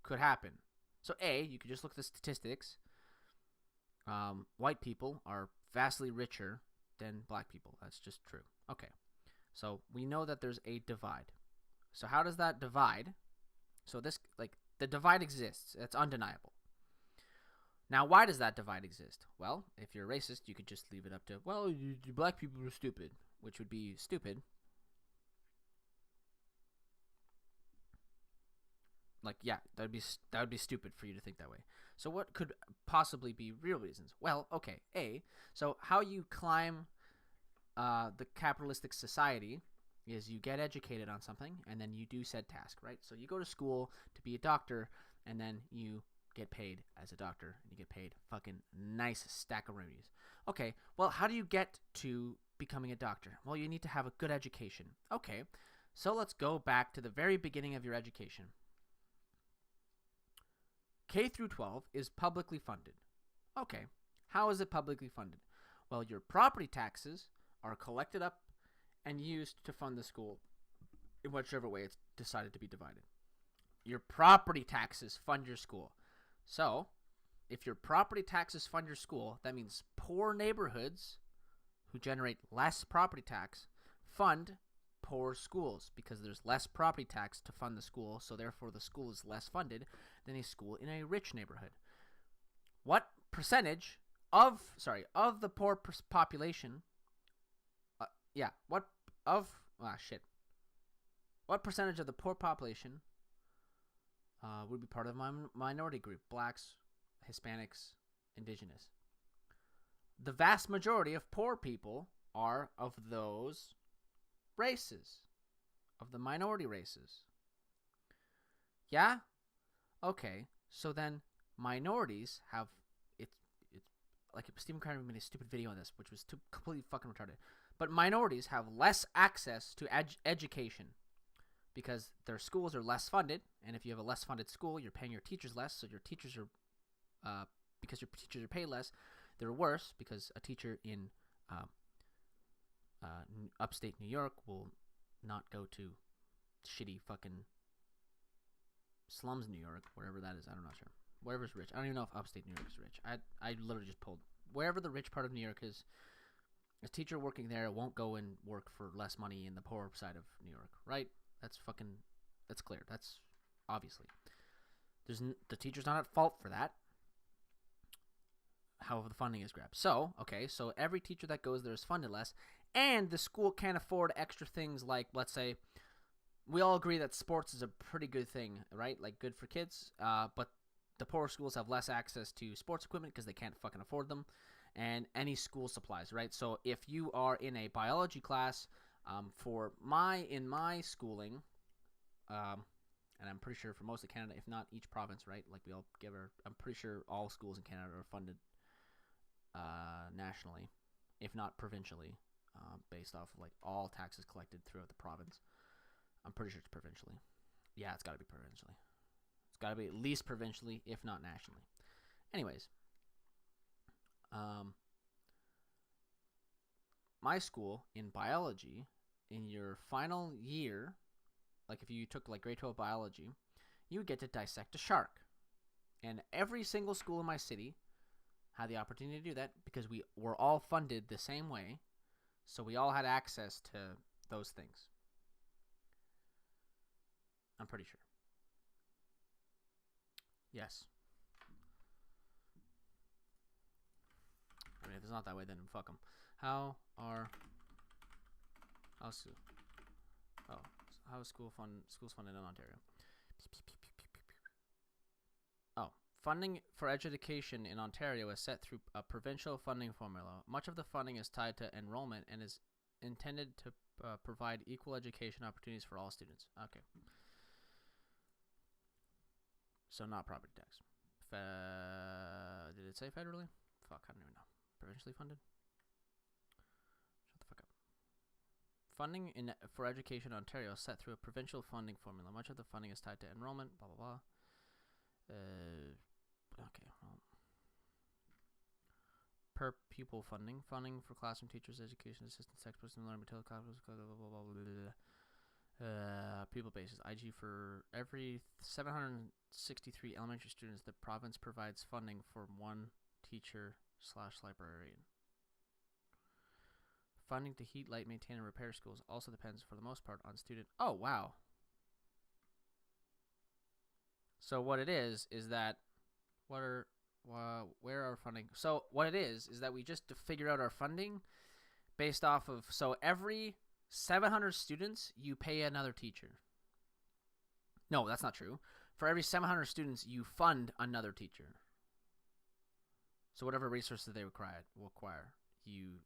could happen. So A, you could just look at the statistics. white people are vastly richer than black people. That's just true. Okay. So we know that there's a divide. So how does that divide? So this, like, the divide exists. It's undeniable. Now, why does that divide exist? Well, if you're racist, you could just leave it up to, well, black people are stupid, which would be stupid. Like, yeah, that would be stupid for you to think that way. So what could possibly be real reasons? Well, okay, so how you climb the capitalistic society is you get educated on something, and then you do said task, right? So you go to school to be a doctor, and then you get paid as a doctor, and you get paid fucking nice stack of rupees. Okay, well, how do you get to becoming a doctor? Well, you need to have a good education. Okay, so let's go back to the very beginning of your education. K through 12 is publicly funded. Okay, how is it publicly funded? Well, your property taxes are collected up and used to fund the school in whichever way it's decided to be divided. Your property taxes fund your school. So, if your property taxes fund your school, that means poor neighborhoods who generate less property tax fund poor schools because there's less property tax to fund the school, so therefore the school is less funded than a school in a rich neighborhood. What percentage of the poor population what percentage of the poor population would be part of my minority group? Blacks, Hispanics, Indigenous. The vast majority of poor people are of those races, of the minority races. Yeah? Okay, so then minorities have, it's like Stephen Crowder made a stupid video on this, which was completely fucking retarded. But minorities have less access to education because their schools are less funded, and if you have a less funded school, you're paying your teachers less, so your teachers are, because your teachers are paid less, they're worse because a teacher in upstate New York will not go to shitty fucking slums New York, wherever that is. I'm not sure. Wherever's rich. I don't even know if upstate New York is rich. I literally just pulled wherever the rich part of New York is. A teacher working there won't go and work for less money in the poor side of New York, right? That's clear. That's obviously. The teacher's not at fault for that. However, the funding is grabbed. So every teacher that goes there is funded less, and the school can't afford extra things like, let's say, we all agree that sports is a pretty good thing, right? Like, good for kids, but the poorer schools have less access to sports equipment because they can't fucking afford them, and any school supplies, right? So if you are in a biology class, in my schooling, and I'm pretty sure for most of Canada, if not each province, right? Like, I'm pretty sure all schools in Canada are funded nationally, if not provincially, based off of like all taxes collected throughout the province. I'm pretty sure it's provincially. Yeah, it's got to be provincially. It's got to be at least provincially, if not nationally. Anyways, my school in biology, in your final year, like if you took like grade 12 biology, you would get to dissect a shark. And every single school in my city had the opportunity to do that because we were all funded the same way. So we all had access to those things. I'm pretty sure. Yes. I mean, if it's not that way, then fuck them. How is schools funded in Ontario? Oh, funding for education in Ontario is set through a provincial funding formula. Much of the funding is tied to enrollment and is intended to provide equal education opportunities for all students. Okay. So not property tax. Did it say federally? Fuck, I don't even know. Provincially funded? Shut the fuck up. Funding for education in Ontario is set through a provincial funding formula. Much of the funding is tied to enrollment, blah, blah, blah. Okay, well. Per pupil funding. Funding for classroom teachers, education assistants, textbooks, and learning material, blah, blah, blah, blah, blah, blah. Pupil basis. IG for every 763 elementary students, the province provides funding for one teacher slash librarian. Funding to heat, light, maintain, and repair schools also depends, for the most part, on student. Oh, wow. So what it is that where our funding? So what it is that we just figure out our funding based off of, so every 700 students, you pay another teacher. No, that's not true. For every 700 students, you fund another teacher. So whatever resources they require, you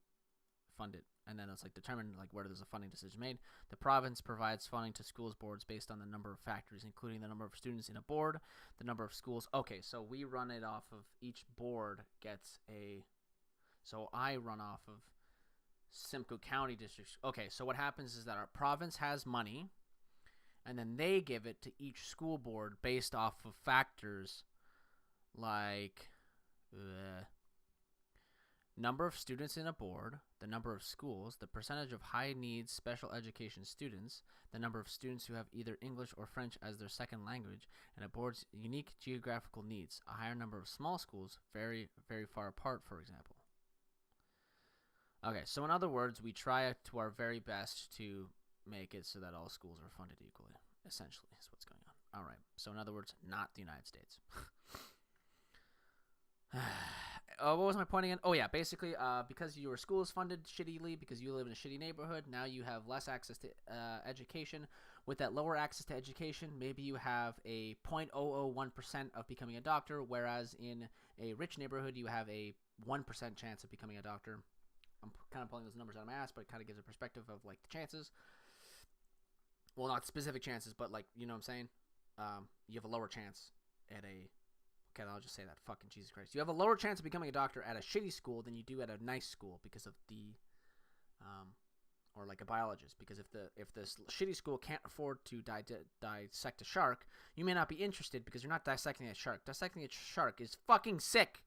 fund it. And then it's like determined like where there's a funding decision made. The province provides funding to schools boards based on the number of factors, including the number of students in a board, the number of schools. Okay, so we run it off of each board gets a. So I run off of Simcoe County districts. Okay, so what happens is that our province has money, and then they give it to each school board based off of factors like number of students in a board, the number of schools, the percentage of high needs special education students, the number of students who have either English or French as their second language, and a board's unique geographical needs, a higher number of small schools very, very far apart, for example. Okay, so in other words, we try to our very best to make it so that all schools are funded equally, essentially, is what's going on. All right, so in other words, not the United States. What was my point again? Oh yeah, basically, because your school is funded shittily, because you live in a shitty neighborhood, now you have less access to education. With that lower access to education, maybe you have a 0.001% of becoming a doctor, whereas in a rich neighborhood, you have a 1% chance of becoming a doctor. I'm kind of pulling those numbers out of my ass, but it kind of gives a perspective of like the chances. Well, not specific chances, but like, you know what I'm saying? You have a lower chance at a... Okay, I'll just say that. Fucking Jesus Christ. You have a lower chance of becoming a doctor at a shitty school than you do at a nice school because of the, or like a biologist. Because if the shitty school can't afford to dissect a shark, you may not be interested because you're not dissecting a shark. Dissecting a shark is fucking sick.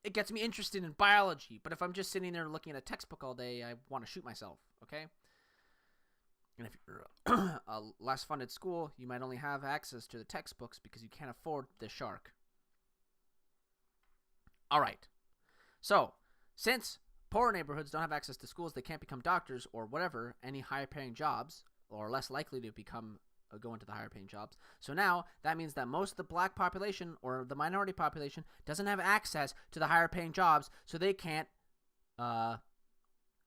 It gets me interested in biology. But if I'm just sitting there looking at a textbook all day, I want to shoot myself. Okay. And if you're a less funded school, you might only have access to the textbooks because you can't afford the shark. All right. So, since poorer neighborhoods don't have access to schools, they can't become doctors or whatever, any higher paying jobs, or less likely to become go into the higher paying jobs. So now that means that most of the black population or the minority population doesn't have access to the higher paying jobs, so they can't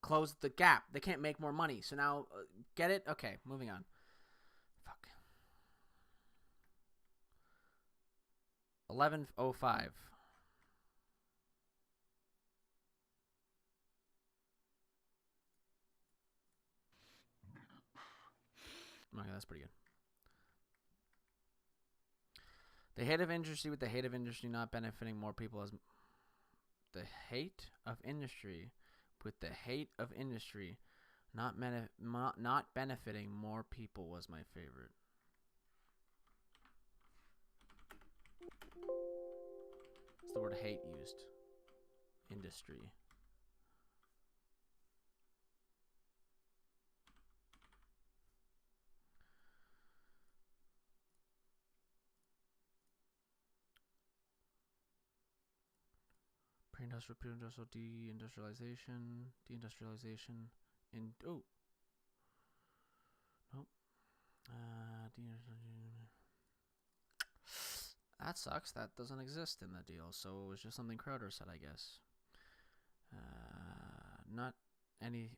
close the gap. They can't make more money. So now, get it? Okay, moving on. Fuck. 11:05. Okay, that's pretty good. The hate of industry with the hate of industry not benefiting more people as... The hate of industry... with the hate of industry not benefiting more people was my favorite. It's the word hate used. Industry. Pre-industrial, pre-industrial, deindustrialization, nope. That sucks. That doesn't exist in the deal, so it was just something Crowder said, I guess. Not any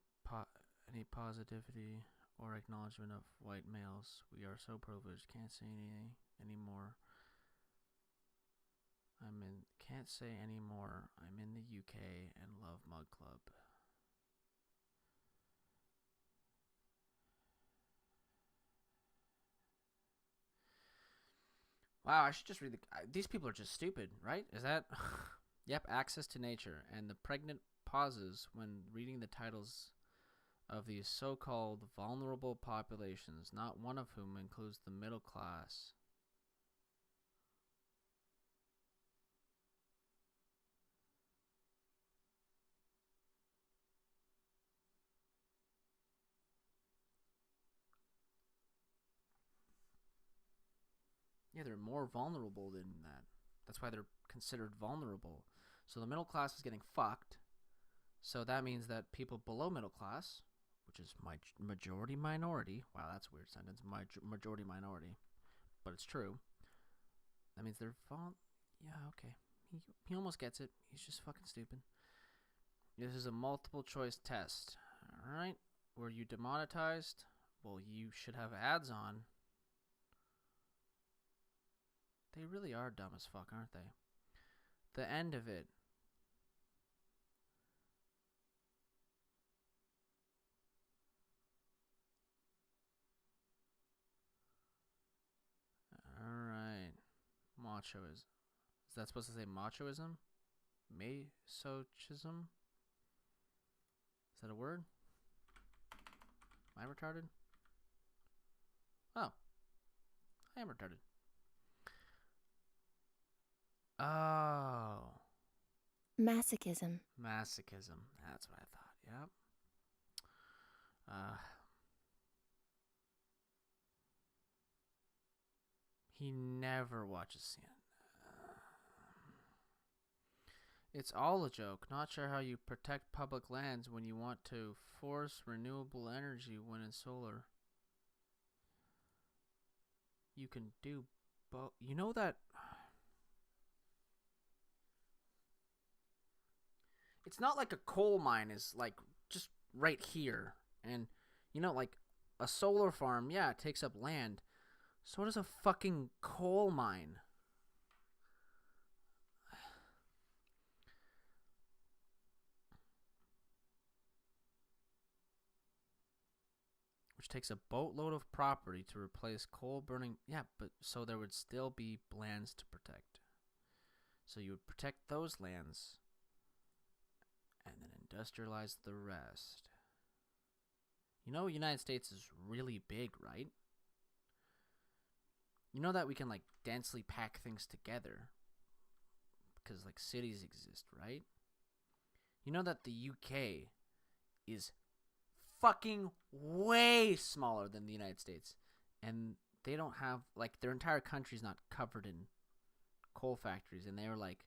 positivity or acknowledgement of white males. We are so privileged. Can't say anything anymore. Can't say anymore. I'm in the UK and love Mug Club. Wow, I should just read these people are just stupid, right? Is that? Yep, access to nature. And the pregnant pauses when reading the titles of these so-called vulnerable populations, not one of whom includes the middle class. Yeah, they're more vulnerable than that. That's why they're considered vulnerable. So the middle class is getting fucked. So that means that people below middle class, which is majority minority. Wow, that's a weird sentence. Majority minority. But it's true. That means they're falling. Yeah, okay. He almost gets it. He's just fucking stupid. This is a multiple choice test. Alright. Were you demonetized? Well, you should have ads on. They really are dumb as fuck, aren't they? The end of it. Alright. Machoism. Is that supposed to say machoism? Masochism? Is that a word? Am I retarded? Oh. I am retarded. Oh. Masochism. Masochism. That's what I thought. Yep. He never watches CNN. It's all a joke. Not sure how you protect public lands when you want to force renewable energy when in solar. You can do both. You know that... It's not like a coal mine is like just right here. And, you know, like a solar farm, yeah, it takes up land. So does a fucking coal mine. Which takes a boatload of property to replace coal burning. Yeah, but so there would still be lands to protect. So you would protect those lands and then industrialize the rest. You know, United States is really big, right? You know that we can like densely pack things together because like cities exist, right? You know that the UK is fucking way smaller than the United States, and they don't have like their entire country's not covered in coal factories, and they were like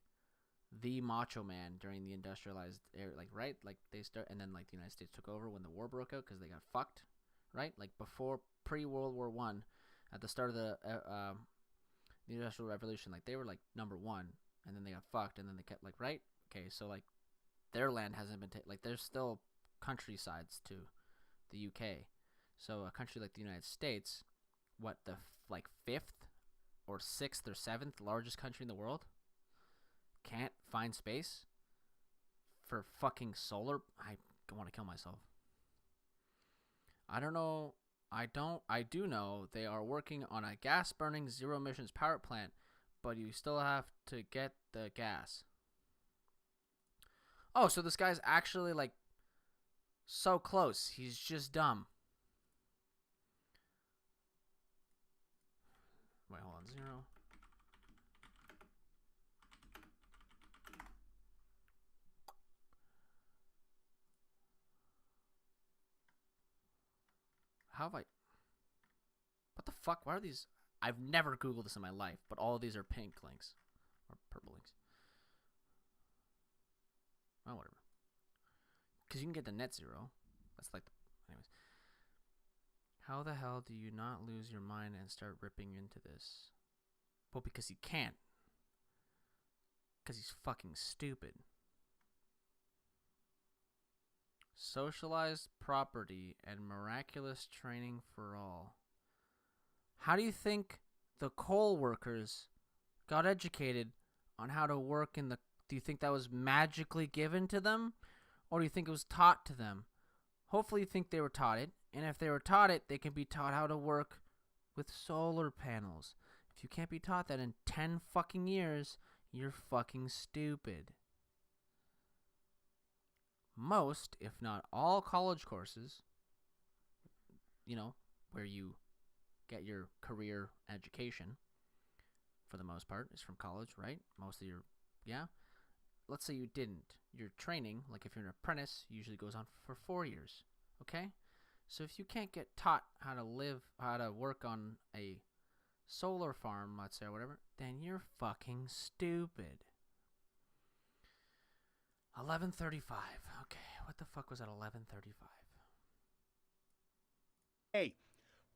the macho man during the industrialized era, like right, like they start, and then like the United States took over when the war broke out because they got fucked, right? Like before pre-World War I, at the start of the Industrial Revolution, like they were like number one, and then they got fucked, and then they kept like right, okay, so like their land hasn't been taken, like there's still countrysides to the UK. So a country like the United States, what the like 5th or 6th or 7th largest country in the world, can't find space for fucking solar. I want to kill myself. I don't know. I do know they are working on a gas burning zero emissions power plant, but you still have to get the gas. Oh, so this guy's actually like so close. He's just dumb. Wait, hold on. 0. How have I... What the fuck? Why are these... I've never Googled this in my life, but all of these are pink links. Or purple links. Oh, whatever. Because you can get the net zero. That's like... Anyways. How the hell do you not lose your mind and start ripping into this? Well, because he can't. Because he's fucking stupid. Socialized property and miraculous training for all. How do you think the coal workers got educated on how to work in the... Do you think that was magically given to them? Or do you think it was taught to them? Hopefully you think they were taught it. And if they were taught it, they can be taught how to work with solar panels. If you can't be taught that in 10 fucking years, you're fucking stupid. Most, if not all, college courses, you know, where you get your career education, for the most part, is from college, right? Most of your, yeah. Let's say you didn't. Your training, like if you're an apprentice, usually goes on for 4 years, okay? So if you can't get taught how to live, how to work on a solar farm, let's say, or whatever, then you're fucking stupid. 11:35. Okay, what the fuck was at 11:35? A.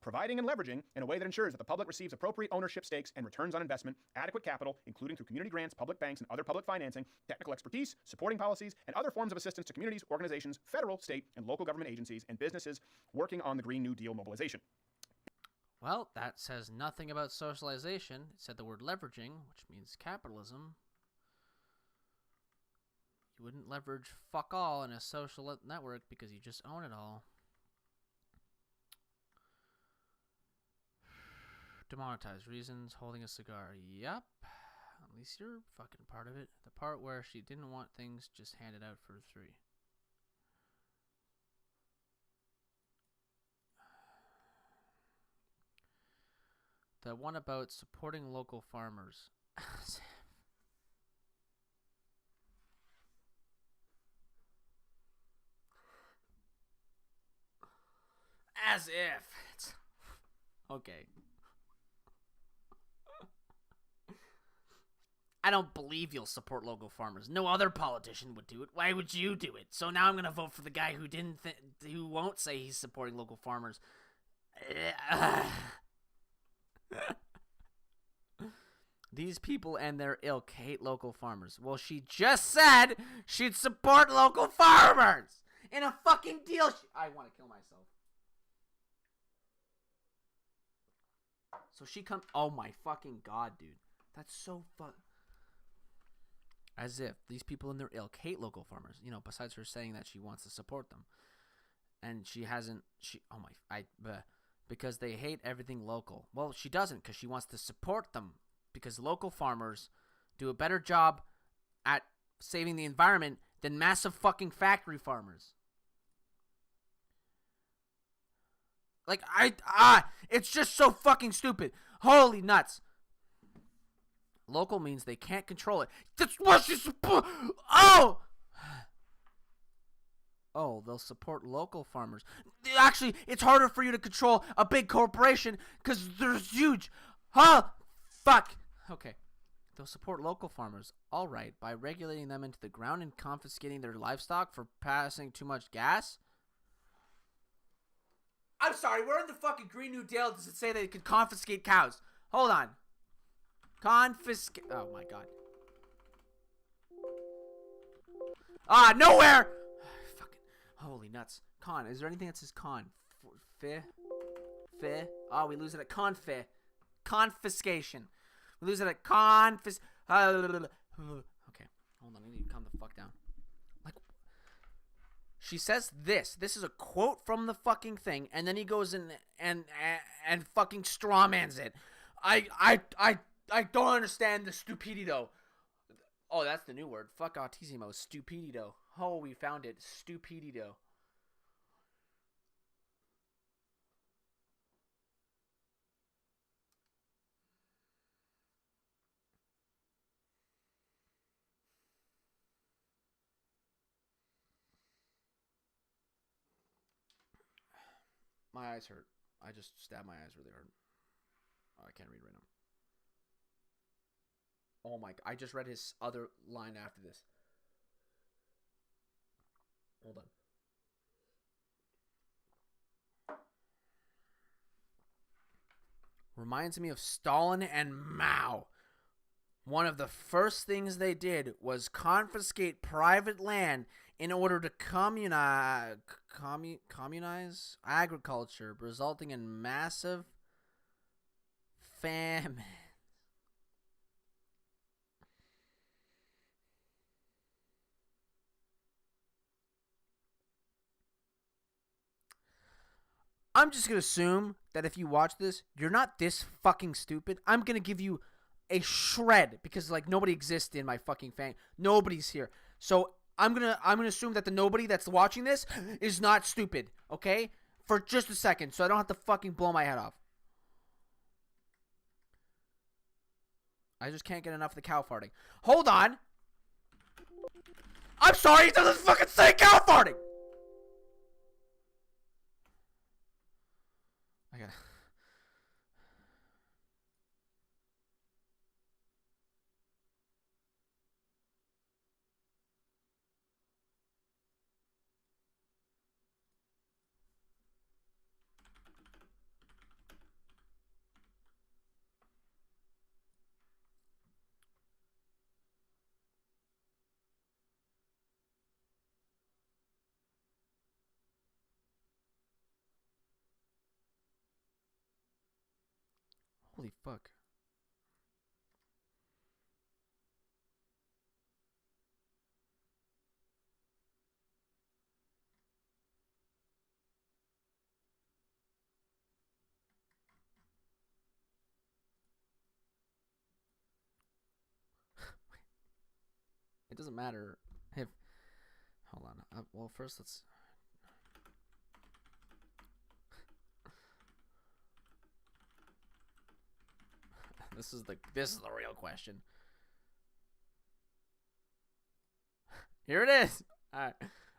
Providing and leveraging in a way that ensures that the public receives appropriate ownership stakes and returns on investment, adequate capital, including through community grants, public banks, and other public financing, technical expertise, supporting policies, and other forms of assistance to communities, organizations, federal, state, and local government agencies, and businesses working on the Green New Deal mobilization. Well, that says nothing about socialization. It said the word leveraging, which means capitalism. You wouldn't leverage fuck all in a social network because you just own it all. Demonetized reasons, holding a cigar. Yep. At least you're fucking part of it. The part where she didn't want things just handed out for free. The one about supporting local farmers. As if. It's okay. I don't believe you'll support local farmers. No other politician would do it. Why would you do it? So now I'm gonna vote for the guy who won't say he's supporting local farmers. These people and their ilk hate local farmers. Well, she just said she'd support local farmers in a fucking deal. I want to kill myself. So she comes. Oh my fucking god, dude. That's so fun. As if these people in their ilk hate local farmers. You know, besides her saying that she wants to support them. And she hasn't. Because they hate everything local. Well, she doesn't, because she wants to support them. Because local farmers do a better job at saving the environment than massive fucking factory farmers. Like, it's just so fucking stupid. Holy nuts. Local means they can't control it. That's what she support. Oh! Oh, they'll support local farmers. Actually, it's harder for you to control a big corporation because they're huge. Huh? Fuck. Okay. They'll support local farmers, all right, by regulating them into the ground and confiscating their livestock for passing too much gas. I'm sorry, where in the fucking Green New Deal does it say they could confiscate cows? Hold on. Confiscate. Oh my god. Nowhere! Fucking. Holy nuts. Con. Is there anything that says con? Fi? Oh, we lose it at confi. Confiscation. We lose it at confis. Okay. Hold on. I need to calm the fuck down. Like. She says this. This is a quote from the fucking thing, and then he goes in and fucking strawmans it. I don't understand the stupidido. Oh, that's the new word. Fuck autismo. Stupidido. Oh, we found it. Stupidido. My eyes hurt. I just stabbed my eyes really hard. Oh, I can't read right now. Oh my, I just read his other line after this. Hold on. Reminds me of Stalin and Mao. One of the first things they did was confiscate private land in order to communize agriculture, resulting in massive famine. I'm just going to assume that if you watch this, you're not this fucking stupid. I'm going to give you a shred because like nobody exists in my fucking fan. Nobody's here. So I'm going to assume that the nobody that's watching this is not stupid, okay? For just a second so I don't have to fucking blow my head off. I just can't get enough of the cow farting. Hold on. I'm sorry, it doesn't fucking say cow farting. I gotta. Holy fuck. It doesn't matter if... Hold on. Well, first let's... This is the real question. Here it is. All right.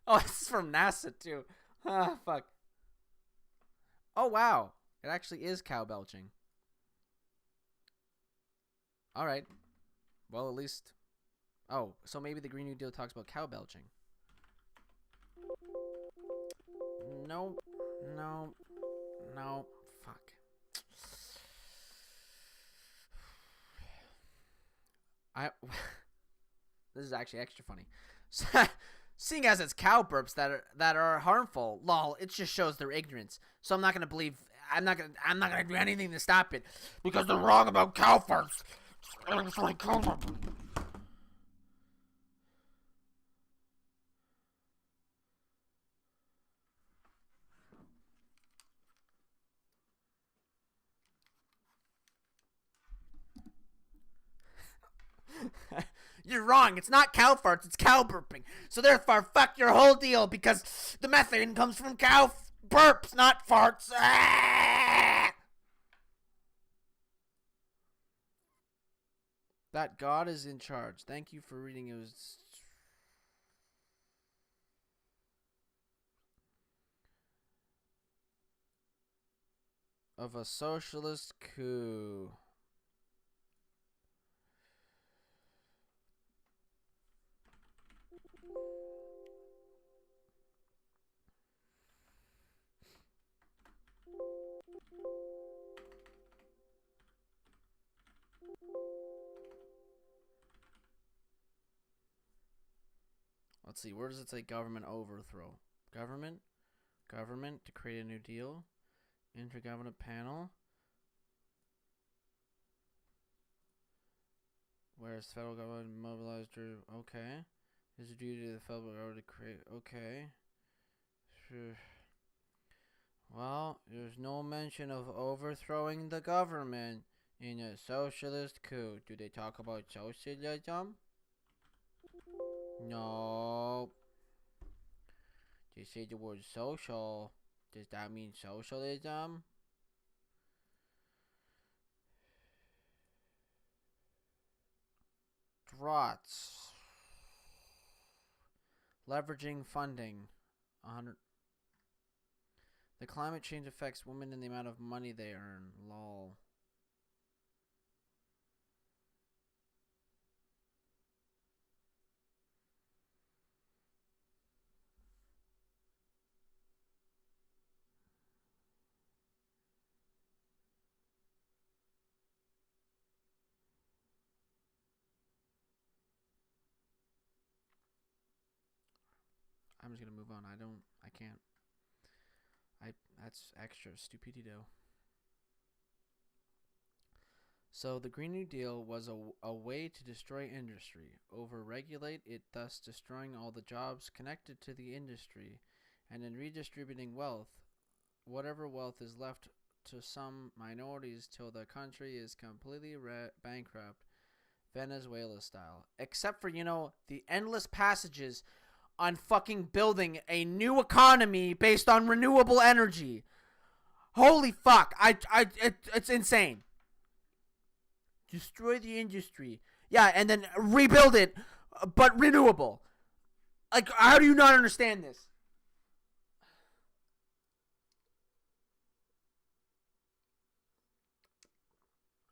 Oh, this is from NASA too. Ah, fuck. Oh wow, it actually is cow belching. All right. Well, at least. Oh, so maybe the Green New Deal talks about cow belching. No, no, no. Fuck. This is actually extra funny. Seeing as it's cow burps that are harmful, lol, it just shows their ignorance. So I'm not gonna believe. I'm not gonna do anything to stop it because they're wrong about cow farts. It's like cow farts. You're wrong. It's not cow farts. It's cow burping. So therefore, fuck your whole deal because the methane comes from cow burps, not farts. Ah! That God is in charge. Thank you for reading. It was... of a socialist coup. Let's see, where does it say government overthrow? Government to create a new deal. Intergovernmental panel. Whereas federal government mobilized to, okay. Is it duty to the federal government to create, okay. Well, there's no mention of overthrowing the government in a socialist coup. Do they talk about socialism? No. They say the word social. Does that mean socialism? Drots. Leveraging funding. 100. The climate change affects women in the amount of money they earn. Lol. I'm just gonna move on. I can't. That's extra stupidido. So the Green New Deal was a way to destroy industry, over-regulate it, thus destroying all the jobs connected to the industry, and in redistributing wealth, whatever wealth is left to some minorities till the country is completely bankrupt, Venezuela style. Except for, the endless passages on fucking building a new economy based on renewable energy. Holy fuck. It's insane. Destroy the industry. Yeah, and then rebuild it, but renewable. Like, how do you not understand this?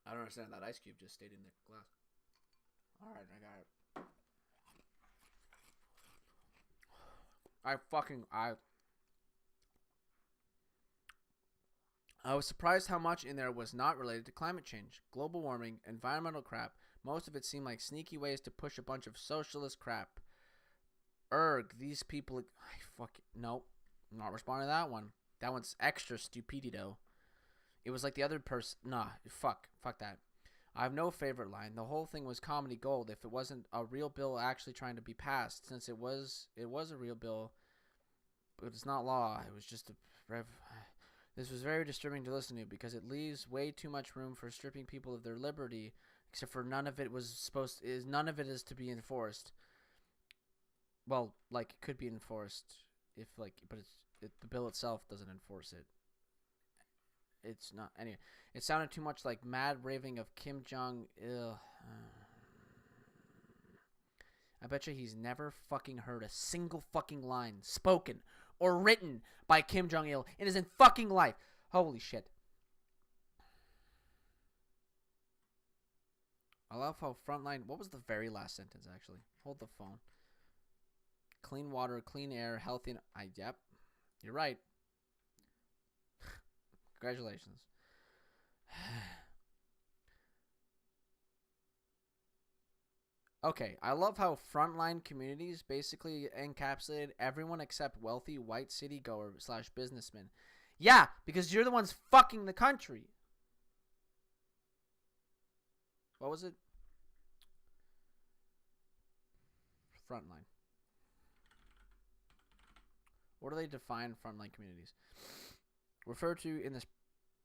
I don't understand. That ice cube just stayed in the glass. Alright, I got it. I was surprised how much in there was not related to climate change, global warming, environmental crap. Most of it seemed like sneaky ways to push a bunch of socialist crap. These people... Nope. I'm not responding to that one. That one's extra stupidido. It was like the other person. Nah, fuck that. I have no favorite line. The whole thing was comedy gold. If it wasn't a real bill actually trying to be passed, since it was a real bill, but it's not law. It was just This was very disturbing to listen to because it leaves way too much room for stripping people of their liberty, except for none of it is to be enforced. Well, like it could be enforced if but the bill itself doesn't enforce it. It's not anyway. It sounded too much like mad raving of Kim Jong Il. I bet you he's never fucking heard a single fucking line spoken or written by Kim Jong Il in his fucking life. Holy shit. I love how Frontline. What was the very last sentence actually? Hold the phone. Clean water, clean air, healthy. Yep, you're right. Congratulations. Okay, I love how frontline communities basically encapsulated everyone except wealthy white city goer / businessmen. Yeah, because you're the ones fucking the country. What was it? Frontline. What do they define frontline communities? Referred to in this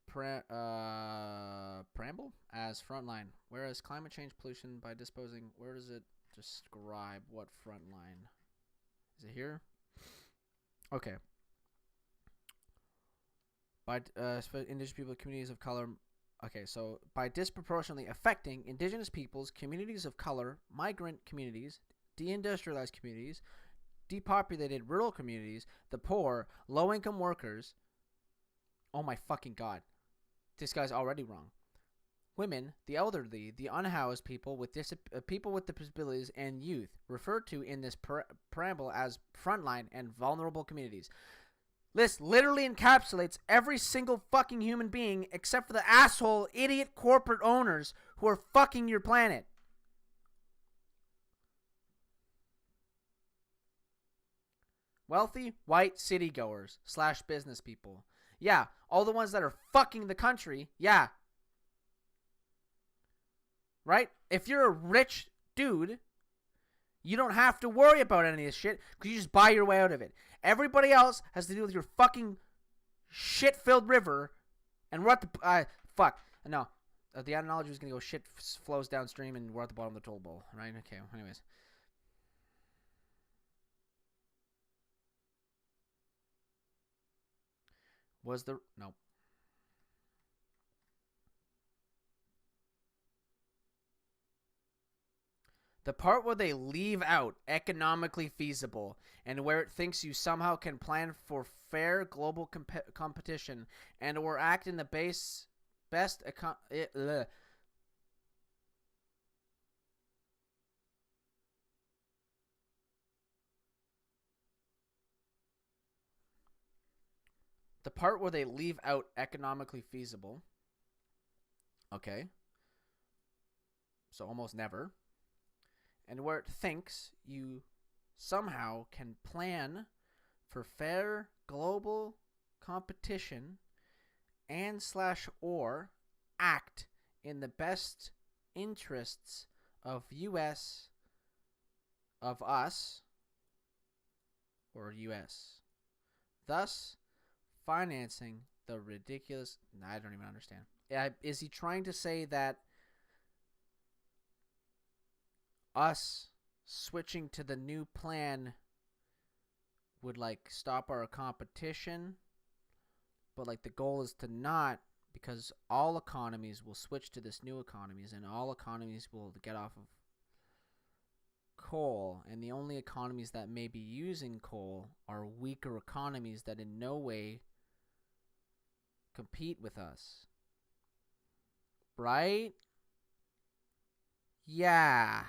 preamble as frontline, whereas climate change pollution by disposing. Where does it describe what frontline? Is it here? Okay. By indigenous people, communities of color. Okay, so by disproportionately affecting indigenous peoples, communities of color, migrant communities, deindustrialized communities, depopulated rural communities, the poor, low-income workers. Oh my fucking god. This guy's already wrong. Women, the elderly, the unhoused people with disabilities, and youth, referred to in this preamble as frontline and vulnerable communities. This literally encapsulates every single fucking human being except for the asshole, idiot corporate owners who are fucking your planet. Wealthy, white city goers / business people. Yeah, all the ones that are fucking the country, yeah. Right? If you're a rich dude, you don't have to worry about any of this shit because you just buy your way out of it. Everybody else has to deal with your fucking shit-filled river, and we're at the... fuck. No. The analogy was going to go shit flows downstream and we're at the bottom of the toll bowl, right? Okay, anyways. Was the... No. The part where they leave out economically feasible and where it thinks you somehow can plan for fair global competition and or act in the best the part where they leave out economically feasible. Okay. So almost never. And where it thinks you somehow can plan for fair global competition and / or act in the best interests of U.S. of us or U.S. Thus financing the ridiculous... I don't even understand. Is he trying to say that us switching to the new plan would like stop our competition, but like the goal is to not, because all economies will switch to this new economies and all economies will get off of coal, and the only economies that may be using coal are weaker economies that in no way compete with us, right? Yeah.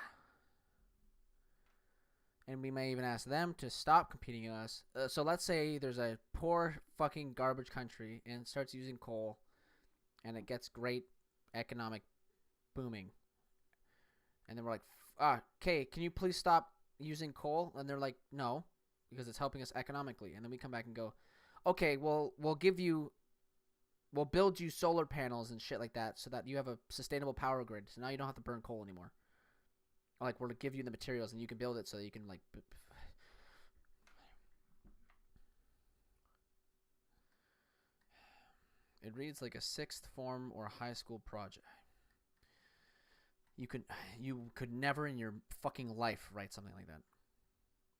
And we may even ask them to stop competing with us. So let's say there's a poor fucking garbage country and starts using coal and it gets great economic booming. And then we're like, okay, can you please stop using coal? And they're like, no, because it's helping us economically. And then we come back and go, okay, well, we'll give you we'll build you solar panels and shit like that so that you have a sustainable power grid. So now you don't have to burn coal anymore. Or like, we'll give you the materials and you can build it so that you can like. It reads like a 6th form or high school project. You could never in your fucking life write something like that.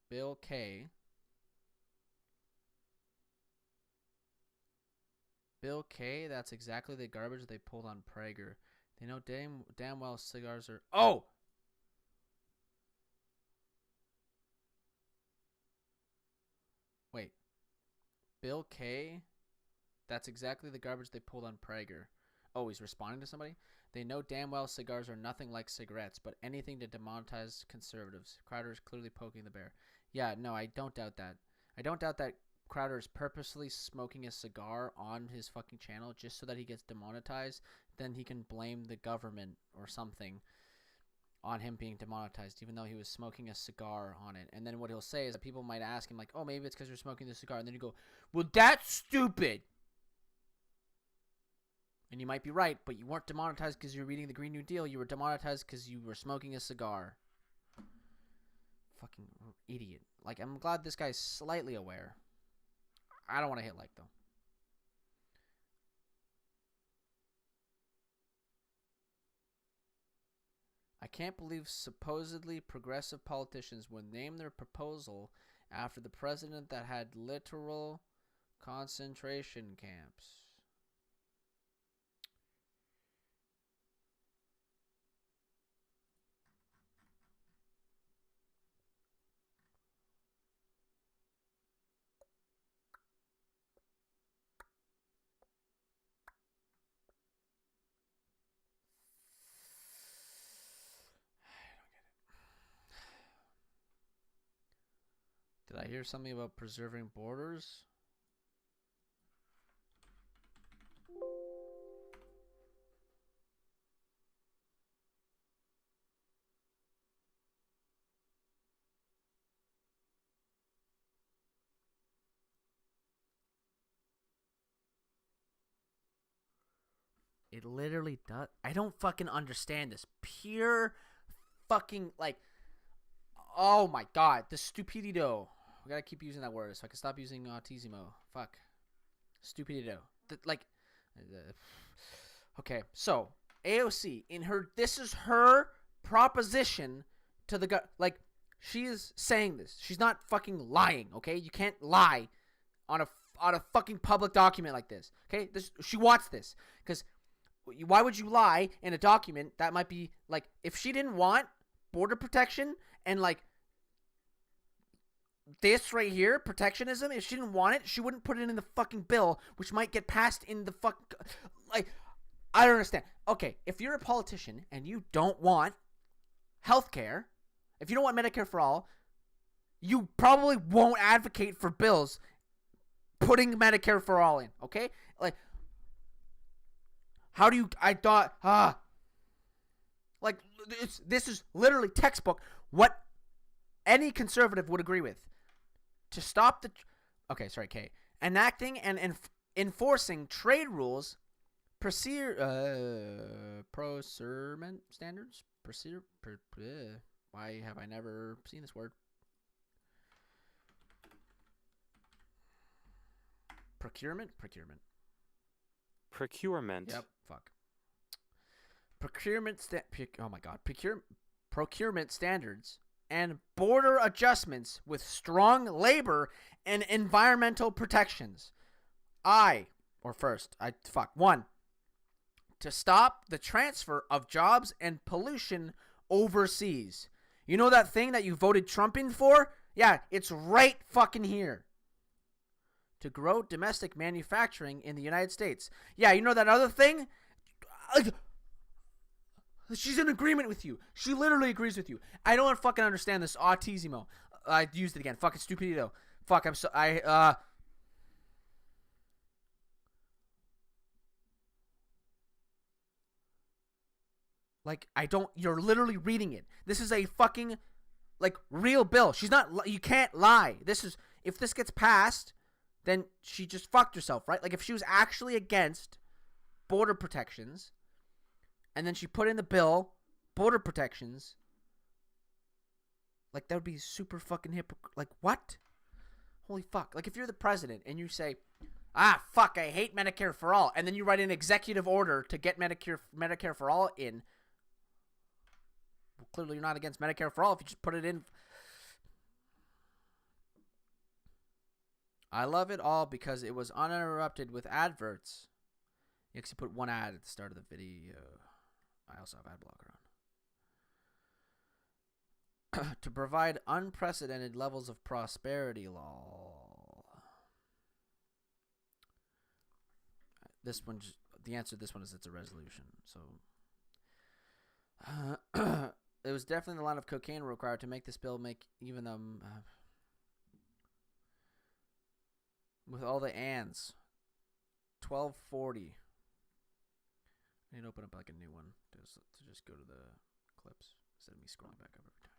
Bill K. Bill K. That's exactly the garbage they pulled on Prager. They know damn well cigars are. Oh. Wait. Bill K. That's exactly the garbage they pulled on Prager. Oh, he's responding to somebody? They know damn well cigars are nothing like cigarettes, but anything to demonetize conservatives. Crowder is clearly poking the bear. Yeah, no, I don't doubt that. I don't doubt that Crowder is purposely smoking a cigar on his fucking channel just so that he gets demonetized. Then he can blame the government or something on him being demonetized, even though he was smoking a cigar on it. And then what he'll say is that people might ask him, like, oh, maybe it's because you're smoking the cigar. And then you go, well, that's stupid. And you might be right, but you weren't demonetized because you were reading the Green New Deal. You were demonetized because you were smoking a cigar. Fucking idiot. Like, I'm glad this guy's slightly aware. I don't want to hit like, though. I can't believe supposedly progressive politicians would name their proposal after the president that had literal concentration camps. Did I hear something about preserving borders? It literally does. I don't fucking understand this. Pure fucking, like, oh my god, the stupidido. We gotta keep using that word so I can stop using autismo. Fuck. Stupidido. Okay, so AOC in her, this is her proposition to the like, she is saying this. She's not fucking lying. Okay, you can't lie on a fucking public document like this. Okay, she wants this because why would you lie in a document that might be like, if she didn't want border protection and like this right here, protectionism, if she didn't want it, she wouldn't put it in the fucking bill, which might get passed in the fucking, like, I don't understand. Okay, if you're a politician and you don't want healthcare, if you don't want Medicare for all, you probably won't advocate for bills putting Medicare for all in, okay? Like, how do you, like, this is literally textbook what any conservative would agree with. To stop the, enacting and enforcing trade rules, procurement standards, why have I never seen this word? Procurement. Yep. Fuck. Procurement standards and border adjustments with strong labor and environmental protections. One, to stop the transfer of jobs and pollution overseas. You know that thing that you voted Trump in for? Yeah, it's right fucking here. To grow domestic manufacturing in the United States. Yeah, you know that other thing? She's in agreement with you. She literally agrees with you. I don't fucking understand this autismo. I used it again. Fucking stupidido. Fuck, like, you're literally reading it. This is a fucking, like, real bill. You can't lie. If this gets passed, then she just fucked herself, right? Like, if she was actually against border protections, and then she put in the bill border protections. Like, that would be super fucking like, what? Holy fuck. Like, if you're the president and you say, fuck, I hate Medicare for all, and then you write an executive order to get Medicare for all in, well, clearly you're not against Medicare for all if you just put it in. I love it all because it was uninterrupted with adverts. You actually put one ad at the start of the video. I also have ad blocker on. To provide unprecedented levels of prosperity, lol. This one, the answer to this one is it's a resolution. So, it was definitely the line of cocaine required to make this bill make even them with all the ands. 1240. I need to open up like a new one to just go to the clips instead of me scrolling back up every time.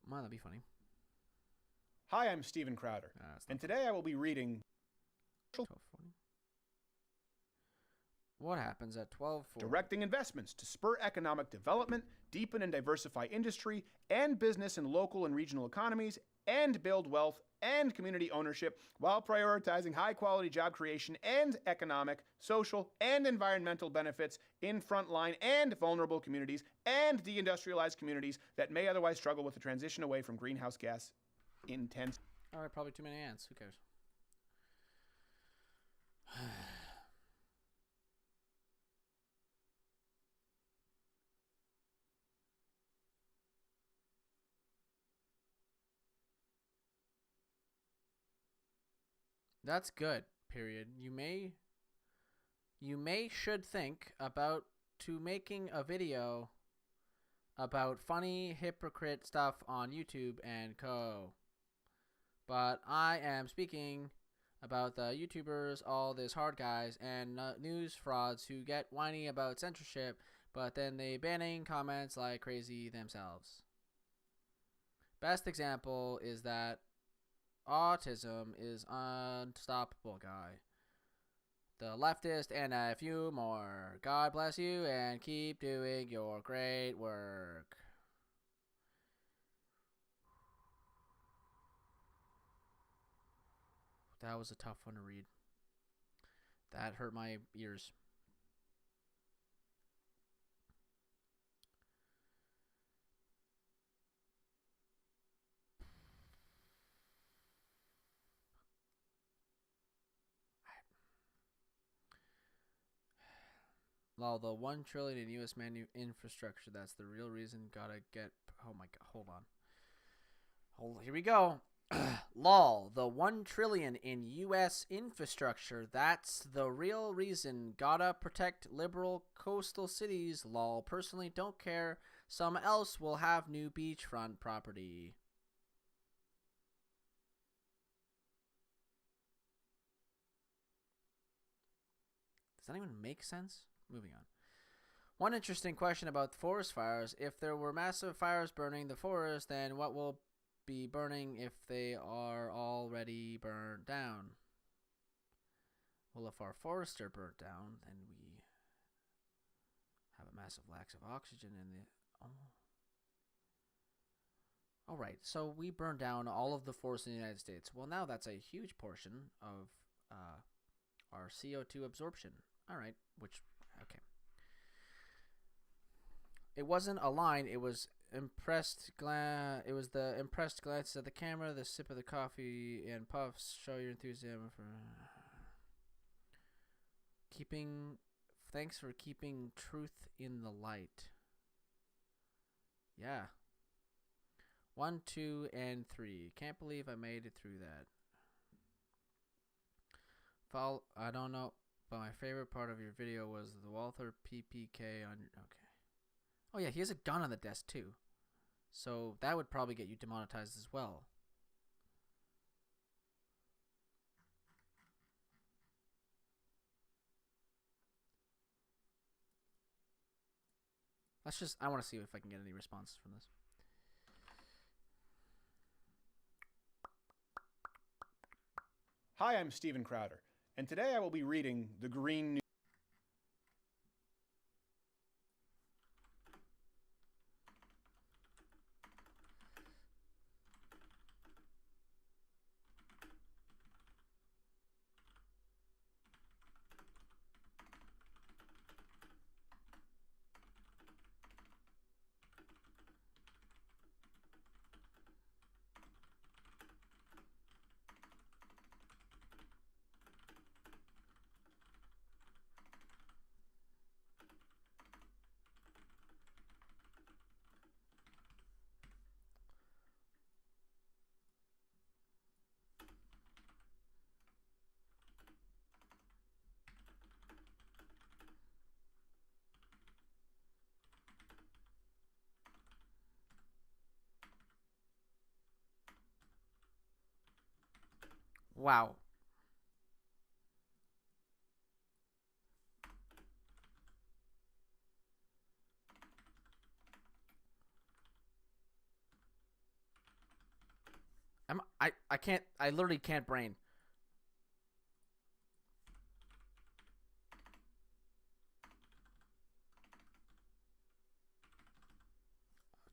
Well, that'd be funny. Hi, I'm Steven Crowder, and today I will be reading 1240. What happens at 1240? Directing investments to spur economic development, deepen and diversify industry and business in local and regional economies, and build wealth and community ownership while prioritizing high-quality job creation and economic, social, and environmental benefits in frontline and vulnerable communities and deindustrialized communities that may otherwise struggle with the transition away from greenhouse gas intense. All right, probably too many ants. Who cares? That's good, period. You should think about making a video about funny hypocrite stuff on YouTube and co. But I am speaking about the YouTubers, all these hard guys, and news frauds who get whiny about censorship, but then they banning comments like crazy themselves. Best example is that autism is unstoppable guy. The leftist and a few more. God bless you and keep doing your great work. That was a tough one to read. That hurt my ears. Lol, the 1 trillion in U.S. infrastructure, that's the real reason. Gotta get, oh my god, hold on. Here we go. Lol, the 1 trillion in U.S. infrastructure, that's the real reason. Gotta protect liberal coastal cities. Lol, personally don't care. Some else will have new beachfront property. Does that even make sense? Moving on. One interesting question about forest fires. If there were massive fires burning the forest, then what will be burning if they are already burned down? Well, if our forests are burnt down, then we have a massive lack of oxygen in the... Oh. Alright, so we burn down all of the forests in the United States. Well, now that's a huge portion of our CO2 absorption. Alright, which... Okay. It wasn't a line, it was it was the impressed glance at the camera, the sip of the coffee and puffs. Show your enthusiasm for thanks for keeping truth in the light. Yeah. 1, 2, and 3. Can't believe I made it through that. I don't know. But my favorite part of your video was the Walther PPK on your... Okay. Oh yeah, he has a gun on the desk too. So that would probably get you demonetized as well. I want to see if I can get any responses from this. Hi, I'm Steven Crowder, and today I will be reading the Green New. Wow. I can't, I literally can't brain.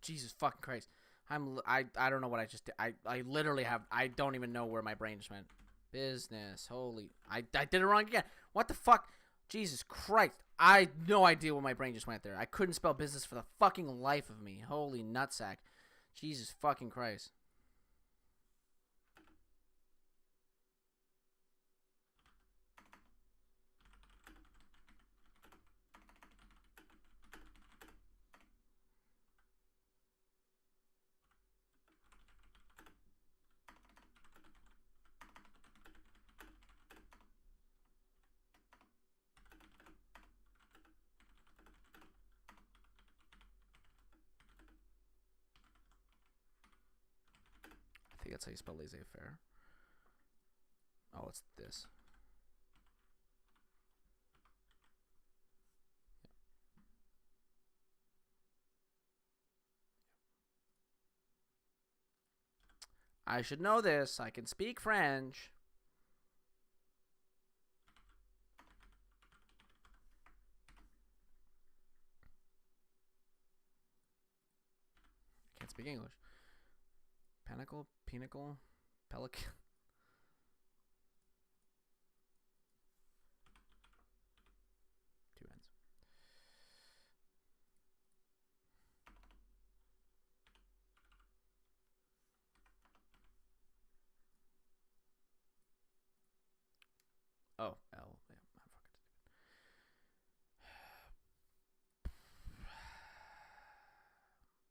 Jesus fucking Christ. I don't know what I just did. I literally have, I don't even know where my brain just went. Business. Holy, I did it wrong again. What the fuck? Jesus Christ. I had no idea where my brain just went there. I couldn't spell business for the fucking life of me. Holy nutsack. Jesus fucking Christ. I think that's how you spell laissez-faire. Oh, it's this. I should know this. I can speak French. I can't speak English. Panicle, penicle, pelican. Two ends. Oh, L. Yeah, I'm fucking stupid.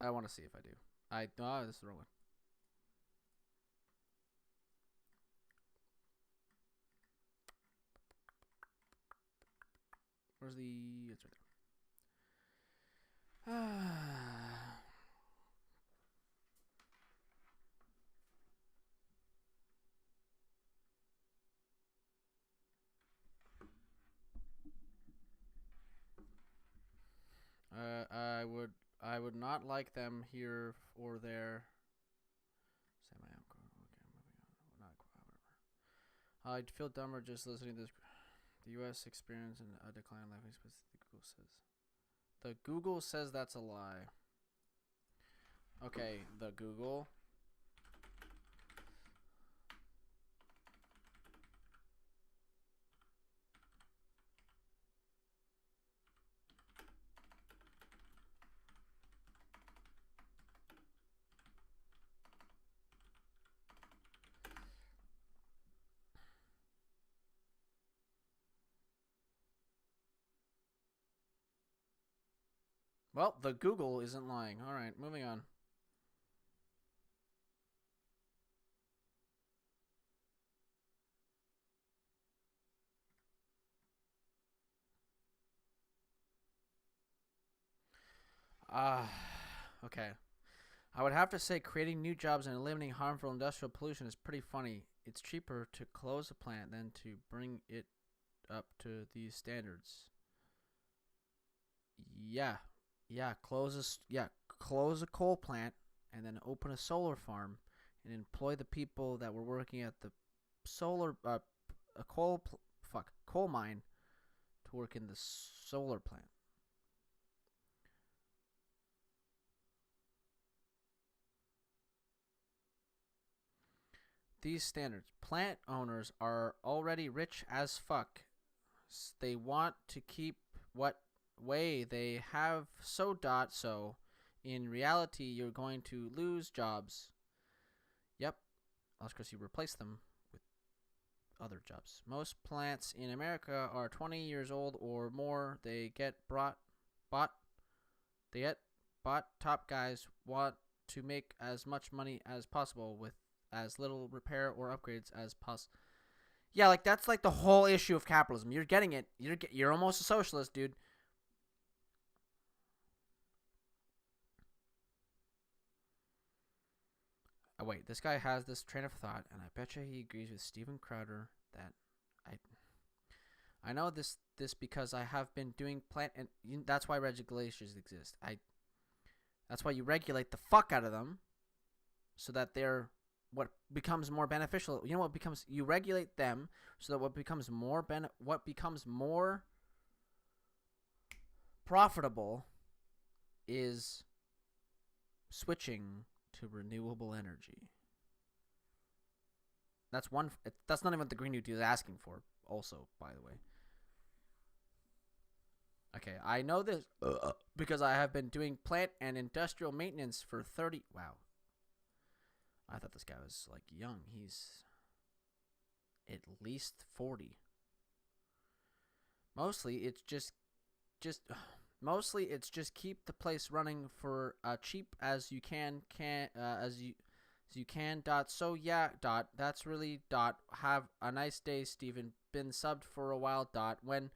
I want to see if I do. Oh, this is the wrong one. Where's the... It's right there. I would not like them here or there. Say my okay, moving on. Not whatever. I'd feel dumber just listening to this. The U.S. experience a decline in life expectancy. The Google says. The Google says that's a lie. Okay, the Google. Well, the Google isn't lying. All right, moving on. Okay. I would have to say creating new jobs and eliminating harmful industrial pollution is pretty funny. It's cheaper to close a plant than to bring it up to these standards. Yeah. Close a coal plant and then open a solar farm and employ the people that were working at the coal mine to work in the solar plant. These standards. Plant owners are already rich as fuck. They want to keep what way they have so. In reality, you're going to lose jobs. Yep. Of course, you replace them with other jobs. Most plants in America are 20 years old or more. They get bought. Top guys want to make as much money as possible with as little repair or upgrades as possible. Yeah, like that's like the whole issue of capitalism. You're getting it. You're almost a socialist, dude. Oh wait, this guy has this train of thought, and I bet you he agrees with Steven Crowder that I know this because I have been doing plant, and that's why regulations exist. That's why you regulate the fuck out of them, so that they're what becomes more beneficial. You know what becomes? You regulate them so that what becomes more profitable is switching to renewable energy. That's not even what the Green New Deal is asking for. Also, by the way. Okay, I know this because I have been doing plant and industrial maintenance for 30. Wow. I thought this guy was like young. He's at least 40. Mostly it's just keep the place running for cheap as you can. So yeah. That's really. Have a nice day, Steven. Been subbed for a while. When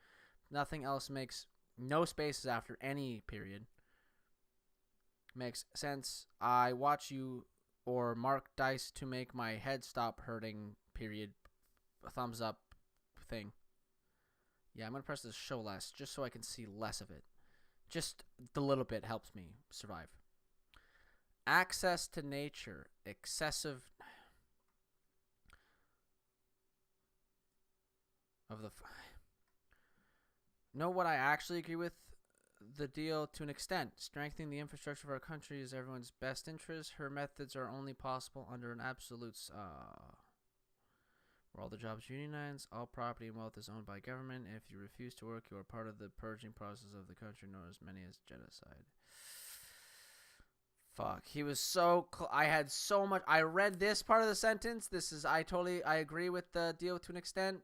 nothing else makes no spaces after any period. Makes sense. I watch you or mark dice to make my head stop hurting, period. A thumbs up thing. Yeah, I'm going to press this show less just so I can see less of it. Just the little bit helps me survive. Access to nature. Excessive of the... Know what I actually agree with the deal to an extent. Strengthening the infrastructure of our country is everyone's best interest. Her methods are only possible under an absolute where all the jobs unionize, all property and wealth is owned by government. If you refuse to work, you are part of the purging process of the country known as many as genocide. Fuck, he was so I had so much. I read this part of the sentence. I agree with the deal to an extent.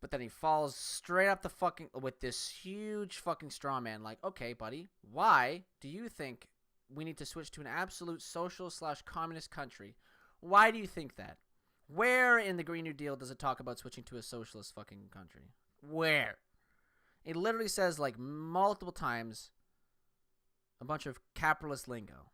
But then he falls straight up the fucking with this huge fucking straw man. Like, okay, buddy, why do you think we need to switch to an absolute social/communist country? Why do you think that? Where in the Green New Deal does it talk about switching to a socialist fucking country? Where? It literally says like multiple times a bunch of capitalist lingo.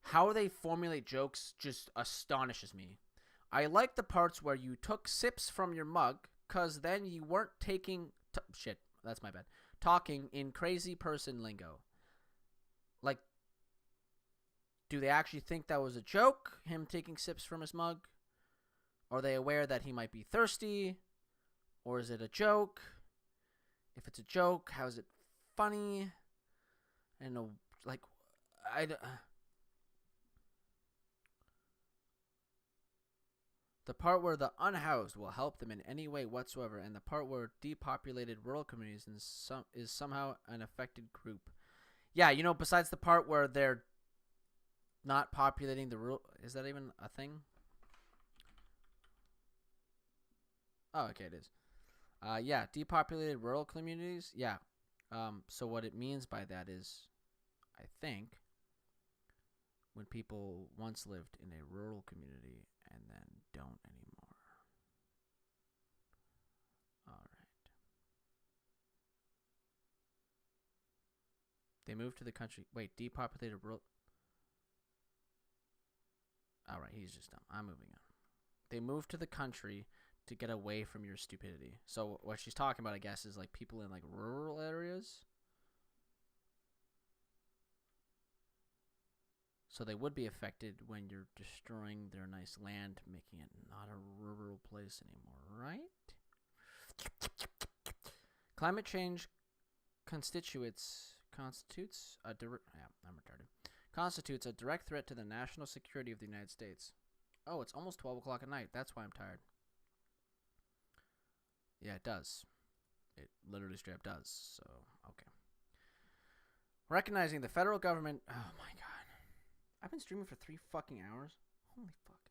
How they formulate jokes just astonishes me. I like the parts where you took sips from your mug, cause then you weren't taking shit. That's my bad. Talking in crazy person lingo. Like, do they actually think that was a joke? Him taking sips from his mug? Are they aware that he might be thirsty? Or is it a joke? If it's a joke, how is it funny? I know, like, the part where the unhoused will help them in any way whatsoever, and the part where depopulated rural communities is somehow an affected group. Yeah, you know, besides the part where they're not populating the rural... Is that even a thing? Oh, okay, it is. Yeah, depopulated rural communities. Yeah. So what it means by that is, I think, when people once lived in a rural community and then don't anymore. All right. They moved to the country. Wait, depopulated rural... All right, he's just dumb. I'm moving on. They moved to the country to get away from your stupidity. So what she's talking about, I guess, is like people in like rural areas. So they would be affected when you're destroying their nice land, making it not a rural place anymore, right? Climate change constitutes a direct threat to the national security of the United States. Oh, it's almost 12 o'clock at night. That's why I'm tired. Yeah, it does. It literally straight up does. So, okay. Recognizing the federal government. Oh my god. I've been streaming for 3 fucking hours. Holy fuck.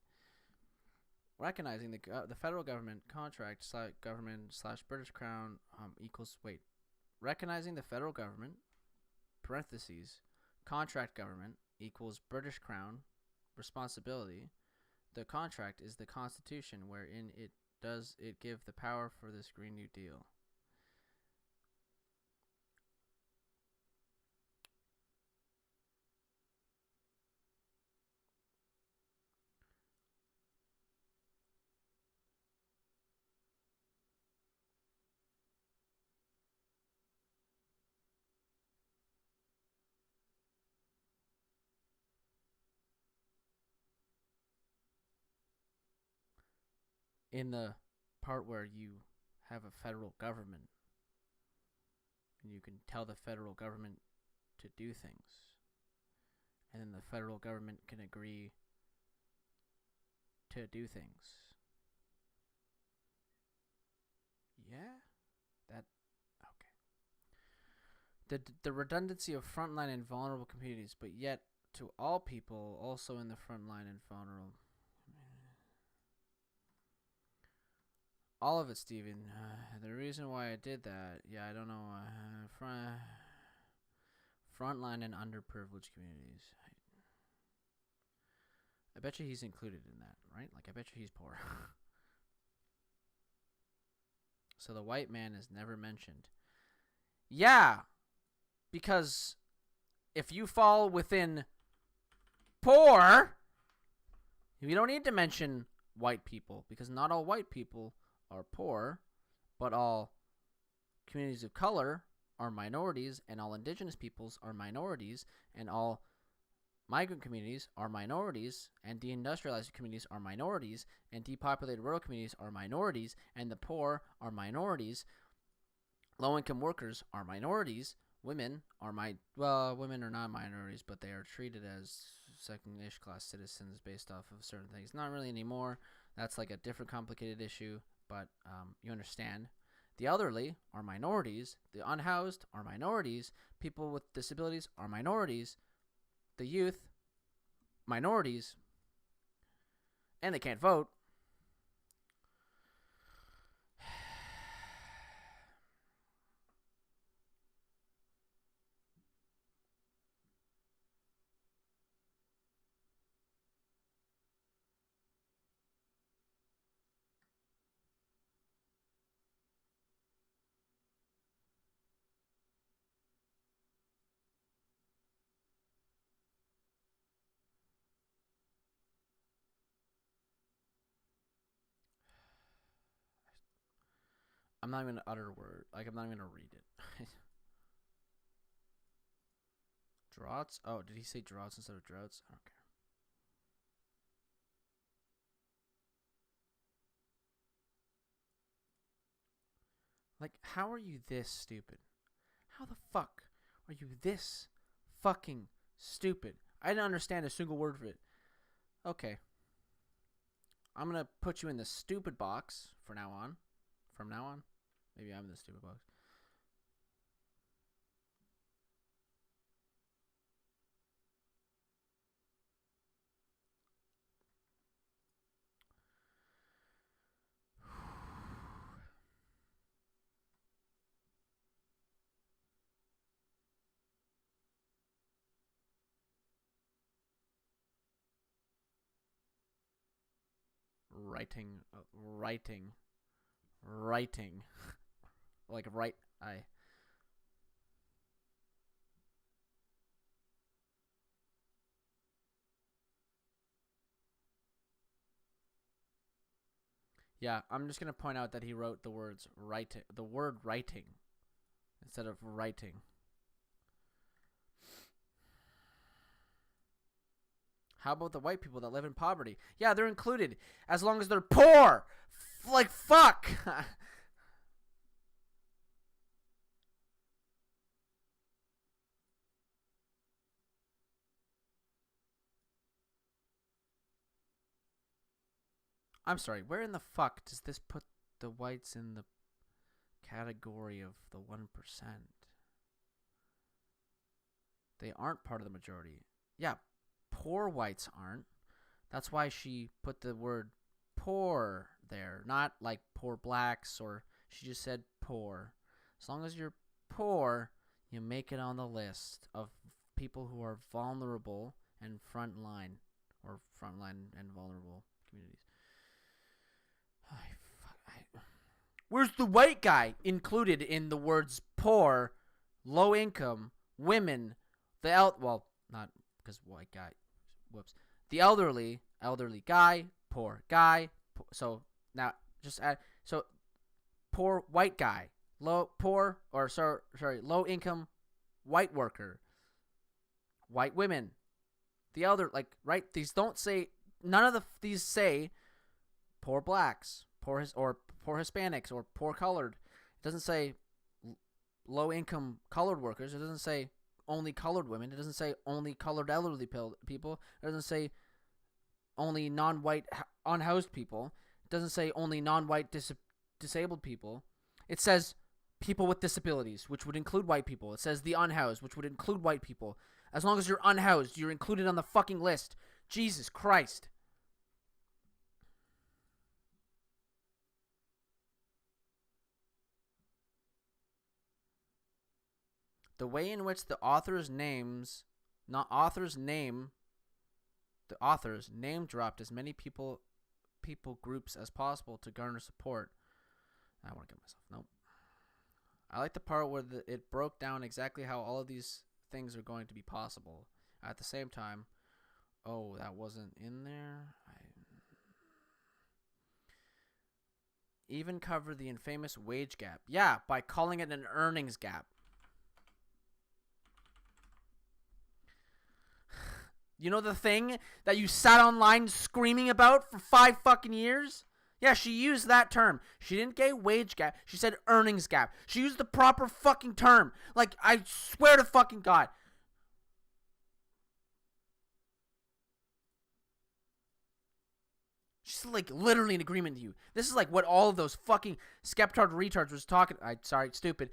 Recognizing the federal government contract government / British Crown equals recognizing the federal government parentheses contract government equals British Crown responsibility. The contract is the Constitution wherein it give the power for this Green New Deal. In the part where you have a federal government and you can tell the federal government to do things, and then the federal government can agree to do things. Yeah? That okay. The redundancy of frontline and vulnerable communities, but yet to all people also in the frontline and vulnerable. All of it, Steven. The reason why I did that, yeah, I don't know. Frontline and underprivileged communities. I bet you he's included in that, right? Like, I bet you he's poor. So the white man is never mentioned. Yeah, because if you fall within poor, we don't need to mention white people, because not all white people are poor, but all communities of color are minorities, and all indigenous peoples are minorities, and all migrant communities are minorities, and deindustrialized communities are minorities, and depopulated rural communities are minorities, and the poor are minorities. Low-income workers are minorities. Women are women are not minorities, but they are treated as second-ish class citizens based off of certain things. Not really anymore. That's like a different complicated issue. But you understand. The elderly are minorities. The unhoused are minorities. People with disabilities are minorities. The youth, minorities. And they can't vote. I'm not even going to utter a word. Like, I'm not even going to read it. Droughts? Oh, did he say droughts instead of droughts? I don't care. Like, how are you this stupid? How the fuck are you this fucking stupid? I didn't understand a single word of it. Okay. I'm going to put you in the stupid box from now on. From now on? Maybe I'm in the stupid box. Writing. Like, right. Yeah, I'm just going to point out that he wrote the word writing instead of writing. How about the white people that live in poverty? Yeah, they're included as long as they're poor. Like, fuck. I'm sorry, where in the fuck does this put the whites in the category of the 1%? They aren't part of the majority. Yeah, poor whites aren't. That's why she put the word poor there, not like poor blacks, or she just said poor. As long as you're poor, you make it on the list of people who are vulnerable and frontline, or frontline and vulnerable communities. Where's the white guy included in the words poor, low income, women, well, not because white guy, whoops. The elderly guy, poor guy. So now just add, so poor white guy, low income white worker, white women, the elder, like, right? These don't say, none of these say poor blacks, poor Hispanics, or poor colored. It doesn't say low income colored workers. It doesn't say only colored women. It doesn't say only colored elderly people. It doesn't say only non-white unhoused people. It doesn't say only non-white disabled people. It says people with disabilities, which would include white people. It says the unhoused, which would include white people. As long as you're unhoused, you're included on the fucking list. Jesus Christ. The way in which the author's name dropped as many people groups as possible to garner support. I want to get myself. Nope. I like the part where it broke down exactly how all of these things are going to be possible. At the same time, oh, that wasn't in there. Even cover the infamous wage gap. Yeah, by calling it an earnings gap. You know the thing that you sat online screaming about for 5 fucking years? Yeah, she used that term. She didn't get wage gap. She said earnings gap. She used the proper fucking term. Like, I swear to fucking God. She's like literally in agreement with you. This is like what all of those fucking skeptard retards was talking. Sorry, stupid.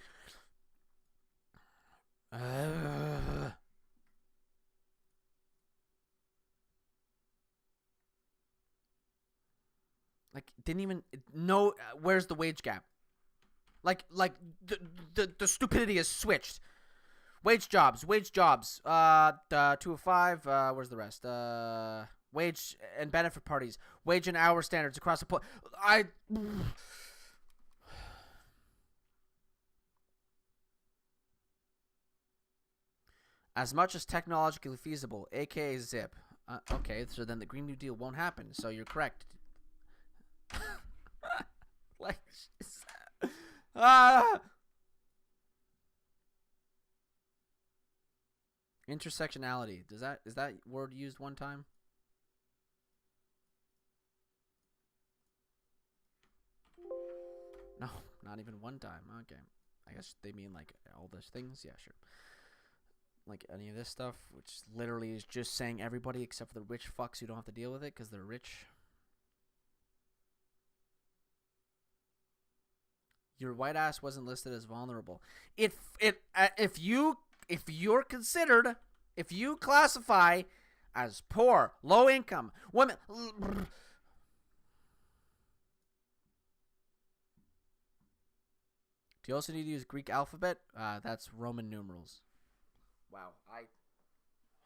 Like, didn't even know where's the wage gap. Like the stupidity has switched. Wage jobs. The 205. Where's the rest? Wage and benefit parties. Wage and hour standards across the board. As much as technologically feasible, aka zip. Okay, so then the Green New Deal won't happen. So you're correct. Like, intersectionality. Is that word used one time? No, not even one time. Okay, I guess they mean like all those things. Yeah, sure. Like any of this stuff, which literally is just saying everybody except for the rich fucks who don't have to deal with it because they're rich. Your white ass wasn't listed as vulnerable. If you classify as poor, low income, women. Do you also need to use Greek alphabet? That's Roman numerals. Wow,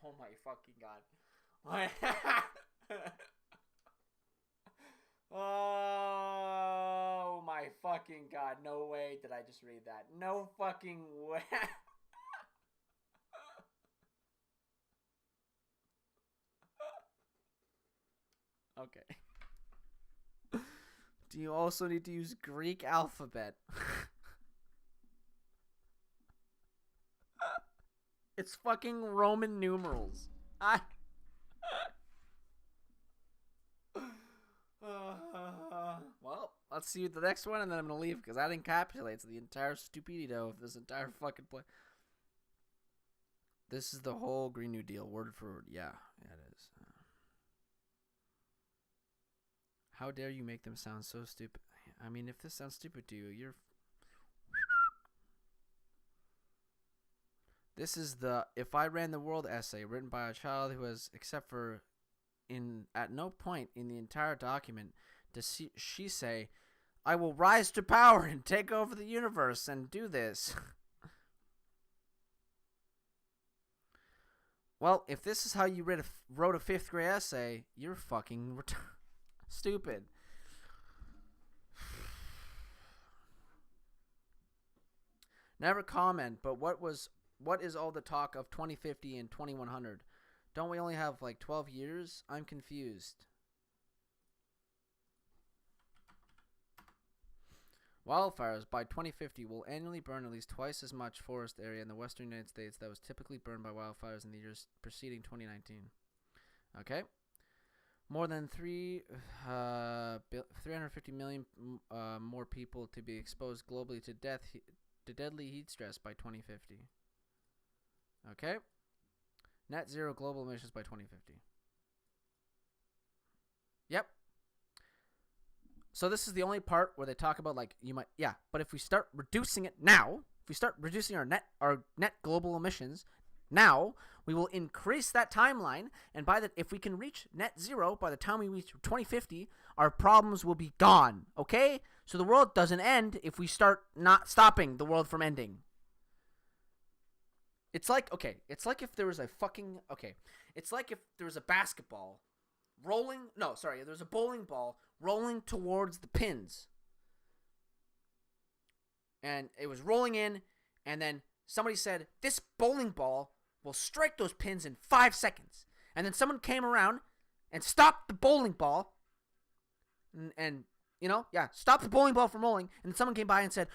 oh my fucking God. Oh my fucking God. No way did I just read that. No fucking way. Okay. Do you also need to use Greek alphabet? It's fucking Roman numerals. Let's see the next one, and then I'm gonna leave because that encapsulates the entire stupidity of this entire fucking play. This is the whole Green New Deal, word for word. Yeah, it is. How dare you make them sound so stupid? I mean, if this sounds stupid to you, you're. This is the "If I Ran the World" essay written by a child who has, except for at no point in the entire document does she say, "I will rise to power and take over the universe and do this." Well, if this is how you wrote a 5th grade essay, you're fucking stupid. Never comment, but what is all the talk of 2050 and 2100? Don't we only have like 12 years? I'm confused. Wildfires by 2050 will annually burn at least twice as much forest area in the western United States that was typically burned by wildfires in the years preceding 2019. Okay. More than 350 million more people to be exposed globally to deadly heat stress by 2050. Okay. Net zero global emissions by 2050. Yep. So this is the only part where they talk about like but if we start reducing it now, if we start reducing our net global emissions now, we will increase that timeline, and if we can reach net zero by the time we reach 2050, our problems will be gone. Okay? So the world doesn't end if we start not stopping the world from ending. It's like if there was a basketball there's a bowling ball rolling towards the pins. And it was rolling in, and then somebody said, "This bowling ball will strike those pins in 5 seconds." And then someone came around and stopped the bowling ball and stopped the bowling ball from rolling, and someone came by and said,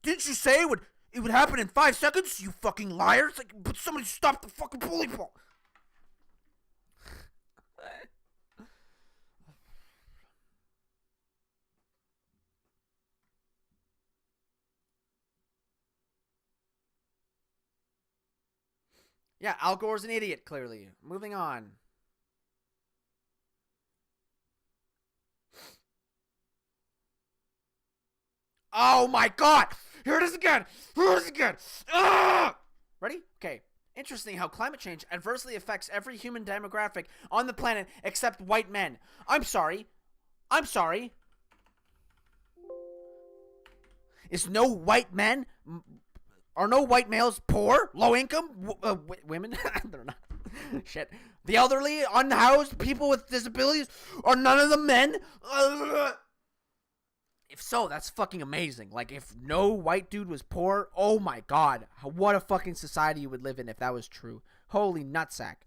"Didn't you say it would happen in 5 seconds, you fucking liars? Like, but somebody stopped the fucking bowling ball." Yeah, Al Gore's an idiot, clearly. Moving on. Oh my god! Here it is again! Ah! Ready? Okay. Interesting how climate change adversely affects every human demographic on the planet except white men. I'm sorry. Are no white males poor, low income, women? They're not. Shit. The elderly, unhoused, people with disabilities, are none of them men? If so, that's fucking amazing. Like, if no white dude was poor, oh my god. What a fucking society you would live in if that was true. Holy nutsack.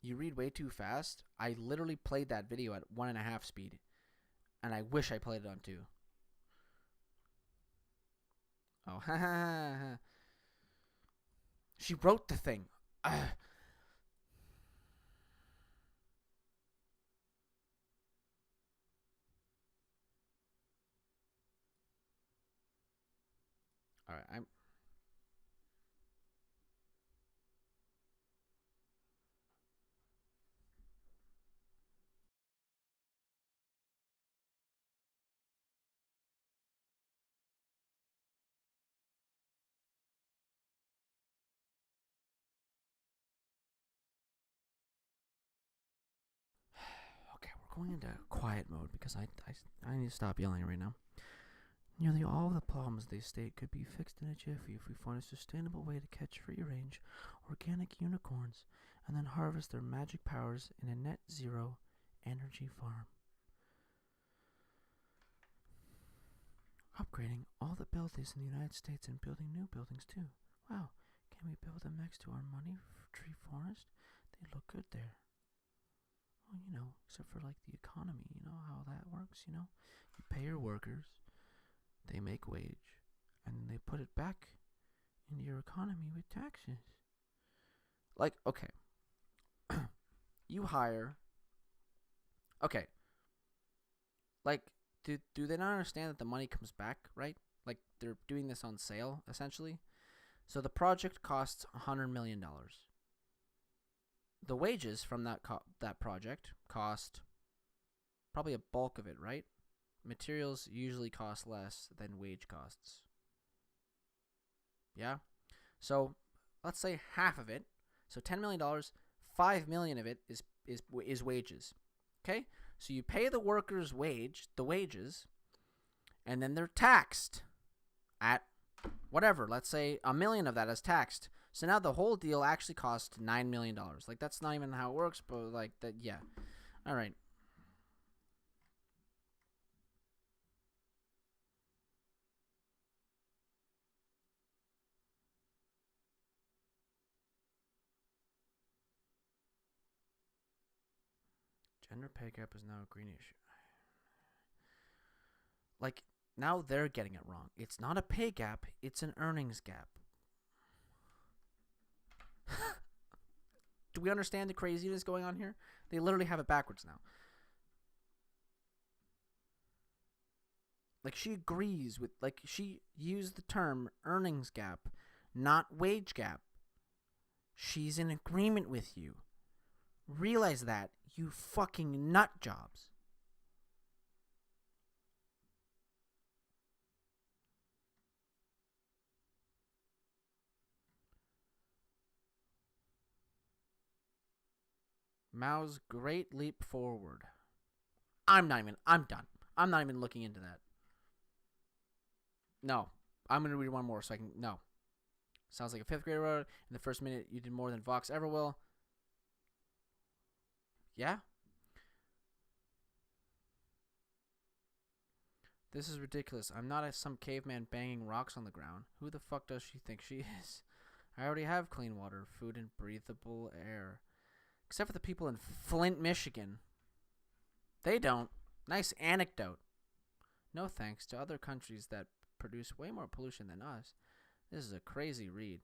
You read way too fast. I literally played that video at 1.5 speed. And I wish I played it on 2. Oh, ha ha ha. She wrote the thing. Alright, okay, we're going into quiet mode because I need to stop yelling right now. Nearly all of the problems they state could be fixed in a jiffy if we find a sustainable way to catch free-range organic unicorns and then harvest their magic powers in a net zero energy farm. Upgrading all the buildings in the United States and building new buildings too. Wow, can we build them next to our money tree forest? They look good there. Well, except for like the economy, how that works, You pay your workers, they make wage, and then they put it back into your economy with taxes. Like, okay. You hire. Okay. Like, do they not understand that the money comes back, right? Like, they're doing this on sale, essentially. So the project costs $100 million. The wages from that project cost probably a bulk of it, right? Materials usually cost less than wage costs. Yeah? So let's say half of it. So $10 million, $5 million of it is wages. Okay? So you pay the workers the wages, and then they're taxed at whatever. Let's say $1 million of that is taxed. So now the whole deal actually cost $9 million. Like, that's not even how it works, but like that, yeah. All right. Gender pay gap is now a green issue. Like, now they're getting it wrong. It's not a pay gap, it's an earnings gap. Do we understand the craziness going on here? They literally have it backwards now. Like, she agrees with, like, she used the term earnings gap, not wage gap. She's in agreement with you. Realize that, you fucking nut jobs. Mao's Great Leap Forward. I'm done. I'm not even looking into that. No. I'm going to read one more so I can... No. Sounds like a 5th grader wrote it. In the first minute, you did more than Vox ever will. Yeah? This is ridiculous. I'm not some caveman banging rocks on the ground. Who the fuck does she think she is? I already have clean water, food, and breathable air. Except for the people in Flint, Michigan. They don't. Nice anecdote. No thanks to other countries that produce way more pollution than us. This is a crazy read.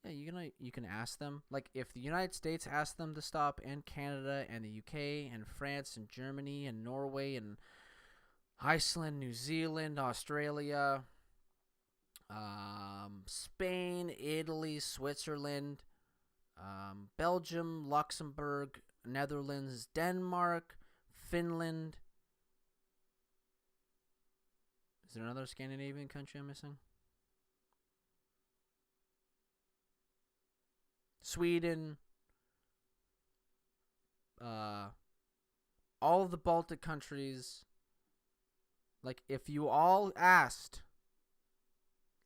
Yeah, you can ask them. Like, if the United States asked them to stop, and Canada, and the UK, and France, and Germany, and Norway, and Iceland, New Zealand, Australia, Spain, Italy, Switzerland, Belgium, Luxembourg, Netherlands, Denmark, Finland. Is there another Scandinavian country I'm missing? Sweden. All of the Baltic countries. Like, if you all asked,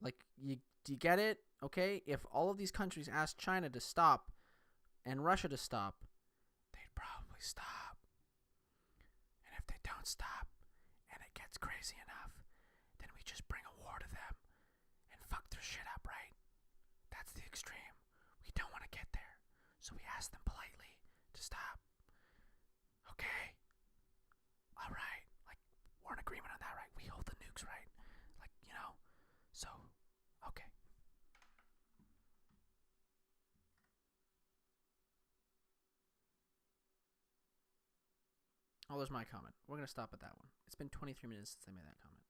like, do you get it? Okay, if all of these countries asked China to stop and Russia to stop, they'd probably stop. And if they don't stop and it gets crazy enough, then we just bring a war to them and fuck their shit up, right? That's the extreme. We don't want to get there, so we ask them politely to stop. Okay? All right. Like, we're in agreement on that, right? We hold the nukes, right? Like, you know? So, okay. Oh, there's my comment. We're going to stop at that one. It's been 23 minutes since I made that comment.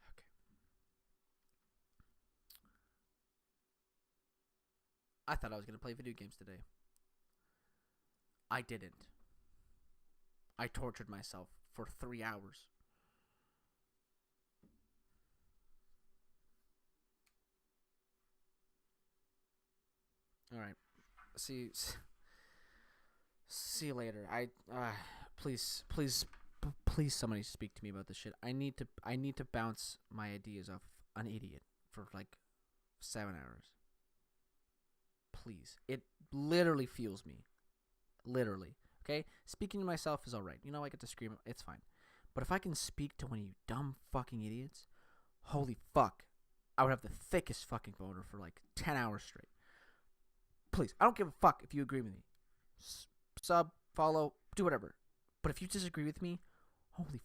Okay. I thought I was going to play video games today. I didn't. I tortured myself for 3 hours. All right. See you later. Please somebody speak to me about this shit. I need to bounce my ideas off an idiot for like 7 hours. Please. It literally fuels me. Literally. Okay? Speaking to myself is alright. You know, I get to scream. It's fine. But if I can speak to one of you dumb fucking idiots, holy fuck. I would have the thickest fucking boner for like 10 hours straight. Please, I don't give a fuck if you agree with me. Sub, follow, do whatever. But if you disagree with me, holy